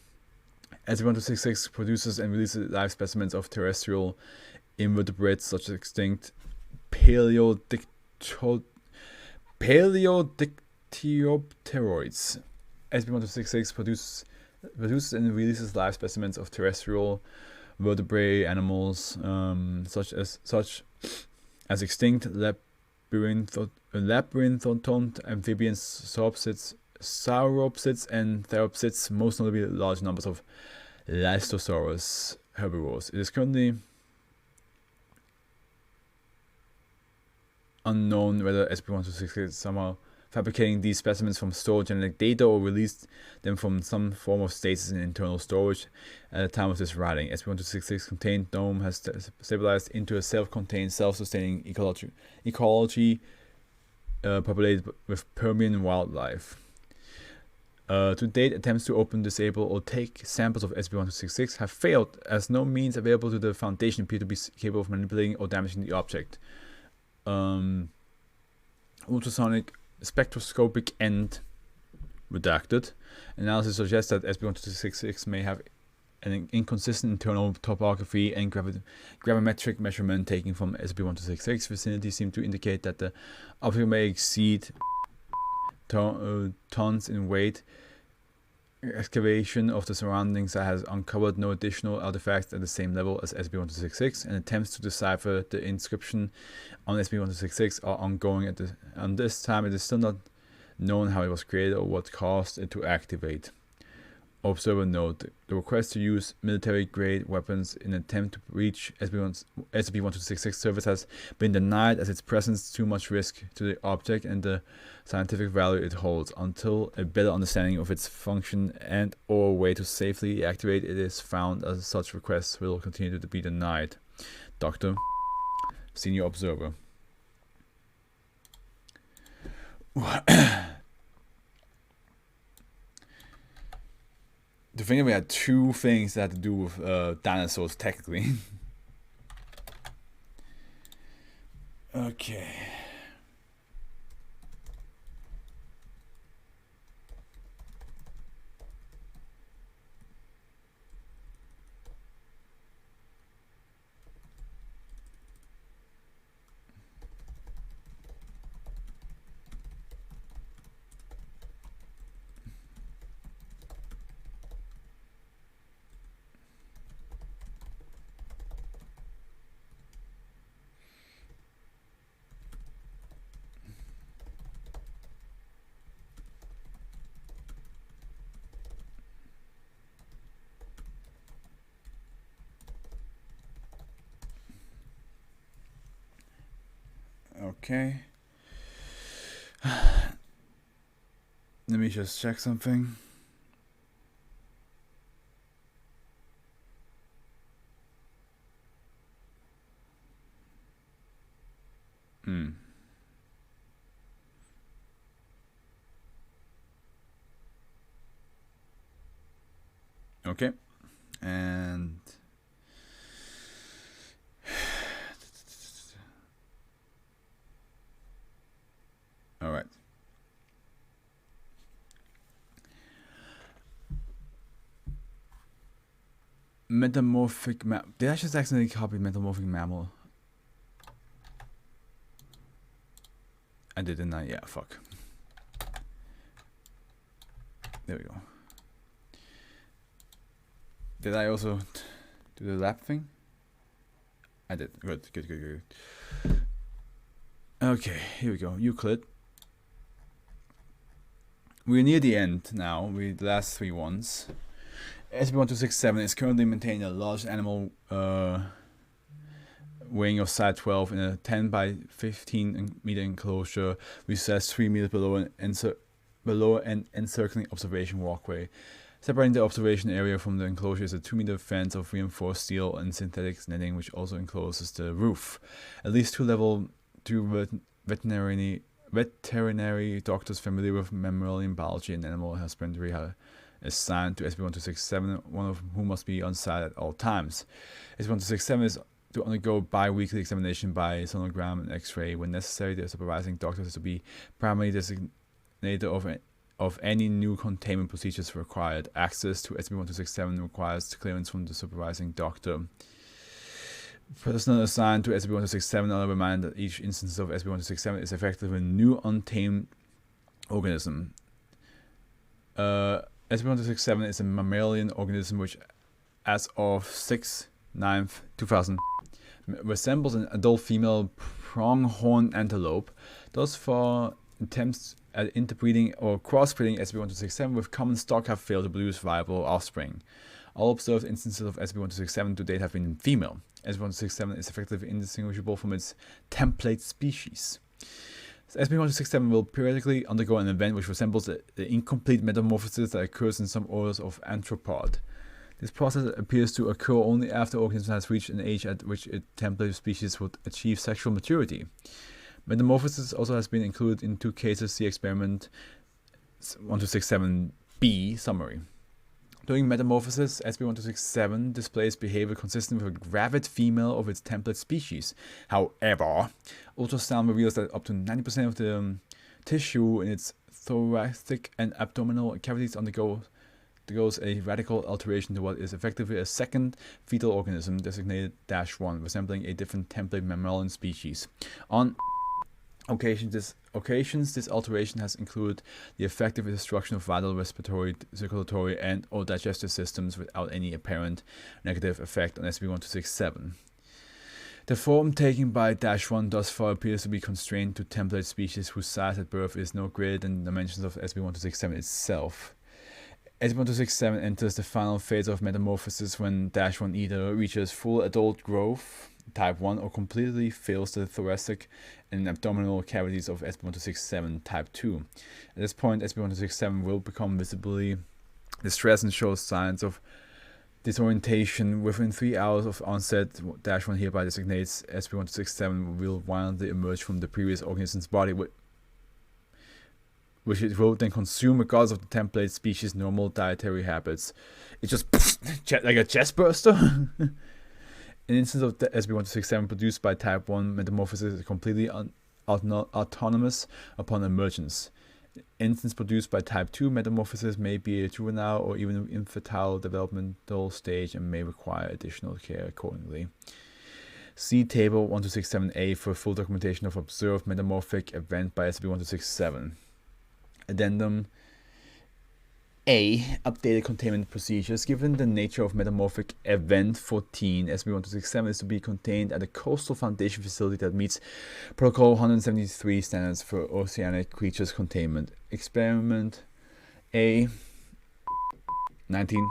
SB1266 produces and releases live specimens of terrestrial invertebrates such as extinct Paleodictyopteroids. SB1266 produces and releases live specimens of terrestrial vertebrate animals such as extinct labyrinthotont amphibians, sauropsids, and theropsids, most notably large numbers of Listosaurus herbivores. It is currently unknown whether SB1266 is somehow fabricating these specimens from stored genetic data or released them from some form of stasis in internal storage at the time of this writing. SB1266 contained dome has stabilized into a self-contained, self-sustaining ecology populated with Permian wildlife. To date, attempts to open, disable, or take samples of SB1266 have failed, as no means available to the Foundation appear to be capable of manipulating or damaging the object. Ultrasonic spectroscopic end redacted. Analysis suggests that SB1266 may have an inconsistent internal topography, and gravimetric measurement taken from SB1266 vicinity seem to indicate that the object may exceed tons in weight. Excavation of the surroundings has uncovered no additional artifacts at the same level as SB1266, and attempts to decipher the inscription on SB1266 are ongoing. At this time, it is still not known how it was created or what caused it to activate. Observer note: the request to use military-grade weapons in an attempt to reach SB1266 surface has been denied, as its presence too much risk to the object and the scientific value it holds. Until a better understanding of its function and or way to safely activate it is found, as such requests will continue to be denied. Dr. Senior Observer. to think that we had two things that had to do with dinosaurs, technically. Okay. Okay. Let me just check something. Okay. And all right. Metamorphic did I just accidentally copy metamorphic mammal? I did, didn't I? Yeah, fuck. There we go. Did I also do the lap thing? I did. Good. Okay, here we go. Euclid. We're near the end now with the last three ones. SB1267 is currently maintaining a large animal weighing of size 12 in a 10 by 15 meter enclosure, which says 3 meters below an encircling observation walkway. Separating the observation area from the enclosure is a 2-meter fence of reinforced steel and synthetic netting, which also encloses the roof. At least two veterinary doctors familiar with mammalian biology and animal husbandry are assigned to SB1267, one of whom must be on site at all times. SB1267 is to undergo bi-weekly examination by sonogram and X-ray. When necessary, the supervising doctor is to be primarily designated of any new containment procedures required. Access to SB1267 requires clearance from the supervising doctor. Personnel assigned to SB1267 are reminded that each instance of SB1267 is effectively a new untamed organism. SB1267 is a mammalian organism which, as of 6/9/2000, resembles an adult female pronghorn antelope. Thus far, attempts at interbreeding or crossbreeding SB1267 with common stock have failed to produce viable offspring. All observed instances of SB1267 to date have been female. SB1267 is effectively indistinguishable from its template species. SB1267 will periodically undergo an event which resembles the incomplete metamorphosis that occurs in some orders of arthropod. This process appears to occur only after the organism has reached an age at which its template species would achieve sexual maturity. Metamorphosis also has been included in 2 cases. See experiment 1267B summary. During metamorphosis, SB1267 displays behavior consistent with a gravid female of its template species. However, ultrasound reveals that up to 90% of the tissue in its thoracic and abdominal cavities undergoes a radical alteration to what is effectively a second fetal organism designated -1, resembling a different template mammalian species. On occasions, this alteration has included the effective destruction of vital respiratory, circulatory, and/or digestive systems without any apparent negative effect on SB1267. The form taken by -1 thus far appears to be constrained to template species whose size at birth is no greater than the dimensions of SB1267 itself. SB1267 enters the final phase of metamorphosis when -1 either reaches full adult growth, type 1, or completely fills the thoracic and abdominal cavities of SB1267, type 2. At this point, SB1267 will become visibly distressed and show signs of disorientation. Within 3 hours of onset, -1 hereby designates SB1267 will violently emerge from the previous organism's body, which it will then consume regardless of the template species' normal dietary habits. It's just like a chest burster. An instance of the SB1267 produced by type 1 metamorphosis is completely autonomous upon emergence. Instance produced by type 2 metamorphosis may be a juvenile or even infantile developmental stage and may require additional care accordingly. See Table 1267A for full documentation of observed metamorphic event by SB1267. Addendum A. Updated containment procedures. Given the nature of metamorphic event 14, SB1267 is to be contained at a coastal foundation facility that meets Protocol 173 standards for oceanic creatures containment. Experiment A. 19.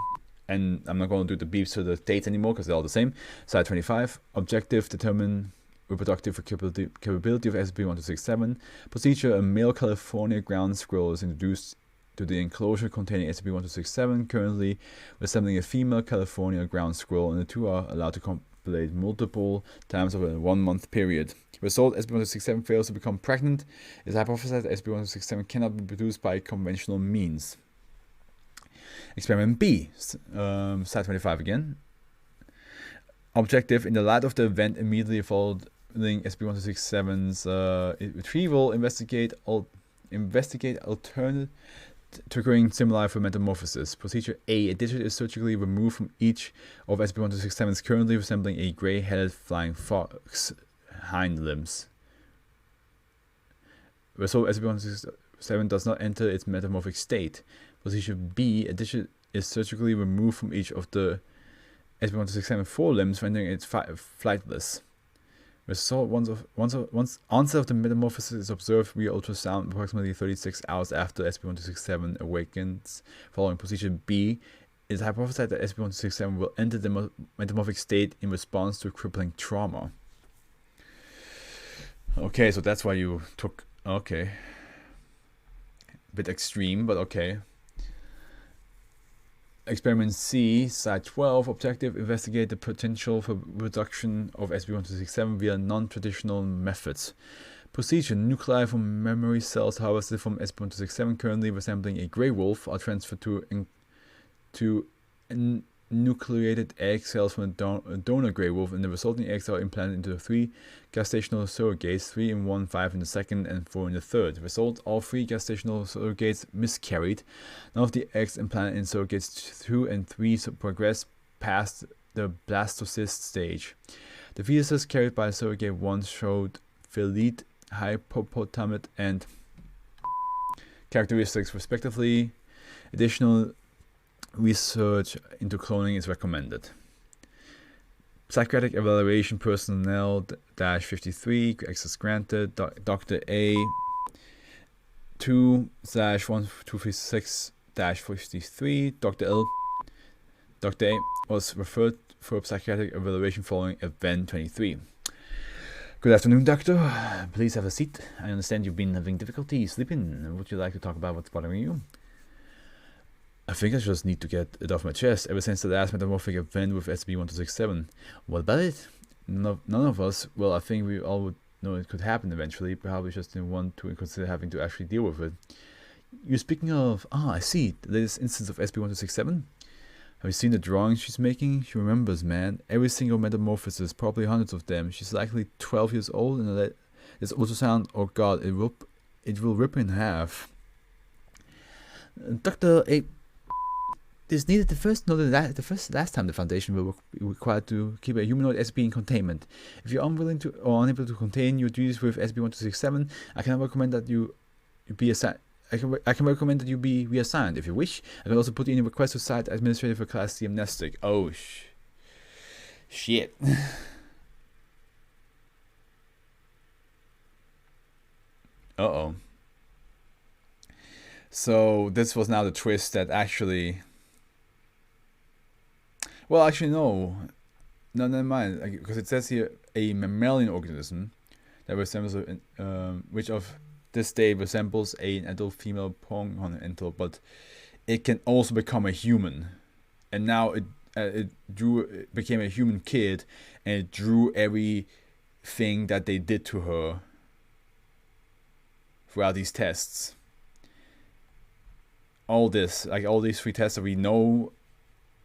And I'm not going to do the beeps or the dates anymore because they're all the same. Side 25. Objective: determine reproductive capability of SB1267. Procedure: a male California ground squirrel is introduced to the enclosure containing SB1267, currently resembling a female California ground squirrel, and the two are allowed to copulate multiple times over a 1 month period. Result: SB1267 fails to become pregnant. It is hypothesized that SB1267 cannot be produced by conventional means. Experiment B, side 25 again. Objective: in the light of the event immediately following SB1267's retrieval, investigate alternate triggering stimuli for metamorphosis. Procedure A. A digit is surgically removed from each of SB1267's currently resembling a gray-headed flying fox hind limbs. Result: SB1267 does not enter its metamorphic state. Procedure B. A digit is surgically removed from each of the SB1267 forelimbs, rendering it flightless. Result: once onset of the metamorphosis is observed via ultrasound approximately 36 hours after SB1267 awakens. Following procedure B, it is hypothesized that SB1267 will enter the metamorphic state in response to crippling trauma. Okay, so that's why you took... Okay. A bit extreme, but okay. Experiment C, side 12. Objective: investigate the potential for reduction of SB1267 via non-traditional methods. Procedure: nuclei from memory cells harvested from SB1267 currently resembling a grey wolf are transferred to nucleated egg cells from a donor grey wolf, and the resulting eggs are implanted into 3 gestational surrogates, 3 in 1, 5 in the second, and 4 in the third. Result: all 3 gestational surrogates miscarried. None of the eggs implanted in surrogates 2 and 3 progressed past the blastocyst stage. The fetuses carried by surrogate 1 showed filete, hypopotamate, and characteristics respectively. Additional research into cloning is recommended. Psychiatric evaluation personnel -53 access granted. Dr. A 2/1236-53. Dr. L. Dr. A was referred for psychiatric evaluation following event 23. Good afternoon, doctor. Please have a seat. I understand you've been having difficulty sleeping. Would you like to talk about what's bothering you? I think I just need to get it off my chest ever since the last metamorphic event with SB1267. What about it? None of us, well, I think we all would know it could happen eventually, probably just didn't want to consider having to actually deal with it. You're speaking of, I see, the latest instance of SB1267? Have you seen the drawings she's making? She remembers, man. Every single metamorphosis, probably hundreds of them. She's likely 12 years old, and this ultrasound, oh god, it will rip her in half. Dr. A. This needed last time the Foundation will be required to keep a humanoid SB in containment. If you're unwilling to or unable to contain your duties with SB1267, I can recommend that you be assigned. I can recommend that you be reassigned if you wish. I can also put in a request to site administrator for Class C amnestic. Oh shit. Uh-oh. So this was now the twist that actually... Well, actually, no, never mind. Because it says here a mammalian organism that resembles, which of this day resembles an adult female pronghorn antelope, but it can also become a human. And now it became a human kid, and it drew everything that they did to her throughout these tests. all this, like all these 3 tests that we know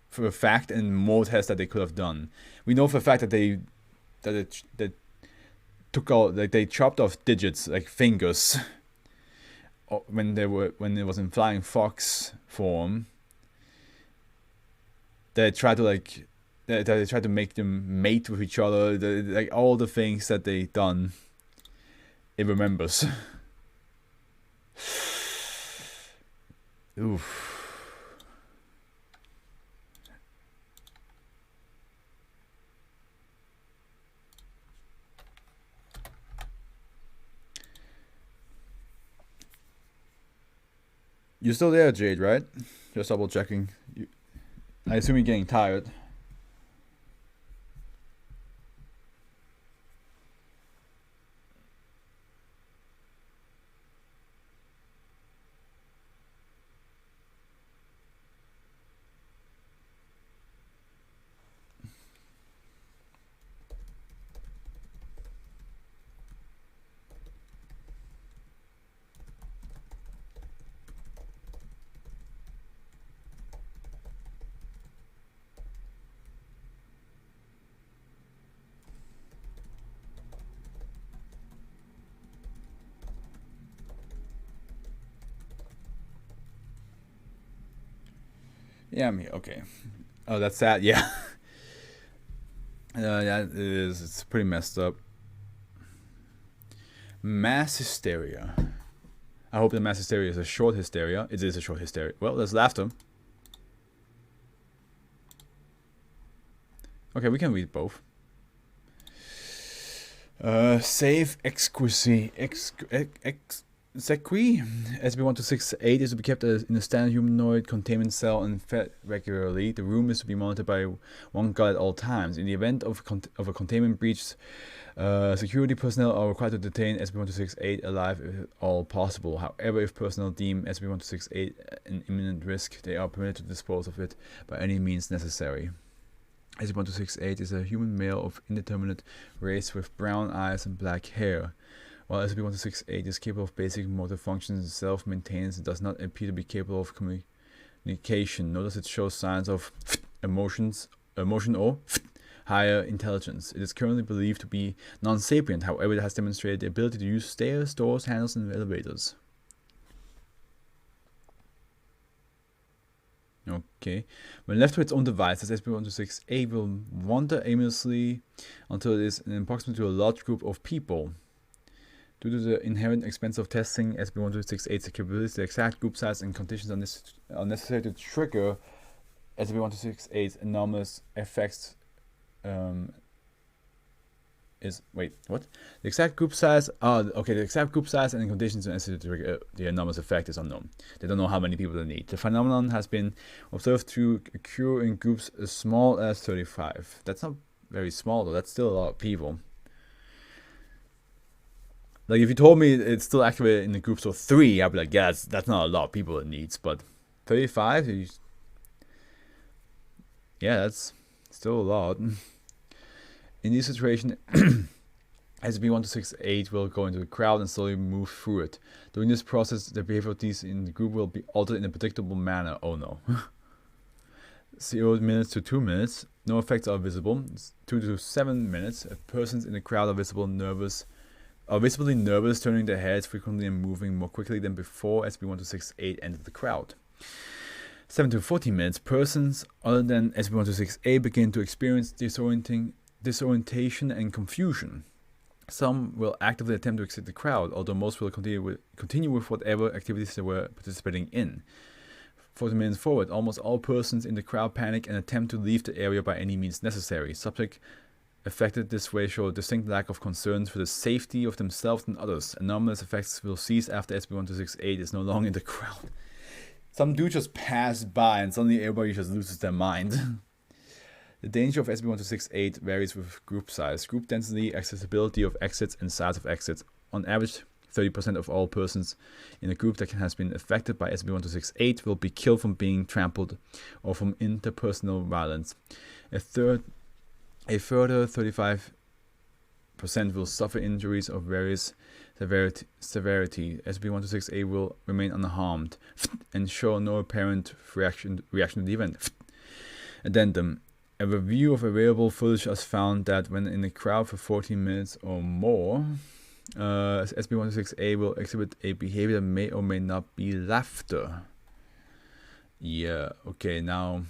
for a fact, and more tests that they could have done. We know for a fact that they took out, like they chopped off digits, like fingers, when it was in flying fox form. They tried to they tried to make them mate with each other. Like all the things that they done, it remembers. Oof. You're still there, Jade, right? Just double checking. I assume you're getting tired. Yeah, I'm here. Okay. Oh, that's sad. Yeah. That is. It's pretty messed up. Mass hysteria. I hope the mass hysteria is a short hysteria. It is a short hysteria. Well, there's laughter. Okay, we can read both. Save exquisite. Sequi, SB1268 is to be kept in a standard humanoid containment cell and fed regularly. The room is to be monitored by one guard at all times. In the event of a containment breach, security personnel are required to detain SB1268 alive if at all possible. However, if personnel deem SB1268 an imminent risk, they are permitted to dispose of it by any means necessary. SB1268 is a human male of indeterminate race with brown eyes and black hair. While SCP-1268 is capable of basic motor functions and self-maintenance, it does not appear to be capable of communication. Notice it shows signs of emotion or higher intelligence. It is currently believed to be non-sapient. However, it has demonstrated the ability to use stairs, doors, handles, and elevators. Okay. When left to its own devices, SCP-1268 will wander aimlessly until it is in proximity to a large group of people. Due to the inherent expense of testing SCP-1268's capabilities, the exact group size and conditions are necessary to trigger SCP-1268's anomalous effects. Wait, what? The exact group size. Okay. The exact group size and conditions necessary to trigger the anomalous effect is unknown. They don't know how many people they need. The phenomenon has been observed to occur in groups as small as 35. That's not very small though. That's still a lot of people. Like, if you told me it's still activated in the groups of 3, I'd be like, yeah, that's not a lot of people it needs. But 35? Yeah, that's still a lot. In this situation, SCP-1268 will go into the crowd and slowly move through it. During this process, the behavior of these in the group will be altered in a predictable manner. Oh no. 0 minutes to 2 minutes. No effects are visible. 2 to 7 minutes. Persons in the crowd are visibly nervous, turning their heads frequently and moving more quickly than before SCP-1268 entered the crowd. 7 to 14 minutes, persons other than SCP-1268 begin to experience disorientation and confusion. Some will actively attempt to exit the crowd, although most will continue with whatever activities they were participating in. 40 minutes forward, almost all persons in the crowd panic and attempt to leave the area by any means necessary. Subject affected this way show a distinct lack of concern for the safety of themselves and others. Anomalous effects will cease after SCP-1268 is no longer in the crowd. Some dude just passed by and suddenly everybody just loses their mind. The danger of SCP-1268 varies with group size, group density, accessibility of exits, and size of exits. On average, 30% of all persons in a group that has been affected by SCP-1268 will be killed from being trampled or from interpersonal violence. A further 35% will suffer injuries of various severity. SB-126A will remain unharmed and show no apparent reaction to the event. Addendum. A review of available footage has found that when in a crowd for 14 minutes or more, SB-126A will exhibit a behavior that may or may not be laughter. Yeah, okay, now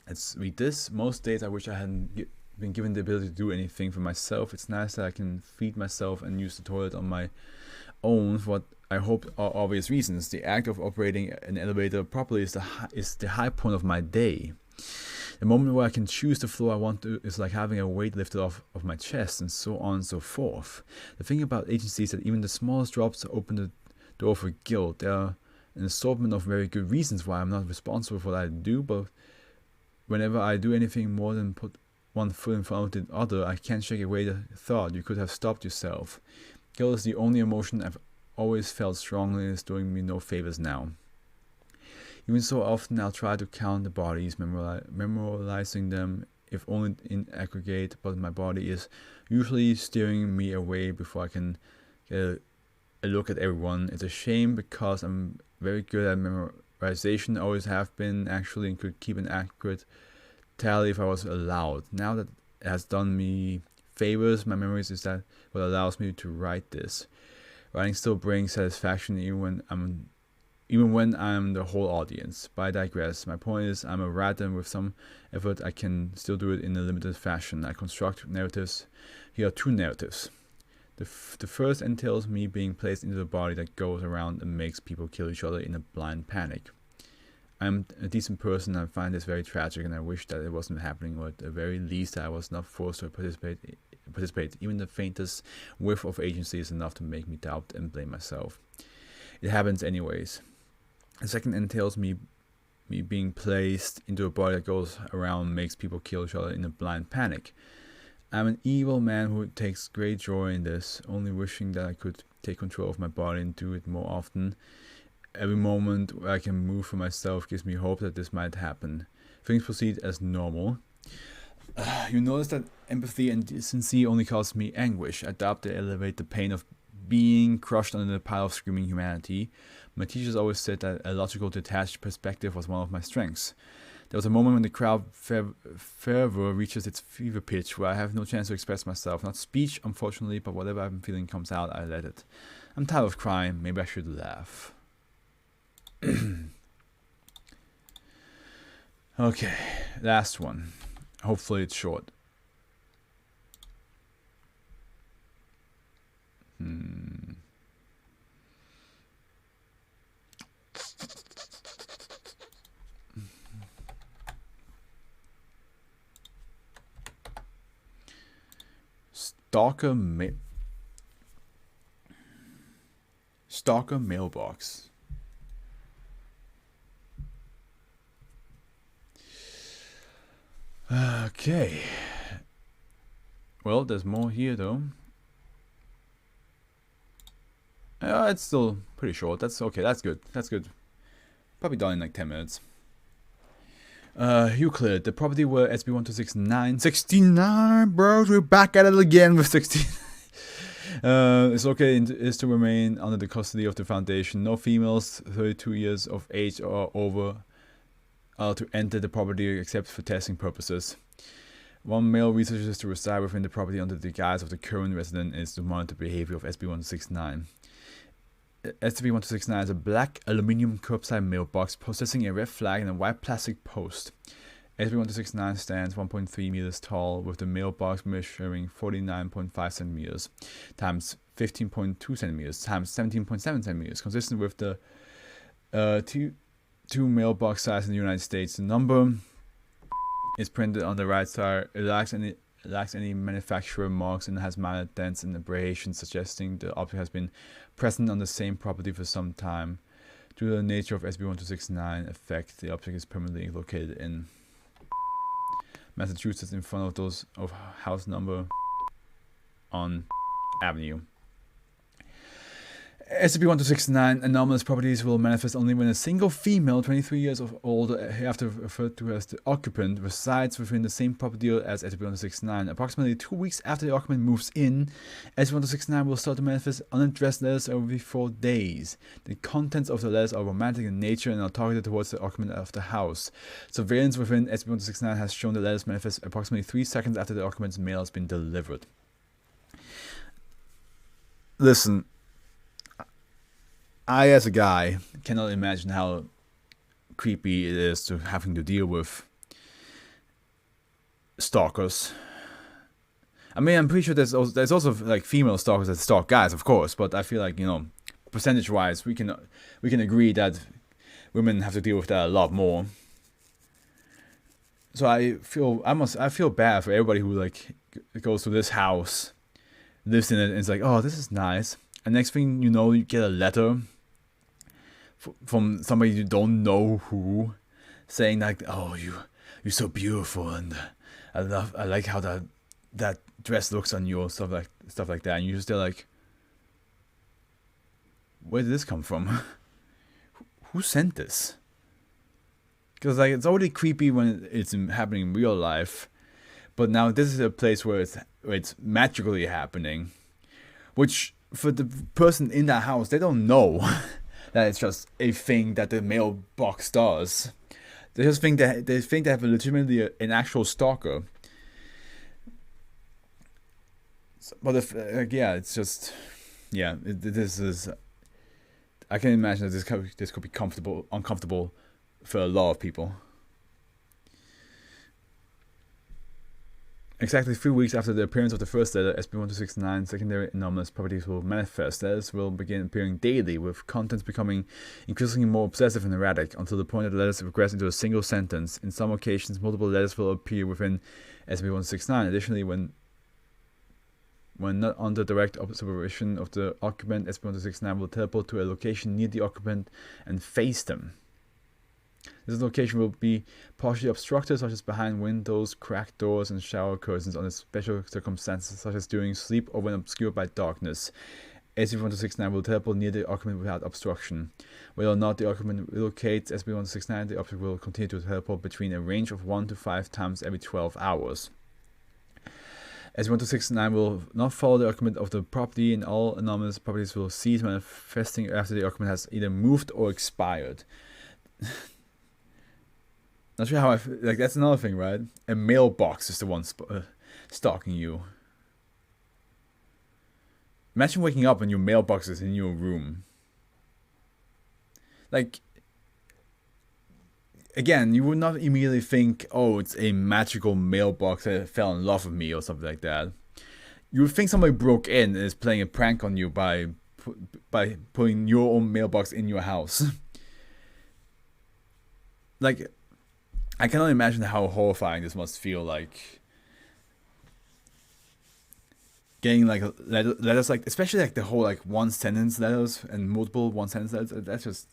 let's read this. Most days I wish I hadn't been given the ability to do anything for myself. It's nice that I can feed myself and use the toilet on my own for what I hope are obvious reasons. The act of operating an elevator properly is the high point of my day. The moment where I can choose the floor I want to is like having a weight lifted off of my chest, and so on and so forth. The thing about agency is that even the smallest drops open the door for guilt. There are an assortment of very good reasons why I'm not responsible for what I do, but whenever I do anything more than put one foot in front of the other, I can't shake away the thought you could have stopped yourself. Guilt is the only emotion I've always felt strongly, and is doing me no favors now. Even so often I'll try to count the bodies, memorizing them, if only in aggregate, but my body is usually steering me away before I can get a look at everyone. It's a shame because I'm very good at memorization, always have been actually, and could keep an accurate tally if I was allowed. Now that it has done me favors, my memories is that what allows me to write this. Writing still brings satisfaction even when I'm the whole audience. But I digress. My point is, I'm a writer, and with some effort I can still do it in a limited fashion. I construct narratives. Here are two narratives. The first entails me being placed into the body that goes around and makes people kill each other in a blind panic. I'm a decent person, and I find this very tragic, and I wish that it wasn't happening, or at the very least I was not forced to participate. Even the faintest whiff of agency is enough to make me doubt and blame myself. It happens anyways. The second entails me being placed into a body that goes around and makes people kill each other in a blind panic. I'm an evil man who takes great joy in this, only wishing that I could take control of my body and do it more often. Every moment where I can move for myself gives me hope that this might happen. Things proceed as normal. You notice that empathy and decency only cause me anguish. I doubt they elevate the pain of being crushed under the pile of screaming humanity. My teachers always said that a logical, detached perspective was one of my strengths. There was a moment when the crowd fervor reaches its fever pitch, where I have no chance to express myself. Not speech, unfortunately, but whatever I'm feeling comes out, I let it. I'm tired of crying. Maybe I should laugh. Okay, last one. Hopefully it's short. Stalker mailbox. Okay. Well, there's more here though. It's still pretty short. That's okay. That's good. That's good. Probably done in like 10 minutes. Euclid, the property where SB-1269, 69, bros, we're back at it again with 16. It's okay, is to remain under the custody of the Foundation. No females 32 years of age or over are to enter the property except for testing purposes. One male researcher is to reside within the property under the guise of the current resident is to monitor the behavior of SB-1269. SB-1269 is a black aluminium curbside mailbox possessing a red flag and a white plastic post. SB-1269 stands 1.3 meters tall, with the mailbox measuring 49.5 centimeters times 15.2 centimeters times 17.7 centimeters, consistent with the two mailbox size in the United States. The number is printed on the right side. It lacks any manufacturer marks and has minor dents and abrasions, suggesting the object has been present on the same property for some time. Due to the nature of SB-1269 effect, the object is permanently located in Massachusetts in front of those of house number on Avenue. SCP-1269 anomalous properties will manifest only when a single female, 23 years of old, hereafter referred to as the occupant, resides within the same property as SCP-1269. Approximately 2 weeks after the occupant moves in, SCP-1269 will start to manifest unaddressed letters every 4 days. The contents of the letters are romantic in nature and are targeted towards the occupant of the house. Surveillance within SCP-1269 has shown the letters manifest approximately 3 seconds after the occupant's mail has been delivered. Listen, I, as a guy, cannot imagine how creepy it is to having to deal with stalkers. I mean, I'm pretty sure there's also like female stalkers that stalk guys, of course, but I feel like, you know, percentage-wise, we can agree that women have to deal with that a lot more. So I feel bad for everybody who like goes to this house, lives in it, and it's like, oh, this is nice. And next thing you know, you get a letter from somebody you don't know who, saying like, "Oh, you're so beautiful, and I like how that dress looks on you," or stuff like that. And you're just there like, where did this come from? Who sent this? Because like it's already creepy when it's happening in real life, but now this is a place where it's magically happening, which for the person in that house, they don't know that it's just a thing that the mailbox does. They just think that they have legitimately an actual stalker. But if it's just this is. I can imagine that this could be uncomfortable for a lot of people. Exactly 3 weeks after the appearance of the first letter, SCP-1269 secondary anomalous properties will manifest. Letters will begin appearing daily, with contents becoming increasingly more obsessive and erratic, until the point that the letters progress into a single sentence. In some occasions, multiple letters will appear within SCP-1269. Additionally, when not under direct supervision of the occupant, SCP-1269 will teleport to a location near the occupant and face them. This location will be partially obstructed, such as behind windows, cracked doors, and shower curtains, under special circumstances, such as during sleep or when obscured by darkness. SCP-1269 will teleport near the occupant without obstruction. Whether or not the occupant relocates SCP-1269, the object will continue to teleport between a range of 1 to 5 times every 12 hours. SCP-1269 will not follow the occupant of the property, and all anomalous properties will cease manifesting after the occupant has either moved or expired. Not sure how I feel. Like, that's another thing, right? A mailbox is the one stalking you. Imagine waking up and your mailbox is in your room. Like, again, you would not immediately think, oh, it's a magical mailbox that fell in love with me or something like that. You would think somebody broke in and is playing a prank on you by putting your own mailbox in your house. Like, I cannot imagine how horrifying this must feel like. Getting like letters, like especially like the whole like one sentence letters and multiple one sentence letters.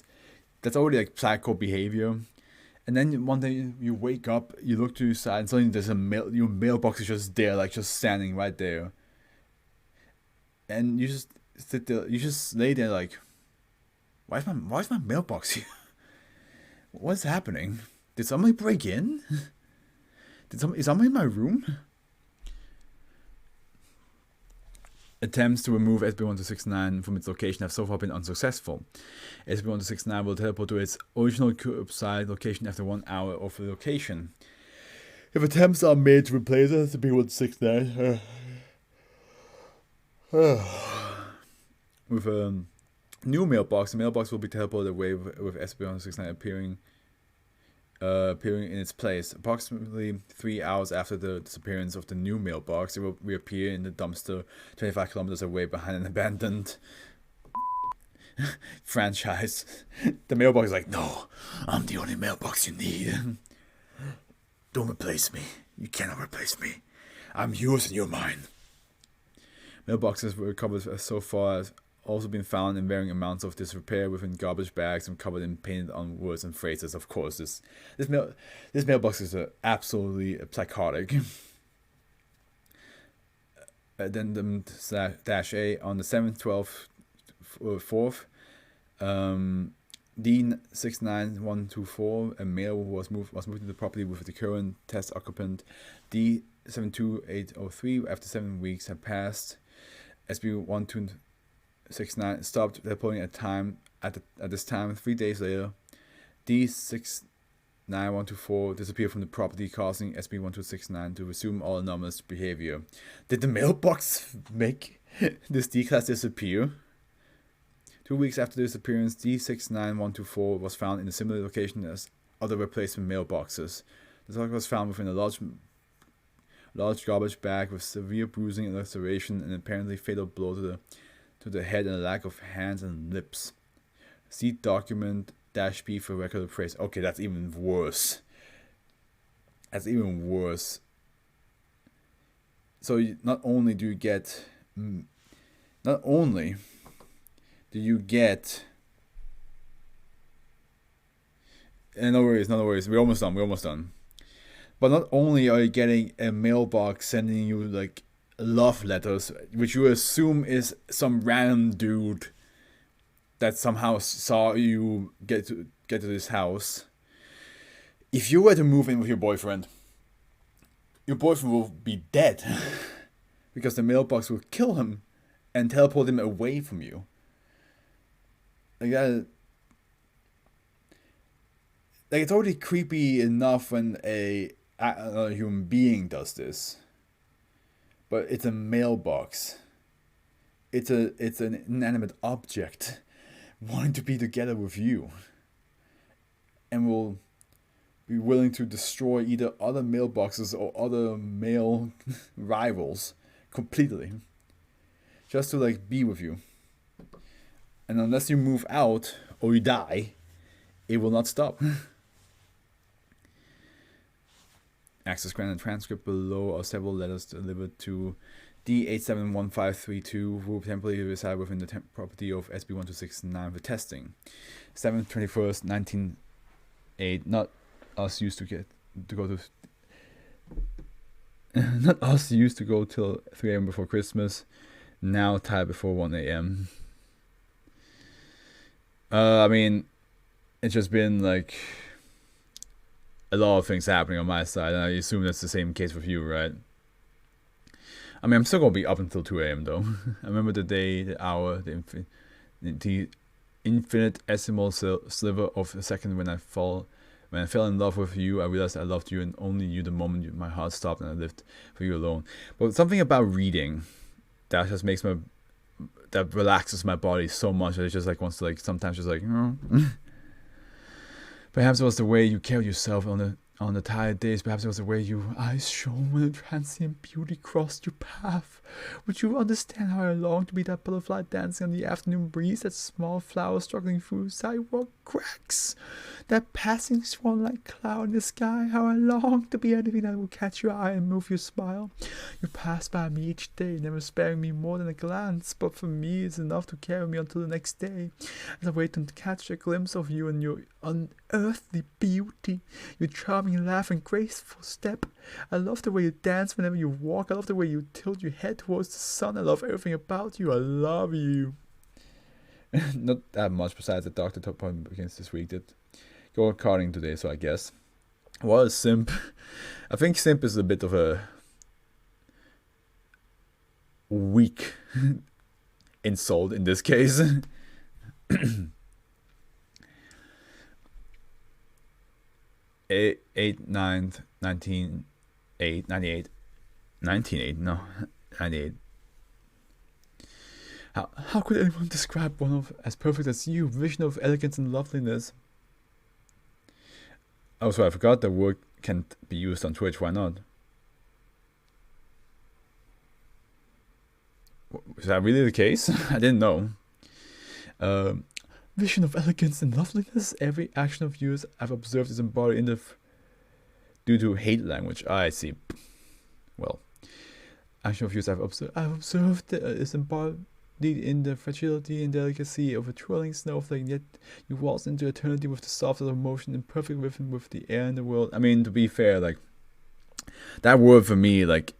That's already like psycho behavior. And then one day you wake up, you look to your side, and suddenly there's your mailbox is just there, like just standing right there. And you just sit there, you just lay there like, why is my mailbox here? What's happening? Did somebody break in? Is somebody in my room? Attempts to remove SCP-1269 from its location have so far been unsuccessful. SCP-1269 will teleport to its original curbside location after 1 hour of the location. If attempts are made to replace SCP-1269 with a new mailbox, the mailbox will be teleported away with SCP-1269 appearing in its place. Approximately 3 hours after the disappearance of the new mailbox, it will reappear in the dumpster 25 kilometers away behind an abandoned franchise. The mailbox is like, no, I'm the only mailbox you need. Don't replace me. You cannot replace me. I'm yours and you're mine. Mailboxes recovered so far as also been found in varying amounts of disrepair within garbage bags and covered in painted on words and phrases. Of course, this mailbox is absolutely psychotic. Addendum -A on the 7th, 12th, 4th. D69124, a male was moved to the property with the current test occupant. D72803, after 7 weeks had passed. SB1269 stopped reporting at this time. 3 days later, D69124 disappeared from the property, causing SB1269 to resume all anomalous behavior. Did the mailbox make this D-class disappear? 2 weeks after the disappearance, D69124 was found in a similar location as other replacement mailboxes. The dog was found within a large garbage bag with severe bruising and laceration, and apparently fatal blow to the head and a lack of hands and lips. See document -B for record of phrase. Okay, that's even worse. So not only do you get no worries, we're almost done. But not only are you getting a mailbox sending you like love letters, which you assume is some random dude that somehow saw you get to this house. If you were to move in with your boyfriend will be dead because the mailbox will kill him and teleport him away from you. Like it's already creepy enough when a human being does this, but it's a mailbox. It's an inanimate object wanting to be together with you, and will be willing to destroy either other mailboxes or other mail rivals completely, just to like be with you. And unless you move out or you die, it will not stop. Access granted. Transcript below are several letters delivered to D871532, who temporarily reside within the property of SB1269 for testing. 7/21, 1908. Not us used to go till 3 a.m. before Christmas. Now tired before 1 a.m. I mean, it's just been like a lot of things happening on my side, and I assume that's the same case with you, right? I mean, I'm still gonna be up until 2 a.m. though. I remember the day, the hour, the infinitesimal sliver of a second when I fell in love with you. I realized I loved you and only you the moment my heart stopped and I lived for you alone. But something about reading that just that relaxes my body so much that it just like wants to like sometimes just like Perhaps it was the way you carried yourself on the tired days. Perhaps it was the way your eyes shone when a transient beauty crossed your path. Would you understand how I longed to be that butterfly dancing on the afternoon breeze, that small flower struggling through sidewalk cracks, that passing swan-like cloud in the sky? How I longed to be anything that would catch your eye and move your smile. You passed by me each day, never sparing me more than a glance, but for me it's enough to carry me until the next day, as I wait to catch a glimpse of you and your unearthly beauty, your charming laugh and graceful step. I love the way you dance whenever you walk. I love the way you tilt your head towards the sun. I love everything about you. I love you. Not that much besides the doctor top point against this week. Did go according today, so I guess. What a simp. I think simp is a bit of a weak insult in this case. 98. How could anyone describe one of as perfect as you? Vision of elegance and loveliness. Oh, so I forgot the word can't be used on Twitch. Why not? Is that really the case? I didn't know. Vision of elegance and loveliness. Every action of yours I've observed is embodied in due to hate language. I see. Well, action of yours I've observed is embodied in the fragility and delicacy of a twirling snowflake, and yet you waltz into eternity with the softest of motion in perfect rhythm with the air in the world. I mean, to be fair, like, that word for me, like,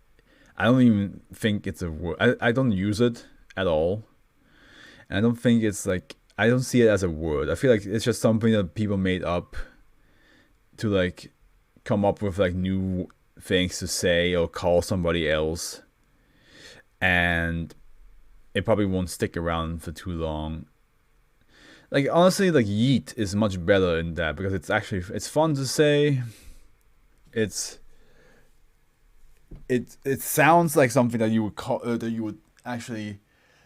I don't even think it's a word. I don't use it at all. And I don't think it's like, I don't see it as a word. I feel like it's just something that people made up to like come up with like new things to say or call somebody else, and it probably won't stick around for too long. Like honestly, like yeet is much better in that because it's fun to say. It sounds like something that you would call that you would actually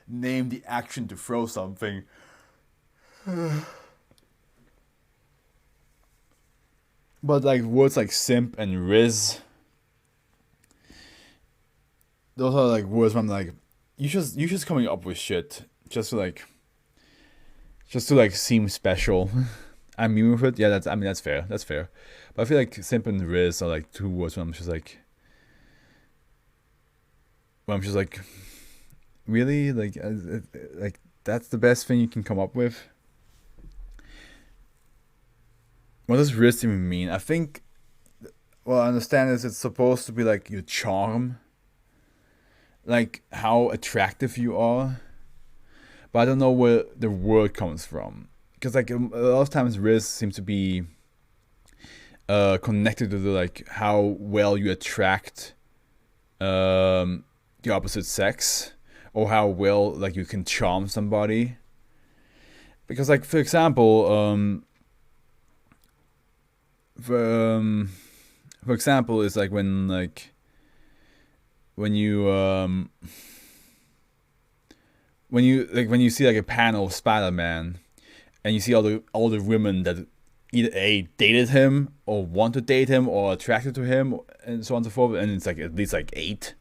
name the action to throw something. But like words like simp and riz, those are like words where I'm like, you just coming up with shit just to like seem special. I mean with it, yeah. That's fair. That's fair. But I feel like simp and riz are like two words where I'm just like, really, like that's the best thing you can come up with. What does riz even mean? I think, well, I understand is it's supposed to be like your charm, like how attractive you are. But I don't know where the word comes from, because like a lot of times riz seems to be connected to the, like how well you attract the opposite sex, or how well like you can charm somebody. Because like for example, for example, is like when you when you see like a panel of Spider-Man, and you see all the women that either A, dated him or want to date him or attracted to him and so on and so forth, and it's like at least like 8.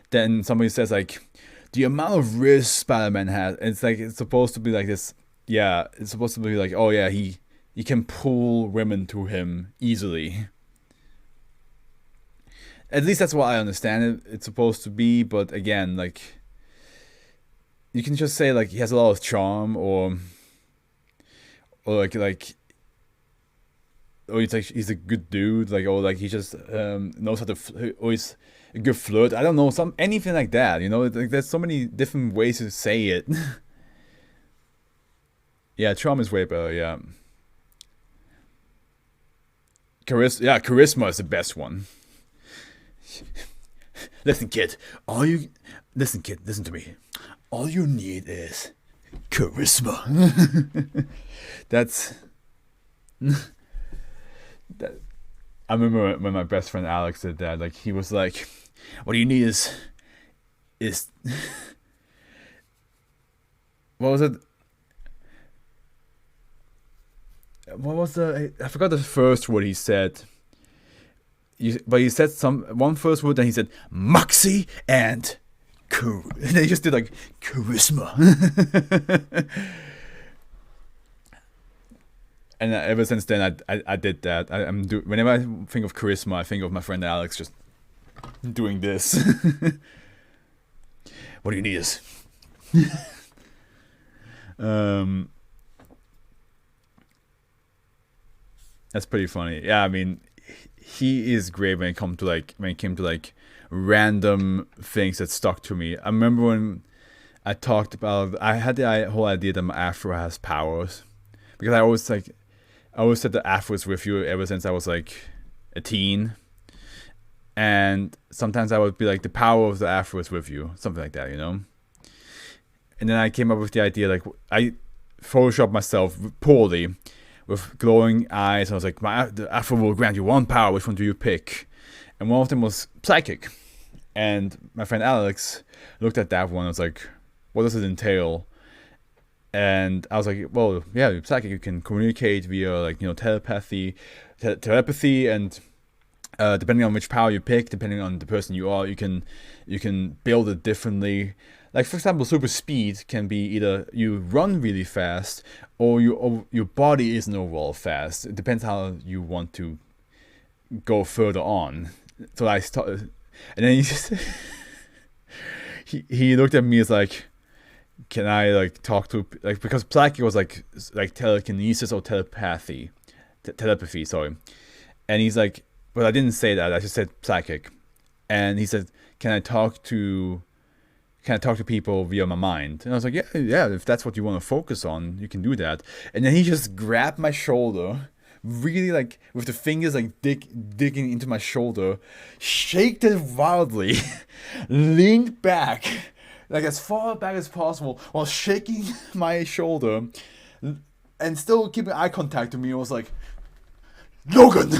Then somebody says like the amount of riz Spider-Man has, and it's like it's supposed to be like this. Yeah, it's supposed to be like, oh yeah, he can pull women to him easily. At least that's what I understand it's supposed to be. But again, like you can just say like he has a lot of charm, or like or he's like he's a good dude, like, or like he just knows how to or he's a good flirt. I don't know, anything like that. You know, like there's so many different ways to say it. Yeah, charm is way better. Yeah, charisma is the best one. Listen, kid. Listen to me. All you need is charisma. That's that. I remember when my best friend Alex did that. Like he was like, "What you need is what was it? What was I forgot the first word he said. But he said one first word, then he said moxie and and then he just did like charisma. And ever since then, I did that. Whenever I think of charisma, I think of my friend Alex just doing this. What do you need is that's pretty funny. Yeah, I mean, he is great when it came to like random things that stuck to me. I remember when I had the whole idea that my Afro has powers, because I always said that Afro is with you ever since I was like a teen, and sometimes I would be like the power of the Afro is with you, something like that, you know. And then I came up with the idea, like I photoshopped myself poorly with glowing eyes. I was like, the Afro will grant you one power. Which one do you pick? And one of them was psychic. And my friend Alex looked at that one. I was like, what does it entail? And I was like, well, yeah, psychic. You can communicate via like, you know, telepathy, and depending on which power you pick, depending on the person you are, you can build it differently. Like for example, super speed can be either you run really fast or your body isn't overall fast. It depends how you want to go further on. So I started, and then he looked at me as like, can I like talk to, like, because psychic was like telekinesis or telepathy, sorry. And he's like, but I didn't say that. I just said psychic. And he said, can I talk to kind of talk to people via my mind. And I was like, yeah, if that's what you want to focus on, you can do that. And then he just grabbed my shoulder, really like with the fingers like digging into my shoulder, shaked it wildly, leaned back, like as far back as possible, while shaking my shoulder, and still keeping eye contact with me. I was like, Logan!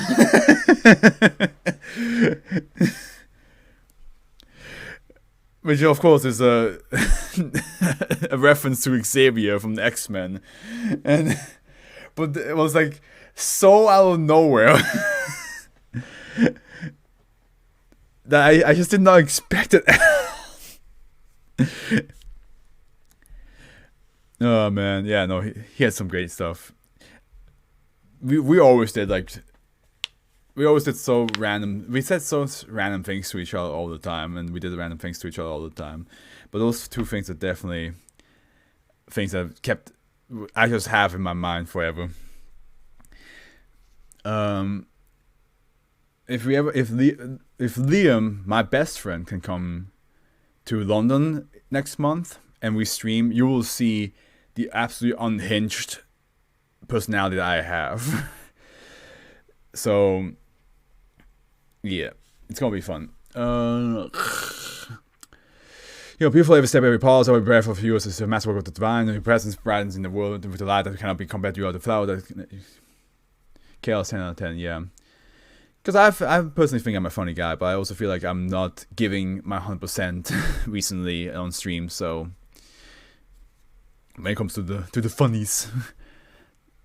Which of course is a a reference to Xavier from the X-Men, but it was like so out of nowhere that I just did not expect it. Oh man, yeah, no, he had some great stuff. We always did so random. We said so random things to each other all the time, and we did random things to each other all the time. But those two things are definitely things that I just have in my mind forever. If Liam, my best friend, can come to London next month and we stream, you will see the absolutely unhinged personality that I have. So yeah, it's gonna be fun. Beautiful every step, every pause, every breath of yours is a masterwork of the divine. Your presence brightens in the world with the light that cannot be compared. You are the flower that chaos 10 out of 10. Yeah, because I personally think I'm a funny guy, but I also feel like I'm not giving my 100% recently on stream. So when it comes to the funnies.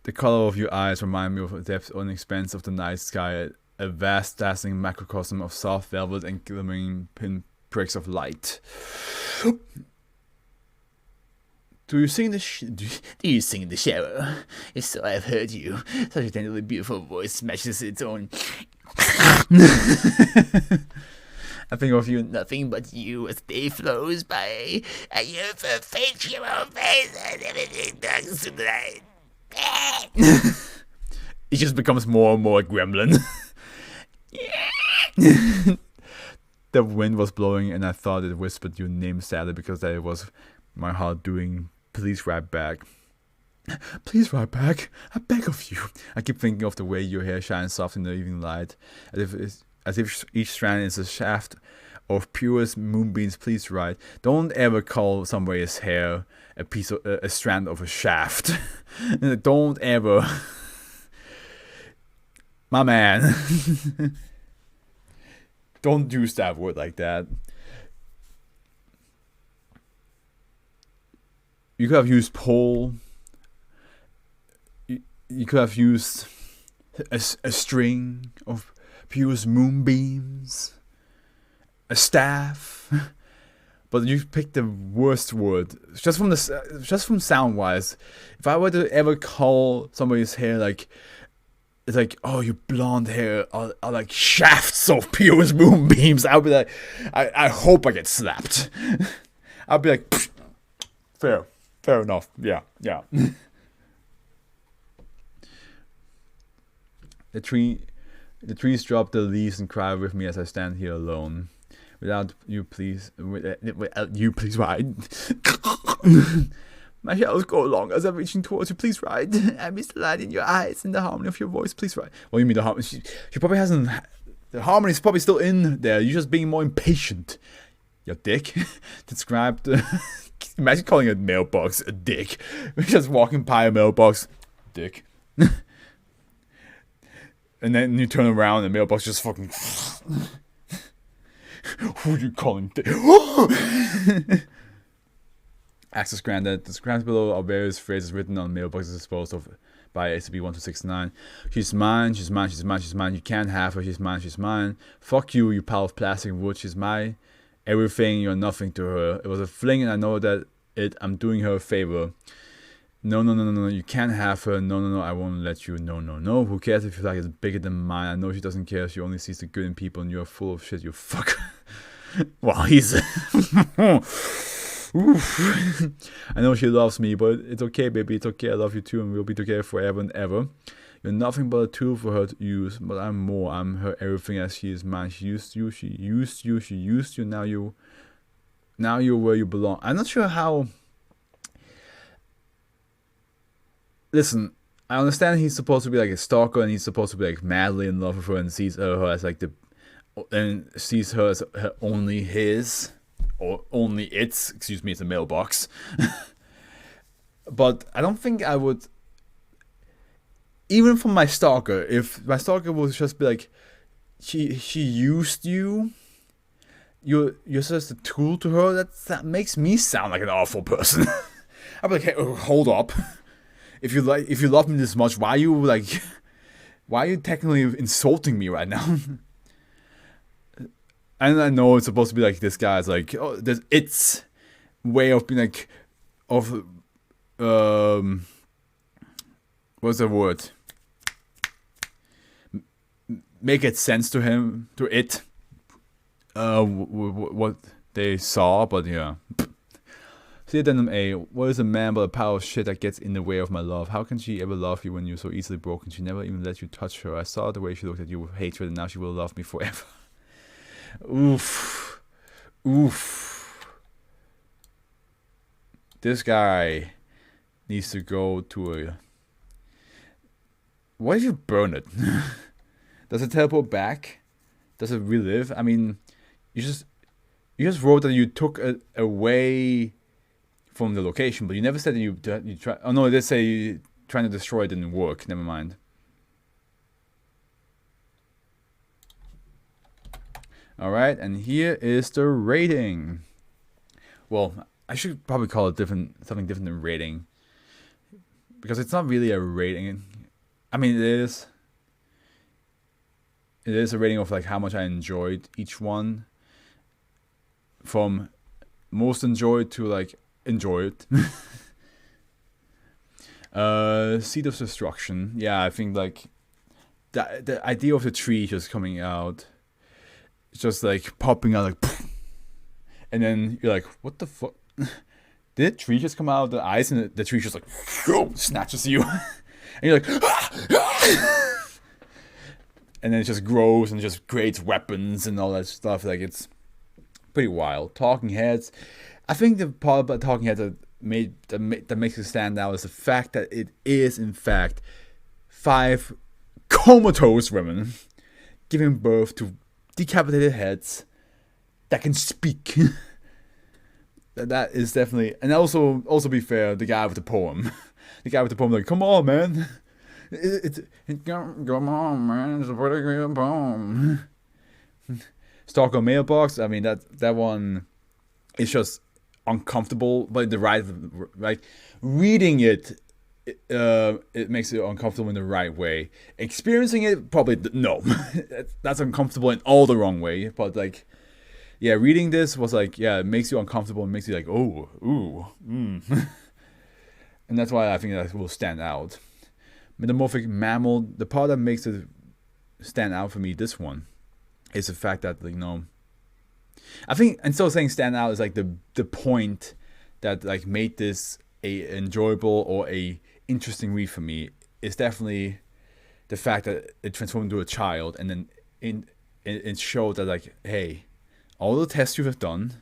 The color of your eyes remind me of the depth and expanse of the night sky, a vast, dazzling macrocosm of soft velvet and glimmering pinpricks of light. Do you sing in the shower? If so, I've heard you. Such a tenderly beautiful voice matches its own. I think of you, nothing but you, as day flows by. And you have a face, your own face, and everything turns to light. It just becomes more and more a gremlin. The wind was blowing and I thought it whispered your name sadly because that was my heart doing please write back. Please write back, I beg of you. I keep thinking of the way your hair shines soft in the evening light, as if each strand is a shaft of purest moonbeams. Please write. Don't ever call somebody's hair a strand of a shaft. Don't ever. My man. Don't use that word like that. You could have used pole. You could have used a string of purest moonbeams. A staff. But you picked the worst word. Just from sound wise. If I were to ever call somebody's hair like, it's like, oh, your blonde hair are like shafts of purest moonbeams, I'll be like, I hope I get slapped. I'll be like, fair enough. Yeah. The trees drop their leaves and cry with me as I stand here alone. Without you, please ride. My shadows go along as I'm reaching towards you. Please ride. I miss the light in your eyes and the harmony of your voice. Please ride. What do you mean the harmony? She probably hasn't. The harmony is probably still in there. You're just being more impatient. Your dick. Described. Imagine calling a mailbox a dick. We're just walking by a mailbox. Dick. And then you turn around and the mailbox just fucking. Who are you calling dick? Access granted. Described below are various phrases written on mailboxes disposed of by SCP-1269. She's mine. You can't have her. She's mine. Fuck you, you pile of plastic and wood. She's my everything. You're nothing to her. It was a fling and I know that I'm doing her a favor. No, you can't have her. No, I won't let you. No. Who cares if your like is bigger than mine? I know she doesn't care. She only sees the good in people and you're full of shit, you fuck. Wow, he's... I know she loves me, but it's okay, baby. It's okay. I love you too and we'll be together forever and ever. You're nothing but a tool for her to use, but I'm more. I'm her everything as she is mine. She used you. Now you... Now you're where you belong. I'm not sure how. Listen, I understand he's supposed to be like a stalker and he's supposed to be like madly in love with her and sees her as like and sees her as only his or only its. Excuse me, it's a mailbox. But I don't think I would. Even from my stalker, if my stalker was just be like, she used you. You're just a tool to her. That makes me sound like an awful person. I'd be like, hey, hold up. If you love me this much, why are you technically insulting me right now? And I know it's supposed to be like this guy's like, oh, there's its way of being like, of what's the word? Make it sense to him, to it. What they saw, but yeah. See then A. What is a man but a pile of shit that gets in the way of my love? How can she ever love you when you're so easily broken? She never even let you touch her. I saw the way she looked at you with hatred, and now she will love me forever. Oof. This guy needs to go to a. What if you burn it? Does it teleport back? Does it relive? I mean, you just wrote that you took it away from the location, but you never said that you try. Oh no, it did say you trying to destroy it didn't work. Never mind. All right, and here is the rating. Well, I should probably call it something different than rating, because it's not really a rating. I mean, it is. It is a rating of like how much I enjoyed each one. From most enjoyed to like enjoy it. Seed of Destruction. Yeah, I think like the idea of the tree just coming out, just like popping out like, and then you're like, what the fuck? Did the tree just come out of the ice and the tree just like snatches you, and you're like, and then it just grows and just creates weapons and all that stuff. Like it's pretty wild. Talking Heads. I think the part about Talking Heads that makes it stand out is the fact that it is in fact 5 comatose women giving birth to decapitated heads that can speak. That is definitely, and also be fair, the guy with the poem, like, come on, man. Come on, man. It's a pretty good poem. Stalker Mailbox. I mean that one is just uncomfortable, but the right, like reading it, it makes it uncomfortable in the right way. Experiencing it, probably no. That's uncomfortable in all the wrong way. But like, yeah, reading this was like, yeah, it makes you uncomfortable and makes you like, oh, ooh, and that's why I think that will stand out. Metamorphic Mammal. The part that makes it stand out for me, this one, is the fact that, like, I think instead of saying stand out is like the point that like made this a enjoyable or a interesting read for me is definitely the fact that it transformed into a child, and then it showed that like, hey, all the tests you have done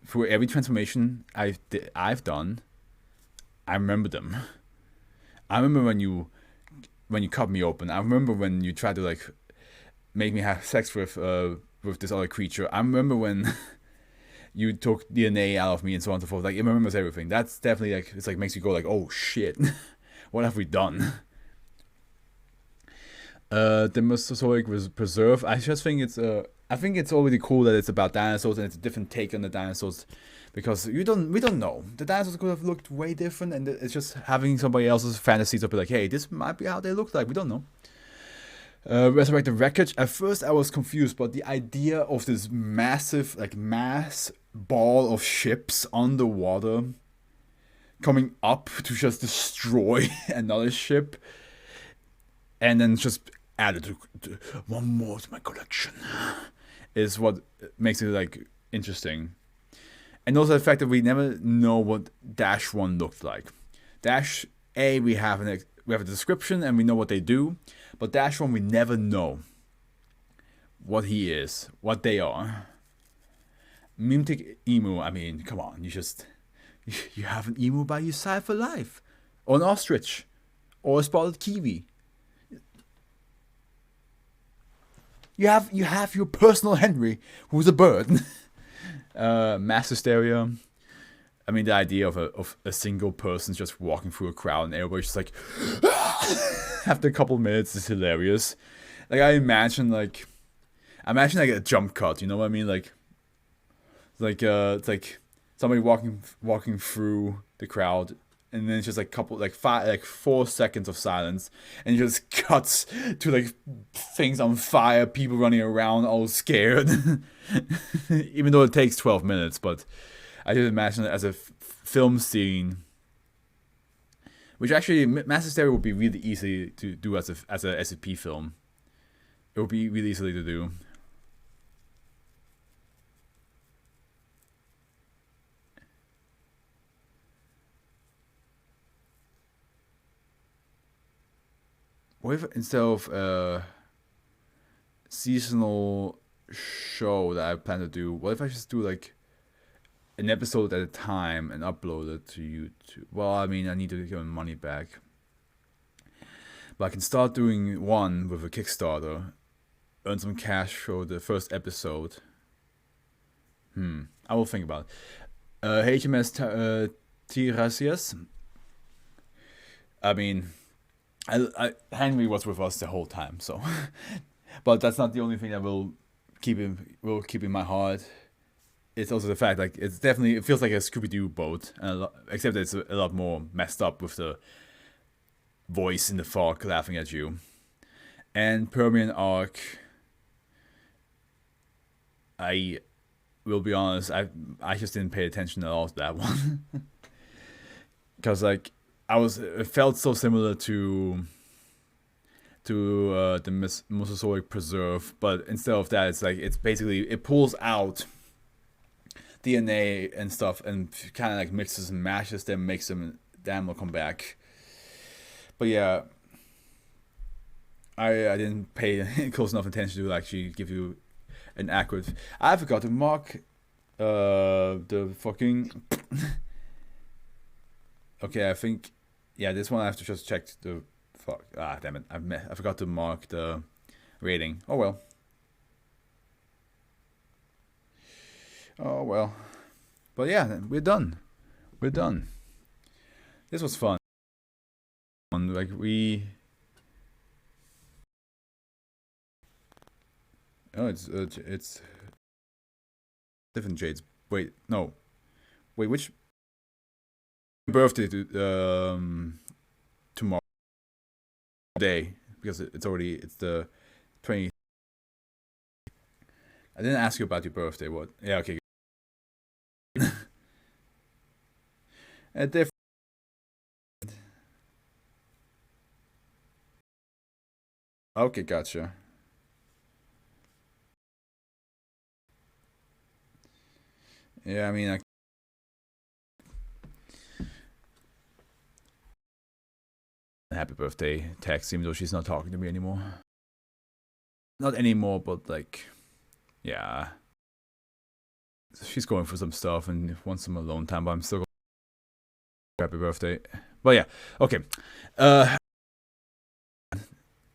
for every transformation I've done, I remember them. I remember when you cut me open. I remember when you tried to like make me have sex with this other creature. I remember when you took DNA out of me and so on and so forth. Like, it remembers everything. That's definitely like, it's like makes you go like, oh shit, what have we done? The Mesozoic was preserved. I just think it's already cool that it's about dinosaurs and it's a different take on the dinosaurs, because we don't know. The dinosaurs could have looked way different, and it's just having somebody else's fantasies to be like, hey, this might be how they look like. We don't know. Resurrect the Wreckage. At first I was confused, but the idea of this massive, like, mass ball of ships underwater coming up to just destroy another ship, and then just add it to one more to my collection, is what makes it like interesting. And also the fact that we never know what Dash 1 looked like. Dash A, we have a description and we know what they do, but Dash 1 we never know what he is, what they are. Mimtic emu. I mean, come on. You have an emu by your side for life, or an ostrich, or a spotted kiwi. You have your personal Henry, who's a bird. Mass hysteria. I mean, the idea of a single person just walking through a crowd and everybody's just like, after a couple minutes is hilarious. Like I imagine like a jump cut. You know what I mean? It's like somebody walking through the crowd, and then it's just like 4 seconds of silence, and it just cuts to like things on fire, people running around all scared. Even though it takes 12 minutes, but I just imagine it as a film scene, which actually Mass Hysteria would be really easy to do as a SCP film. It would be really easy to do. What if instead of seasonal show that I plan to do, what if I just do like an episode at a time and upload it to YouTube? Well, I mean, I need to get my money back, but I can start doing one with a Kickstarter, earn some cash for the first episode. I will think about it. HMS Tirasias. I mean, Henry was with us the whole time, so. But that's not the only thing that will keep in my heart. It's also the fact like it feels like a Scooby-Doo boat, except it's a lot more messed up with the voice in the fog laughing at you. And Permian Arc. I will be honest, I just didn't pay attention at all to that one, because like it felt so similar to the Mosasauric Preserve, but instead of that, it's basically it pulls out DNA and stuff and kind of like mixes and mashes them, makes them animal come back. But yeah, I didn't pay close enough attention to actually give you an accurate. I forgot to mark the fucking. Okay, I think this one I have to just check the fuck. Damn it! I forgot to mark the rating. Oh well. Oh well. But yeah, we're done. We're done. This was fun. Like we. Oh, it's different shades. Wait, no. Wait, which birthday tomorrow day, because it's the 20th. I didn't ask you about your birthday. What? Yeah, okay. A different. Okay, gotcha. Yeah, I mean, happy birthday text, even though she's not talking to me anymore. Not anymore, but like, yeah. She's going for some stuff and wants some alone time, but I'm still going. Happy birthday. But yeah, okay.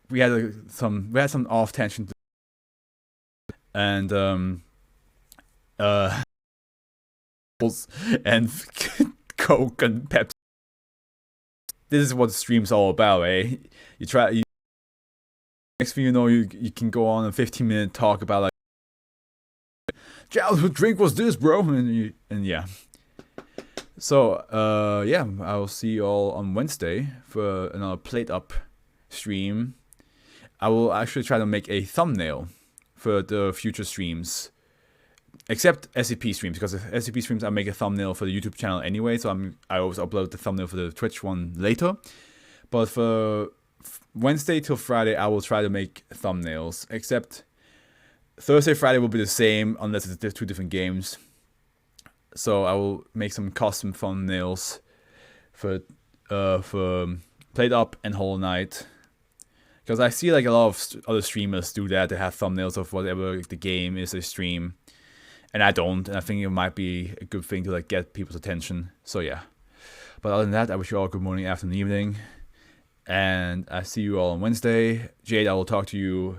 We had some off tension, and and Coke and Pepsi. This is what stream's all about, eh? Next thing you know, you can go on a 15-minute talk about like, childhood drink was this, bro, and yeah. So yeah, I'll see you all on Wednesday for another Plate Up stream. I will actually try to make a thumbnail for the future streams, except SCP streams, because if SCP streams I make a thumbnail for the YouTube channel anyway, so I always upload the thumbnail for the Twitch one later. But for Wednesday till Friday, I will try to make thumbnails, except Thursday, Friday will be the same unless it's 2 different games. So I will make some custom thumbnails for Plate Up and Hollow Knight, because I see like a lot of other streamers do that. They have thumbnails of whatever the game is they stream, and I don't, and I think it might be a good thing to like get people's attention. So yeah. But other than that, I wish you all good morning, afternoon, evening, and I see you all on Wednesday. Jade, I will talk to you